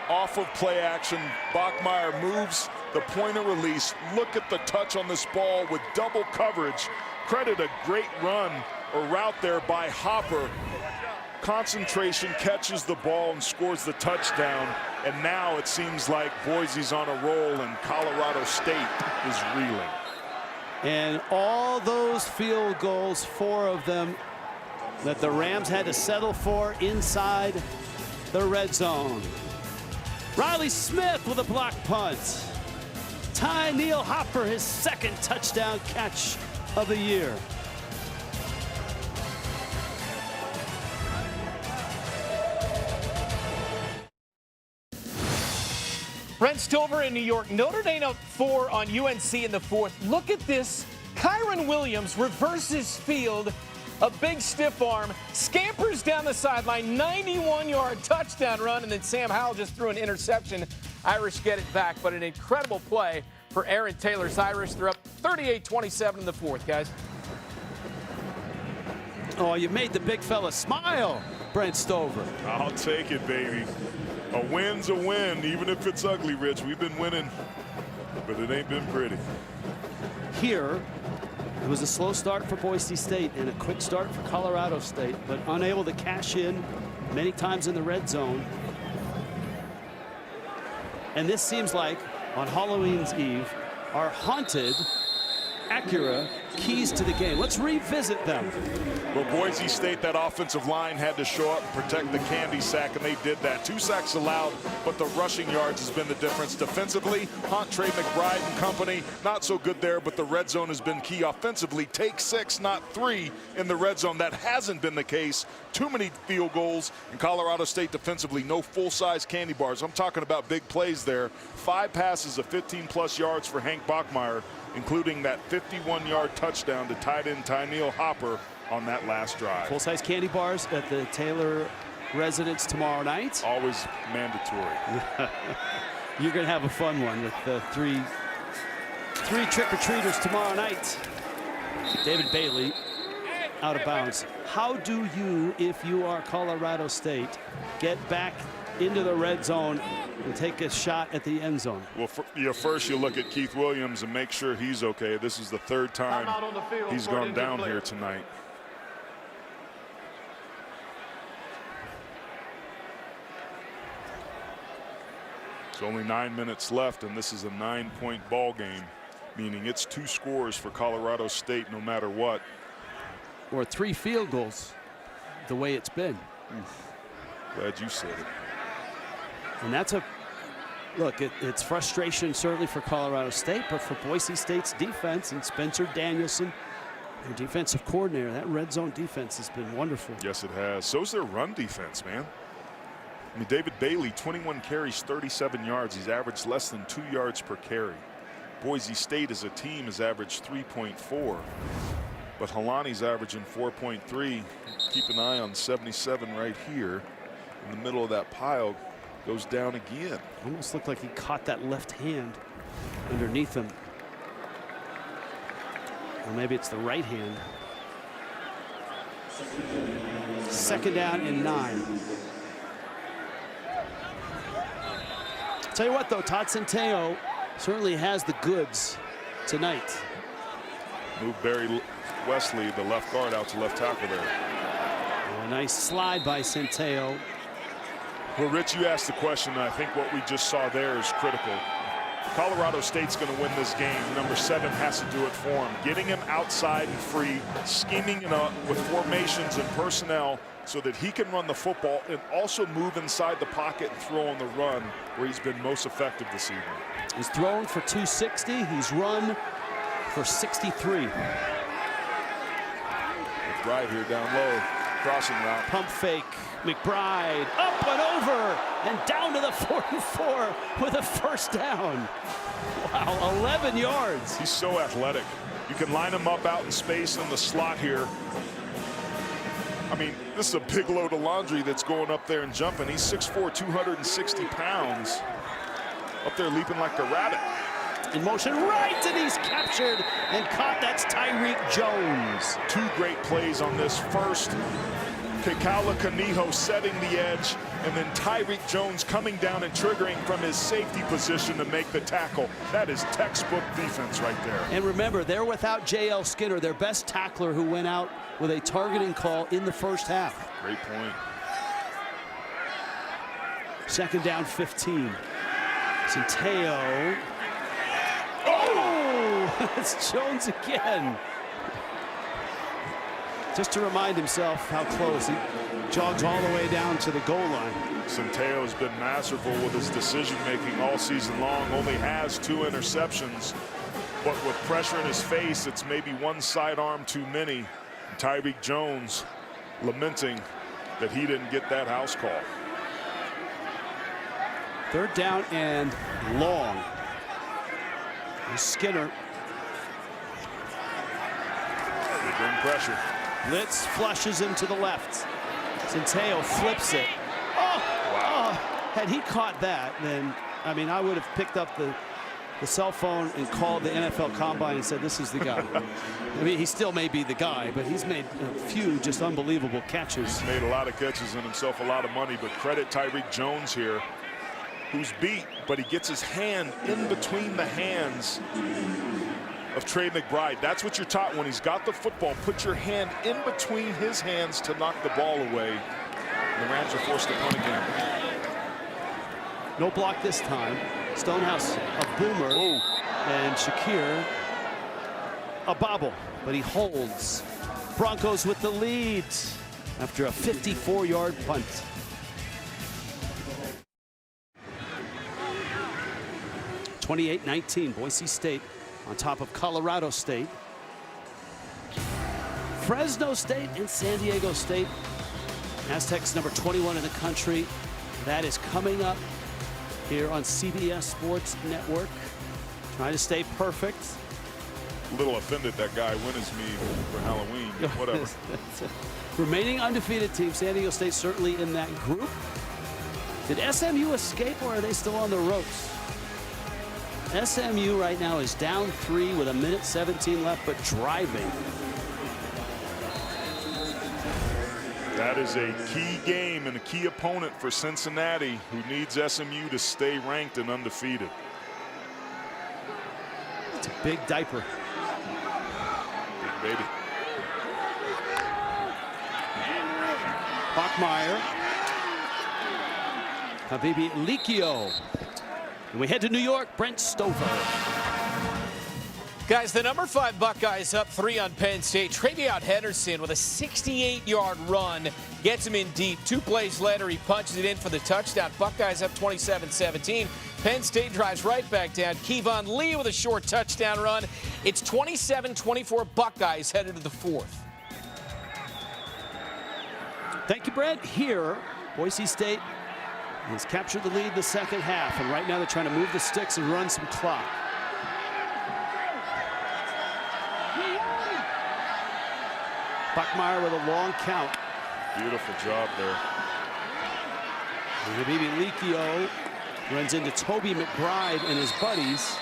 Off of play action, Bachmeier moves the point of release. Look at the touch on this ball with double coverage. Credit a great run or route there by Hopper. Concentration, catches the ball and scores the touchdown. And now it seems like Boise's on a roll and Colorado State is reeling.
And all those field goals, 4 of them, that the Rams had to settle for inside the red zone. Riley Smith with a block punt. Tyneil Hopper, his second touchdown catch of the year.
Brent Stover in New York. Notre Dame up 4 on UNC in the fourth. Look at this. Kyron Williams reverses field. A big stiff arm, scampers down the sideline, 91-yard touchdown run, and then Sam Howell just threw an interception. Irish get it back, but an incredible play for Aaron Taylor's Irish. They're up 38-27 in the fourth, guys.
Oh, you made the big fella smile, Brent Stover.
I'll take it, baby. A win's a win, even if it's ugly, Rich. We've been winning, but it ain't been pretty.
Here, it was a slow start for Boise State and a quick start for Colorado State, but unable to cash in many times in the red zone. And this seems like, on Halloween's Eve, our haunted Acura keys to the game. Let's revisit them.
Well, Boise State, that offensive line had to show up and protect the candy sack, and they did that. 2 sacks allowed, but the rushing yards has been the difference. Defensively, Hunt, Trey McBride and company, not so good there, but the red zone has been key. Offensively, take 6, not 3 in the red zone. That hasn't been the case. Too many field goals in Colorado State defensively. No full-size candy bars. I'm talking about big plays there. 5 passes of 15-plus yards for Hank Bachmeier, including that 51-yard touchdown to tight end Tyneil Hopper on that last drive.
Full-size candy bars at the Taylor residence tomorrow night.
Always mandatory.
You're going to have a fun one with the three trick-or-treaters tomorrow night. David Bailey out of bounds. How do you, if you are Colorado State, get back into the red zone and take a shot at the end zone?
Well, first you look at Keith Williams and make sure he's okay. This is the 3rd time he's gone down here tonight. It's only 9 minutes left, and this is a 9-point ball game, meaning it's 2 scores for Colorado State no matter what.
Or 3 field goals, the way it's been.
Glad you said it.
And that's a look, it's frustration certainly for Colorado State, but for Boise State's defense and Spencer Danielson, Their defensive coordinator, that red zone defense has been wonderful.
Yes, it has. So's their run defense, man. I mean, David Bailey, 21 carries, 37 yards. He's averaged less than 2 yards per carry. Boise State as a team has averaged 3.4. But Helani's averaging 4.3. Keep an eye on 77 right here. In the middle of that pile, goes down again.
Almost looked like he caught that left hand underneath him. Or maybe it's the right hand. 2nd down and 9. Tell you what, though, Todd Centeio certainly has the goods tonight.
Move Barry Wesley, the left guard, out to left tackle there.
A nice slide by Centeio.
Well, Rich, you asked the question, and I think what we just saw there is critical. Colorado State's going to win this game. Number 7 has to do it for him. Getting him outside and free, scheming with formations and personnel so that he can run the football and also move inside the pocket and throw on the run where he's been most effective this evening.
He's thrown for 260. He's run for 63.
McBride here down low, crossing route.
Pump fake. McBride up and over and down to the 44 with a 1st down. Wow, 11 yards.
He's so athletic. You can line him up out in space in the slot here. I mean, this is a big load of laundry that's going up there and jumping. He's 6'4", 260 pounds. Up there leaping like a rabbit.
In motion right, and he's captured and caught. That's Tyreek Jones.
2 great plays on this. First, Kekaula Kaniho setting the edge, and then Tyreek Jones coming down and triggering from his safety position to make the tackle. That is textbook defense right there.
And remember, they're without J.L. Skinner, their best tackler, who went out with a targeting call in the 1st half.
Great point.
2nd down, 15. Centeio. Oh, it's Jones again. Just to remind himself how close. He jogs all the way down to the goal line.
Centeio has been masterful with his decision-making all season long. Only has 2 interceptions. But with pressure in his face, it's maybe 1 sidearm too many. Tyreek Jones lamenting that he didn't get that house call.
3rd down and long. Skinner.
They bring pressure.
Blitz flushes him to the left. Centeio flips it. Oh, wow. Had he caught that, then, I mean, I would have picked up the cell phone and called the NFL Combine and said, this is the guy. I mean, he still may be the guy, but he's made a few just unbelievable catches.
He's made a lot of catches and himself a lot of money, but credit Tyreek Jones here, who's beat, but he gets his hand in between the hands of Trey McBride. That's what you're taught when he's got the football. Put your hand in between his hands to knock the ball away. And the Rams are forced to punt again.
No block this time. Stonehouse a boomer.
Ooh.
And Shakir a bobble, but he holds. Broncos with the lead after a 54-yard punt. (28-19) Boise State on top of Colorado State. Fresno State and San Diego State. Aztecs number 21 in the country. That is coming up here on CBS Sports Network. Trying to stay perfect.
A little offended that guy went as me for Halloween. Whatever.
Remaining undefeated team, San Diego State certainly in that group. Did SMU escape, or are they still on the ropes? SMU right now is down 3 with 1:17 left, but driving.
That is a key game and a key opponent for Cincinnati, who needs SMU to stay ranked and undefeated.
It's a big diaper.
Big baby.
Bachmeier. Habibi Likio. And we head to New York, Brent Stover.
Guys, the number 5 Buckeyes up 3 on Penn State. Travion Henderson with a 68-yard run gets him in deep. 2 plays later, he punches it in for the touchdown. Buckeyes up 27-17. Penn State drives right back down. Kevon Lee with a short touchdown run. It's 27-24 Buckeyes headed to the fourth.
Thank you, Brett. Here, Boise State has captured the lead in the second half, and right now they're trying to move the sticks and run some clock. Bachmeier with a long count.
Beautiful job there.
Habibi Likio runs into Toby McBride and his buddies.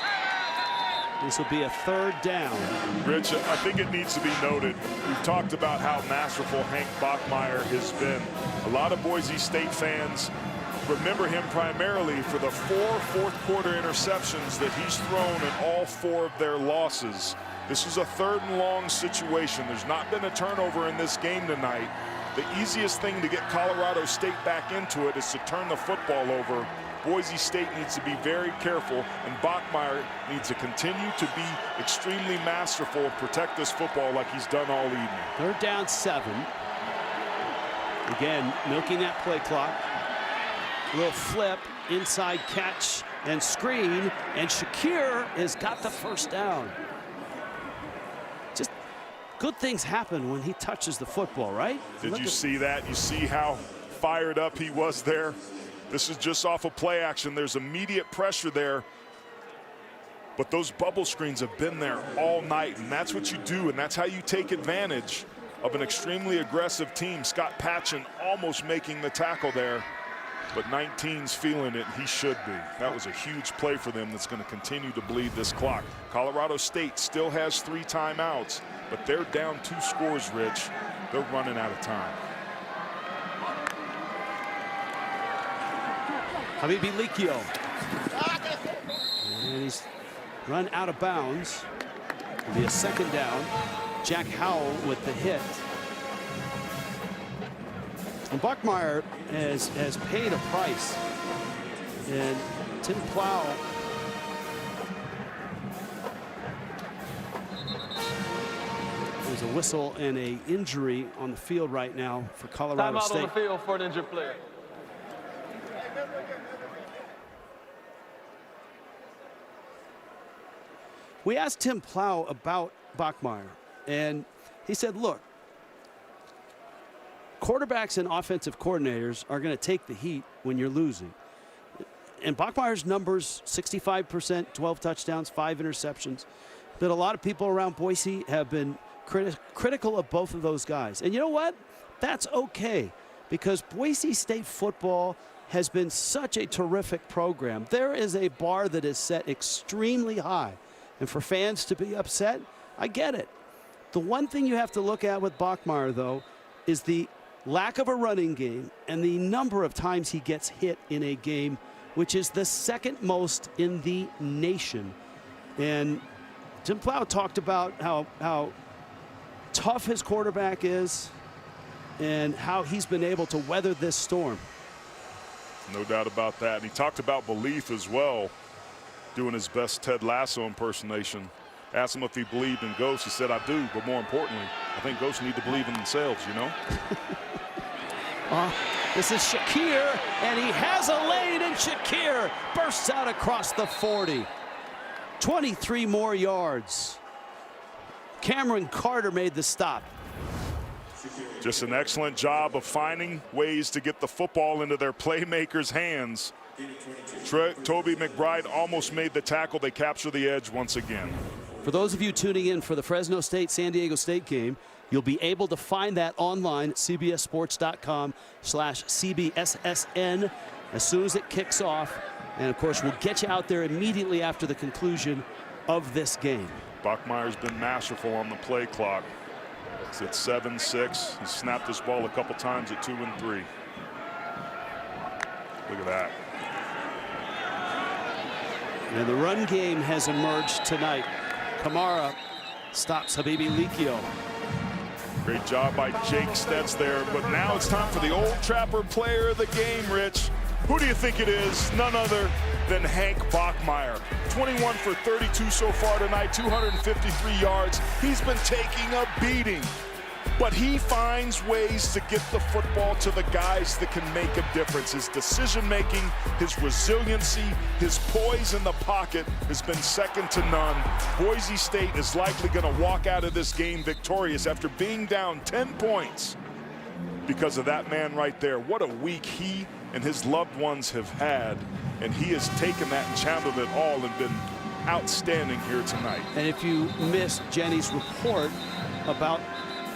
This will be a third down.
Rich, I think it needs to be noted, we've talked about how masterful Hank Bachmeier has been. A lot of Boise State fans remember him primarily for the 4 fourth-quarter interceptions that he's thrown in all 4 of their losses. This is a 3rd and long situation. There's not been a turnover in this game tonight. The easiest thing to get Colorado State back into it is to turn the football over. Boise State needs to be very careful, and Bachmeier needs to continue to be extremely masterful and protect this football like he's done all evening.
3rd down 7. Again, milking that play clock. A little flip, inside catch and screen, and Shakir has got the first down. Just good things happen when he touches the football, right?
Did you see that? You see how fired up he was there? This is just off of play action. There's immediate pressure there. But those bubble screens have been there all night, and that's what you do, and that's how you take advantage of an extremely aggressive team. Scott Patchen almost making the tackle there, but 19's feeling it, and he should be. That was a huge play for them that's going to continue to bleed this clock. Colorado State still has 3 timeouts, but they're down 2 scores, Rich. They're running out of time.
Habibi Likio. And he's run out of bounds. It'll be a 2nd down. Jack Howell with the hit. And Bachmeier has paid a price. And Tim Plow there's a whistle and a injury on the field right now for Colorado State.
Time out on the field for an injured player.
We asked Tim Plow about Bachmeier, and he said, look, quarterbacks and offensive coordinators are going to take the heat when you're losing. And Bachmeier's numbers, 65%, 12 touchdowns, 5 interceptions. But a lot of people around Boise have been critical of both of those guys. And you know what? That's okay, because Boise State football has been such a terrific program. There is a bar that is set extremely high. And for fans to be upset, I get it. The one thing you have to look at with Bachmeier, though, is the lack of a running game and the number of times he gets hit in a game, which is the 2nd most in the nation. And Tim Plow talked about how tough his quarterback is and how he's been able to weather this storm.
No doubt about that. And he talked about belief as well, doing his best Ted Lasso impersonation. Asked him if he believed in ghosts. He said, I do, but more importantly, I think ghosts need to believe in themselves, you know?
This is Shakir, and he has a lane, and Shakir bursts out across the 40. 23 more yards. Cameron Carter made the stop.
Just an excellent job of finding ways to get the football into their playmakers' hands. Toby McBride almost made the tackle. They capture the edge once again.
For those of you tuning in for the Fresno State-San Diego State game, you'll be able to find that online at cbssports.com/CBSSN as soon as it kicks off. And, of course, we'll get you out there immediately after the conclusion of this game.
Bachmeier's been masterful on the play clock. It's at 7-6. He snapped this ball a couple times at 2 and 3. Look at that.
And the run game has emerged tonight. Kamara stops Habibi Likio.
Great job by Jake Stetz there, but now it's time for the Old Trapper player of the game, Rich. Who do you think it is? None other than Hank Bachmeier. 21 for 32 so far tonight, 253 yards. He's been taking a beating. But he finds ways to get the football to the guys that can make a difference. His decision-making, his resiliency, his poise in the pocket has been second to none. Boise State is likely going to walk out of this game victorious after being down 10 points because of that man right there. What a week he and his loved ones have had, and he has taken that and channeled it all and been outstanding here tonight.
And if you missed Jenny's report about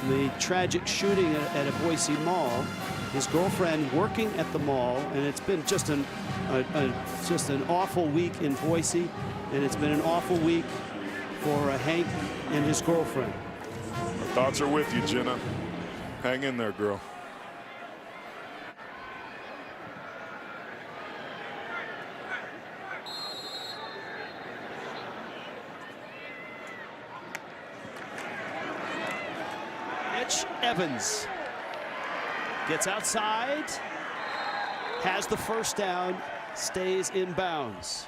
the tragic shooting at a Boise mall, his girlfriend working at the mall, and it's been just an awful week in Boise, and it's been an awful week for Hank and his girlfriend.
Our thoughts are with you, Jenna. Hang in there, girl.
Evans gets outside, has the first down, stays in bounds.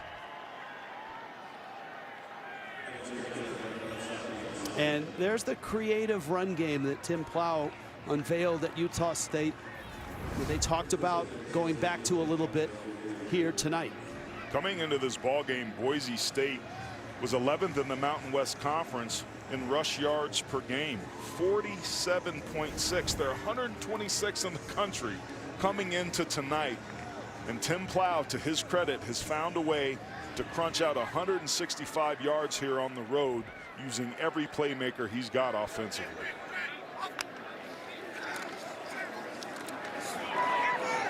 And there's the creative run game that Tim Plow unveiled at Utah State, that they talked about going back to a little bit here tonight.
Coming into this ball game, Boise State was 11th in the Mountain West Conference in rush yards per game, 47.6. They're 126 in the country coming into tonight. And Tim Plow, to his credit, has found a way to crunch out 165 yards here on the road using every playmaker he's got offensively.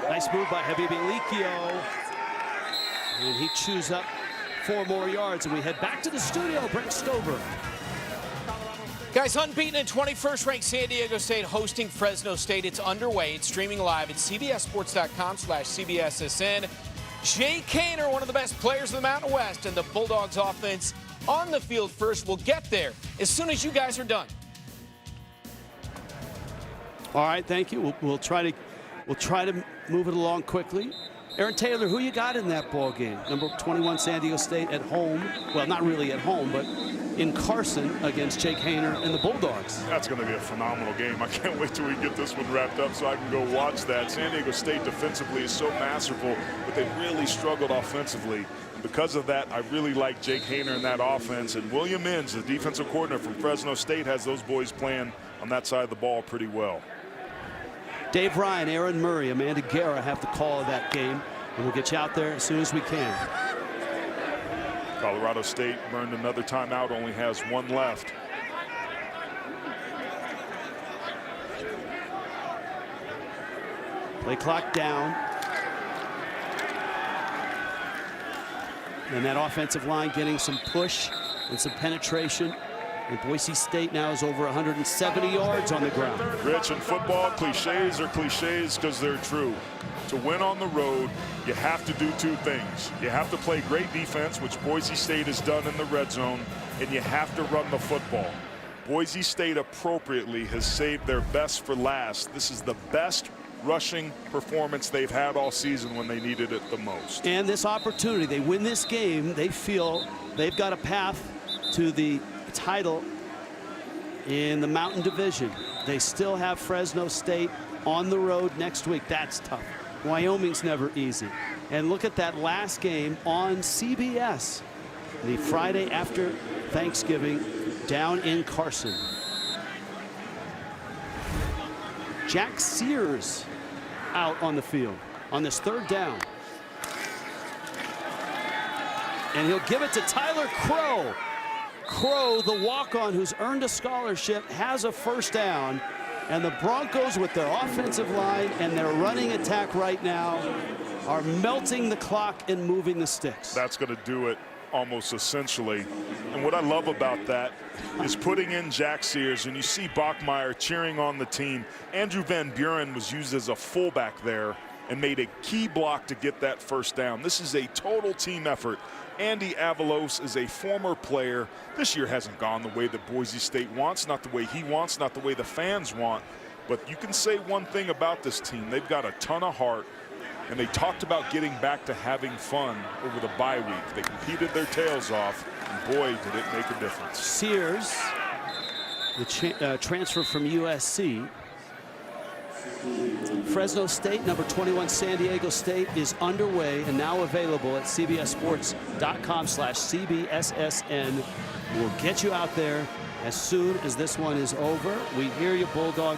Nice move by Habibi Likio. And he chews up 4 more yards, and we head back to the studio. Brent Stover.
Guys, unbeaten and 21st ranked San Diego State hosting Fresno State. It's underway. It's streaming live at cbssports.com/CBSSN. Jake Kaner, one of the best players in the Mountain West, and the Bulldogs offense on the field first. We'll get there as soon as you guys are done.
All right, thank you. We'll try to move it along quickly. Aaron Taylor, who you got in that ball game? Number 21 San Diego State at home. Well, not really at home, but in Carson against Jake Haener and the Bulldogs.
That's going to be a phenomenal game. I can't wait till we get this one wrapped up so I can go watch that. San Diego State defensively is so masterful, but they really struggled offensively. Because of that, I really like Jake Haener in that offense. And William Inns, the defensive coordinator from Fresno State, has those boys playing on that side of the ball pretty well.
Dave Ryan, Aaron Murray, Amanda Guerra have the call of that game, and we'll get you out there as soon as we can.
Colorado State burned another timeout, only has one left.
Play clock down. And that offensive line getting some push and some penetration. And Boise State now is over 170 yards on the ground.
Rich, in football, cliches are cliches because they're true. To win on the road, you have to do two things. You have to play great defense, which Boise State has done in the red zone, and you have to run the football. Boise State appropriately has saved their best for last. This is the best rushing performance they've had all season when they needed it the most.
And this opportunity, they win this game, they feel they've got a path to the title in the Mountain Division. They still have Fresno State on the road next week. That's tough. Wyoming's never easy. And look at that last game on CBS, the Friday after Thanksgiving down in Carson. Jack Sears out on the field on this third down. And he'll give it to Tyler Crow. Crow, the walk-on who's earned a scholarship, has a first down. And the Broncos, with their offensive line and their running attack right now, are melting the clock and moving the sticks.
That's going to do it almost essentially. And what I love about that is putting in Jack Sears, and you see Bachmeier cheering on the team. Andrew Van Buren was used as a fullback there and made a key block to get that first down. This is a total team effort. Andy Avalos is a former player. This year hasn't gone the way that Boise State wants, not the way he wants, not the way the fans want. But you can say one thing about this team. They've got a ton of heart, and they talked about getting back to having fun over the bye week. They competed their tails off, and boy, did it make a difference.
Sears the transfer from USC. Fresno State, number 21 San Diego State is underway and now available at cbssports.com/CBSSN. We'll get you out there as soon as this one is over. We hear you, Bulldog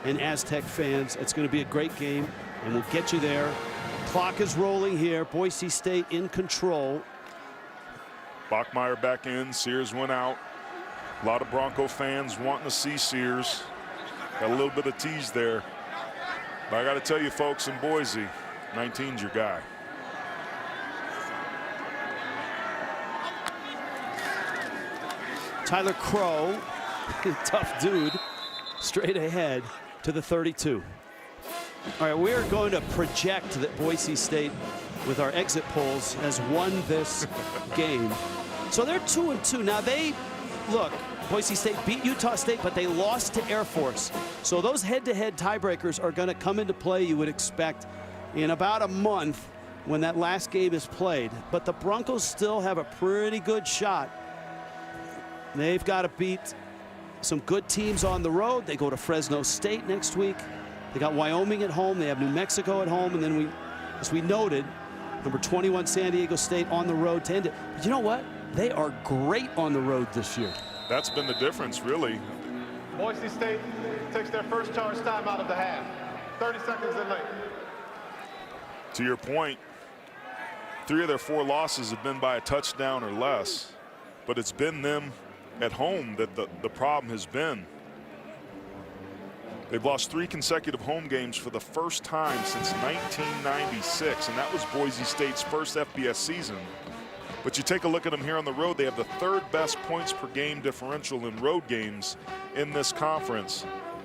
and Aztec fans. It's going to be a great game, and we'll get you there. Clock is rolling here. Boise State in control.
Bachmeier back in. Sears went out. A lot of Bronco fans wanting to see Sears. Got a little bit of tease there. But I got to tell you, folks, in Boise, 19's your guy.
Tyler Crow, tough dude, straight ahead to the 32. All right, we're going to project that Boise State, with our exit polls, has won this game. So they're 2-2. Now look, Boise State beat Utah State, but they lost to Air Force. So those head-to-head tiebreakers are going to come into play, you would expect, in about a month when that last game is played. But the Broncos still have a pretty good shot. They've got to beat some good teams on the road. They go to Fresno State next week. They got Wyoming at home. They have New Mexico at home. And then as we noted, number 21 San Diego State on the road to end it. But you know what? They are great on the road this year.
That's been the difference, really.
Boise State takes their first charge time out of the half. 30 seconds in late.
To your point, 3 of their 4 losses have been by a touchdown or less. But it's been them at home that the problem has been. They've lost 3 consecutive home games for the first time since 1996, and that was Boise State's first FBS season. But you take a look at them here on the road, they have the 3rd best points per game differential in road games in this conference.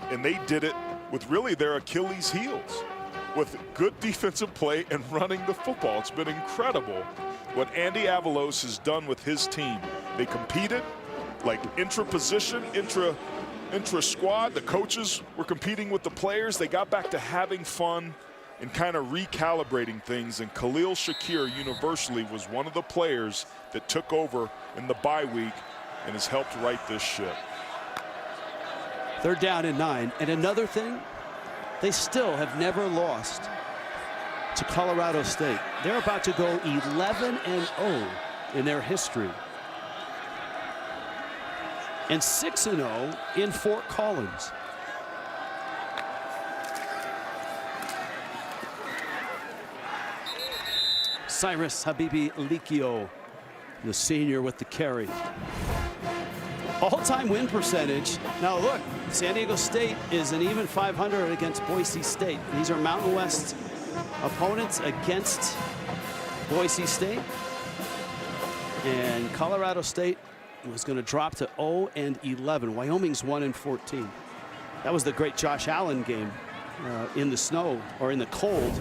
And they did it with really their Achilles heels, with good defensive play and running the football. It's been incredible what Andy Avalos has done with his team. They competed like intra-position, intra-squad. The coaches were competing with the players. They got back to having fun and kind of recalibrating things, and Khalil Shakir universally was one of the players that took over in the bye week and has helped right this ship.
3rd down and 9. And another thing, they still have never lost to Colorado State. They're about to go 11-0 in their history. And 6-0 in Fort Collins. Cyrus Habibi Likio, the senior with the carry. All-time win percentage. Now look, San Diego State is an even 500 against Boise State. These are Mountain West opponents against Boise State. And Colorado State was going to drop to 0-11. Wyoming's 1-14. That was the great Josh Allen game in the snow or in the cold.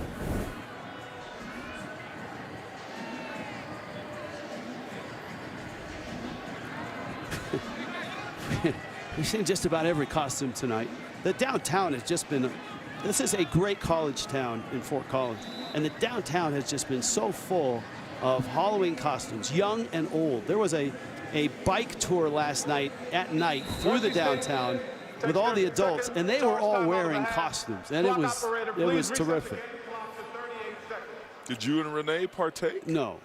We've seen just about every costume tonight. The downtown has just been, this is a great college town in Fort Collins. And the downtown has just been so full of Halloween costumes, young and old. There was a bike tour last night at night through the downtown with all the adults, and they were all wearing costumes, and it was terrific.
Did you and Renee partake?
No,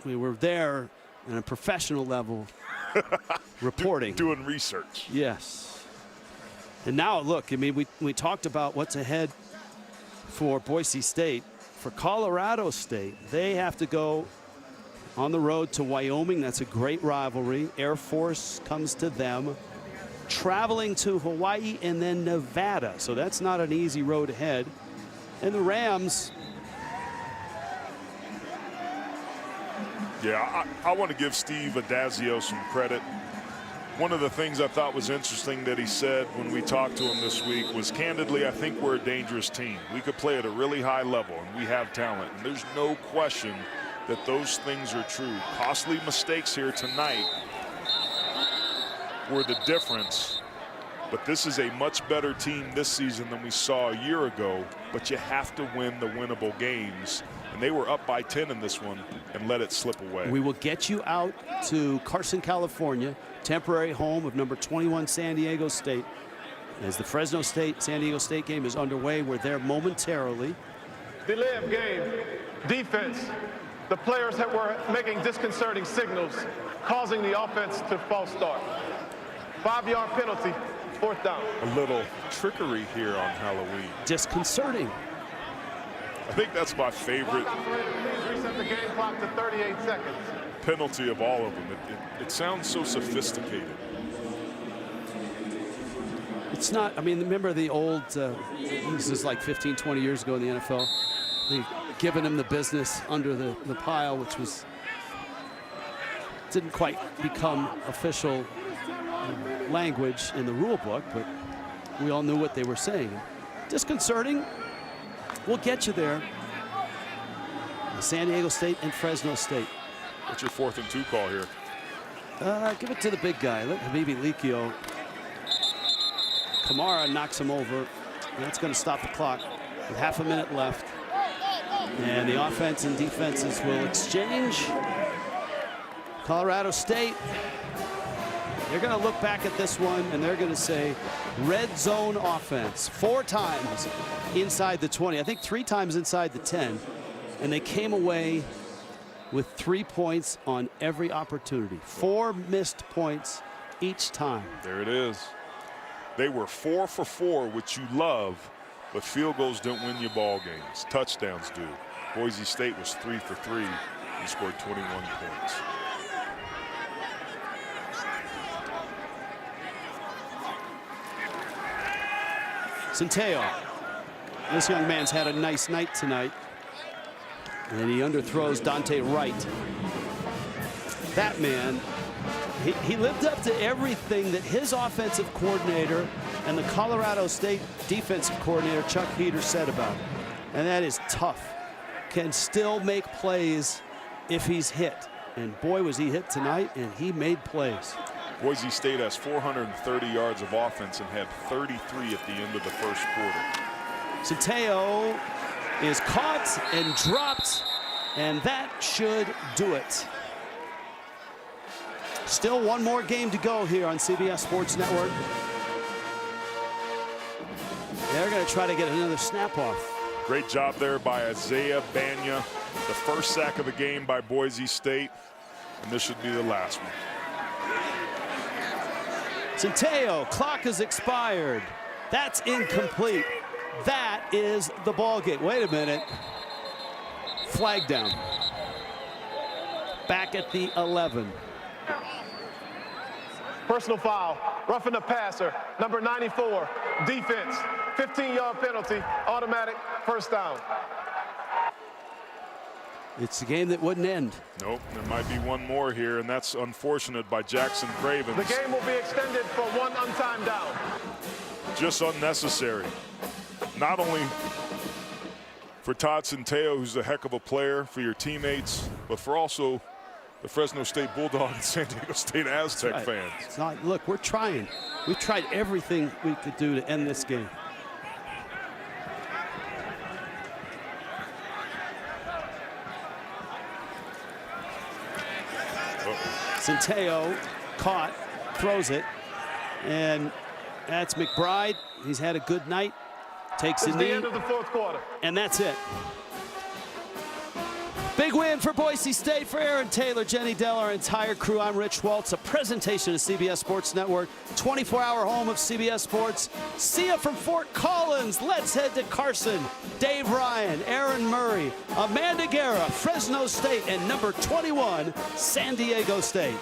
we were there on a professional level, reporting,
doing research.
Yes. And now look, I mean, we talked about what's ahead for Boise State. For Colorado State, they have to go on the road to Wyoming. That's a great rivalry. Air Force comes to them. Traveling to Hawaii and then Nevada. So that's not an easy road ahead. And the Rams.
Yeah, I want to give Steve Adazio some credit. One of the things I thought was interesting that he said when we talked to him this week was, candidly, I think we're a dangerous team. We could play at a really high level, and we have talent. And there's no question that those things are true. Costly mistakes here tonight were the difference. But this is a much better team this season than we saw a year ago. But you have to win the winnable games. And they were up by 10 in this one and let it slip away.
We will get you out to Carson, California, temporary home of number 21 San Diego State. As the Fresno State-San Diego State game is underway, we're there momentarily.
Delay of game, defense. The players that were making disconcerting signals, causing the offense to false start. 5-yard penalty, 4th down.
A little trickery here on Halloween.
Disconcerting.
I think that's my favorite
Please reset the game clock to 38 seconds.
penalty of all of them. It sounds so sophisticated.
It's not, I mean, remember the old, this is like 15, 20 years ago in the NFL, they giving him the business under the pile, which was, didn't quite become official language in the rule book, but we all knew what they were saying. Disconcerting. We'll get you there. San Diego State and Fresno State.
What's your 4th and 2 call here?
Give it to the big guy. Let Habibi Likio. Kamara knocks him over. And that's going to stop the clock with half a minute left. And the offense and defenses will exchange. Colorado State, they're going to look back at this one and they're going to say red zone offense 4 times inside the 20. I think 3 times inside the 10. And they came away with 3 points on every opportunity. 4 missed points each time.
There it is. They were 4 for 4, which you love, but field goals don't win you ball games. Touchdowns do. Boise State was 3 for 3 and scored 21 points.
Centeo. This young man's had a nice night tonight. And he underthrows Dante Wright. That man, he lived up to everything that his offensive coordinator and the Colorado State defensive coordinator, Chuck Heater, said about him. And that is tough. Can still make plays if he's hit. And boy, was he hit tonight, and he made plays.
Boise State has 430 yards of offense and had 33 at the end of the first quarter.
Centeo is caught and dropped, and that should do it. Still one more game to go here on CBS Sports Network. They're going to try to get another snap off.
Great job there by Isaiah Banya. The first sack of the game by Boise State, and this should be the last one.
Centeo, clock is expired. That's incomplete. That is the ball game. Wait a minute. Flag down. Back at the 11.
Personal foul, roughing the passer, number 94, defense, 15-yard penalty, automatic, 1st down.
It's a game that wouldn't end.
Nope, there might be one more here, and that's unfortunate by Jackson Cravens.
The game will be extended for 1 untimed down.
Just unnecessary. Not only for Todd Centeo, who's a heck of a player, for your teammates, but for also the Fresno State Bulldog and San Diego State Aztec fans.
It's not, look, we're trying. We've tried everything we could do to end this game. Centeo caught, throws it, and that's McBride. He's had a good night. Takes a knee.
The end of the 4th quarter.
And that's it. Big win for Boise State, for Aaron Taylor, Jenny Dell, our entire crew. I'm Rich Waltz. A presentation of CBS Sports Network, 24-hour home of CBS Sports. See ya from Fort Collins. Let's head to Carson. Dave Ryan, Aaron Murray, Amanda Guerra, Fresno State, and number 21, San Diego State.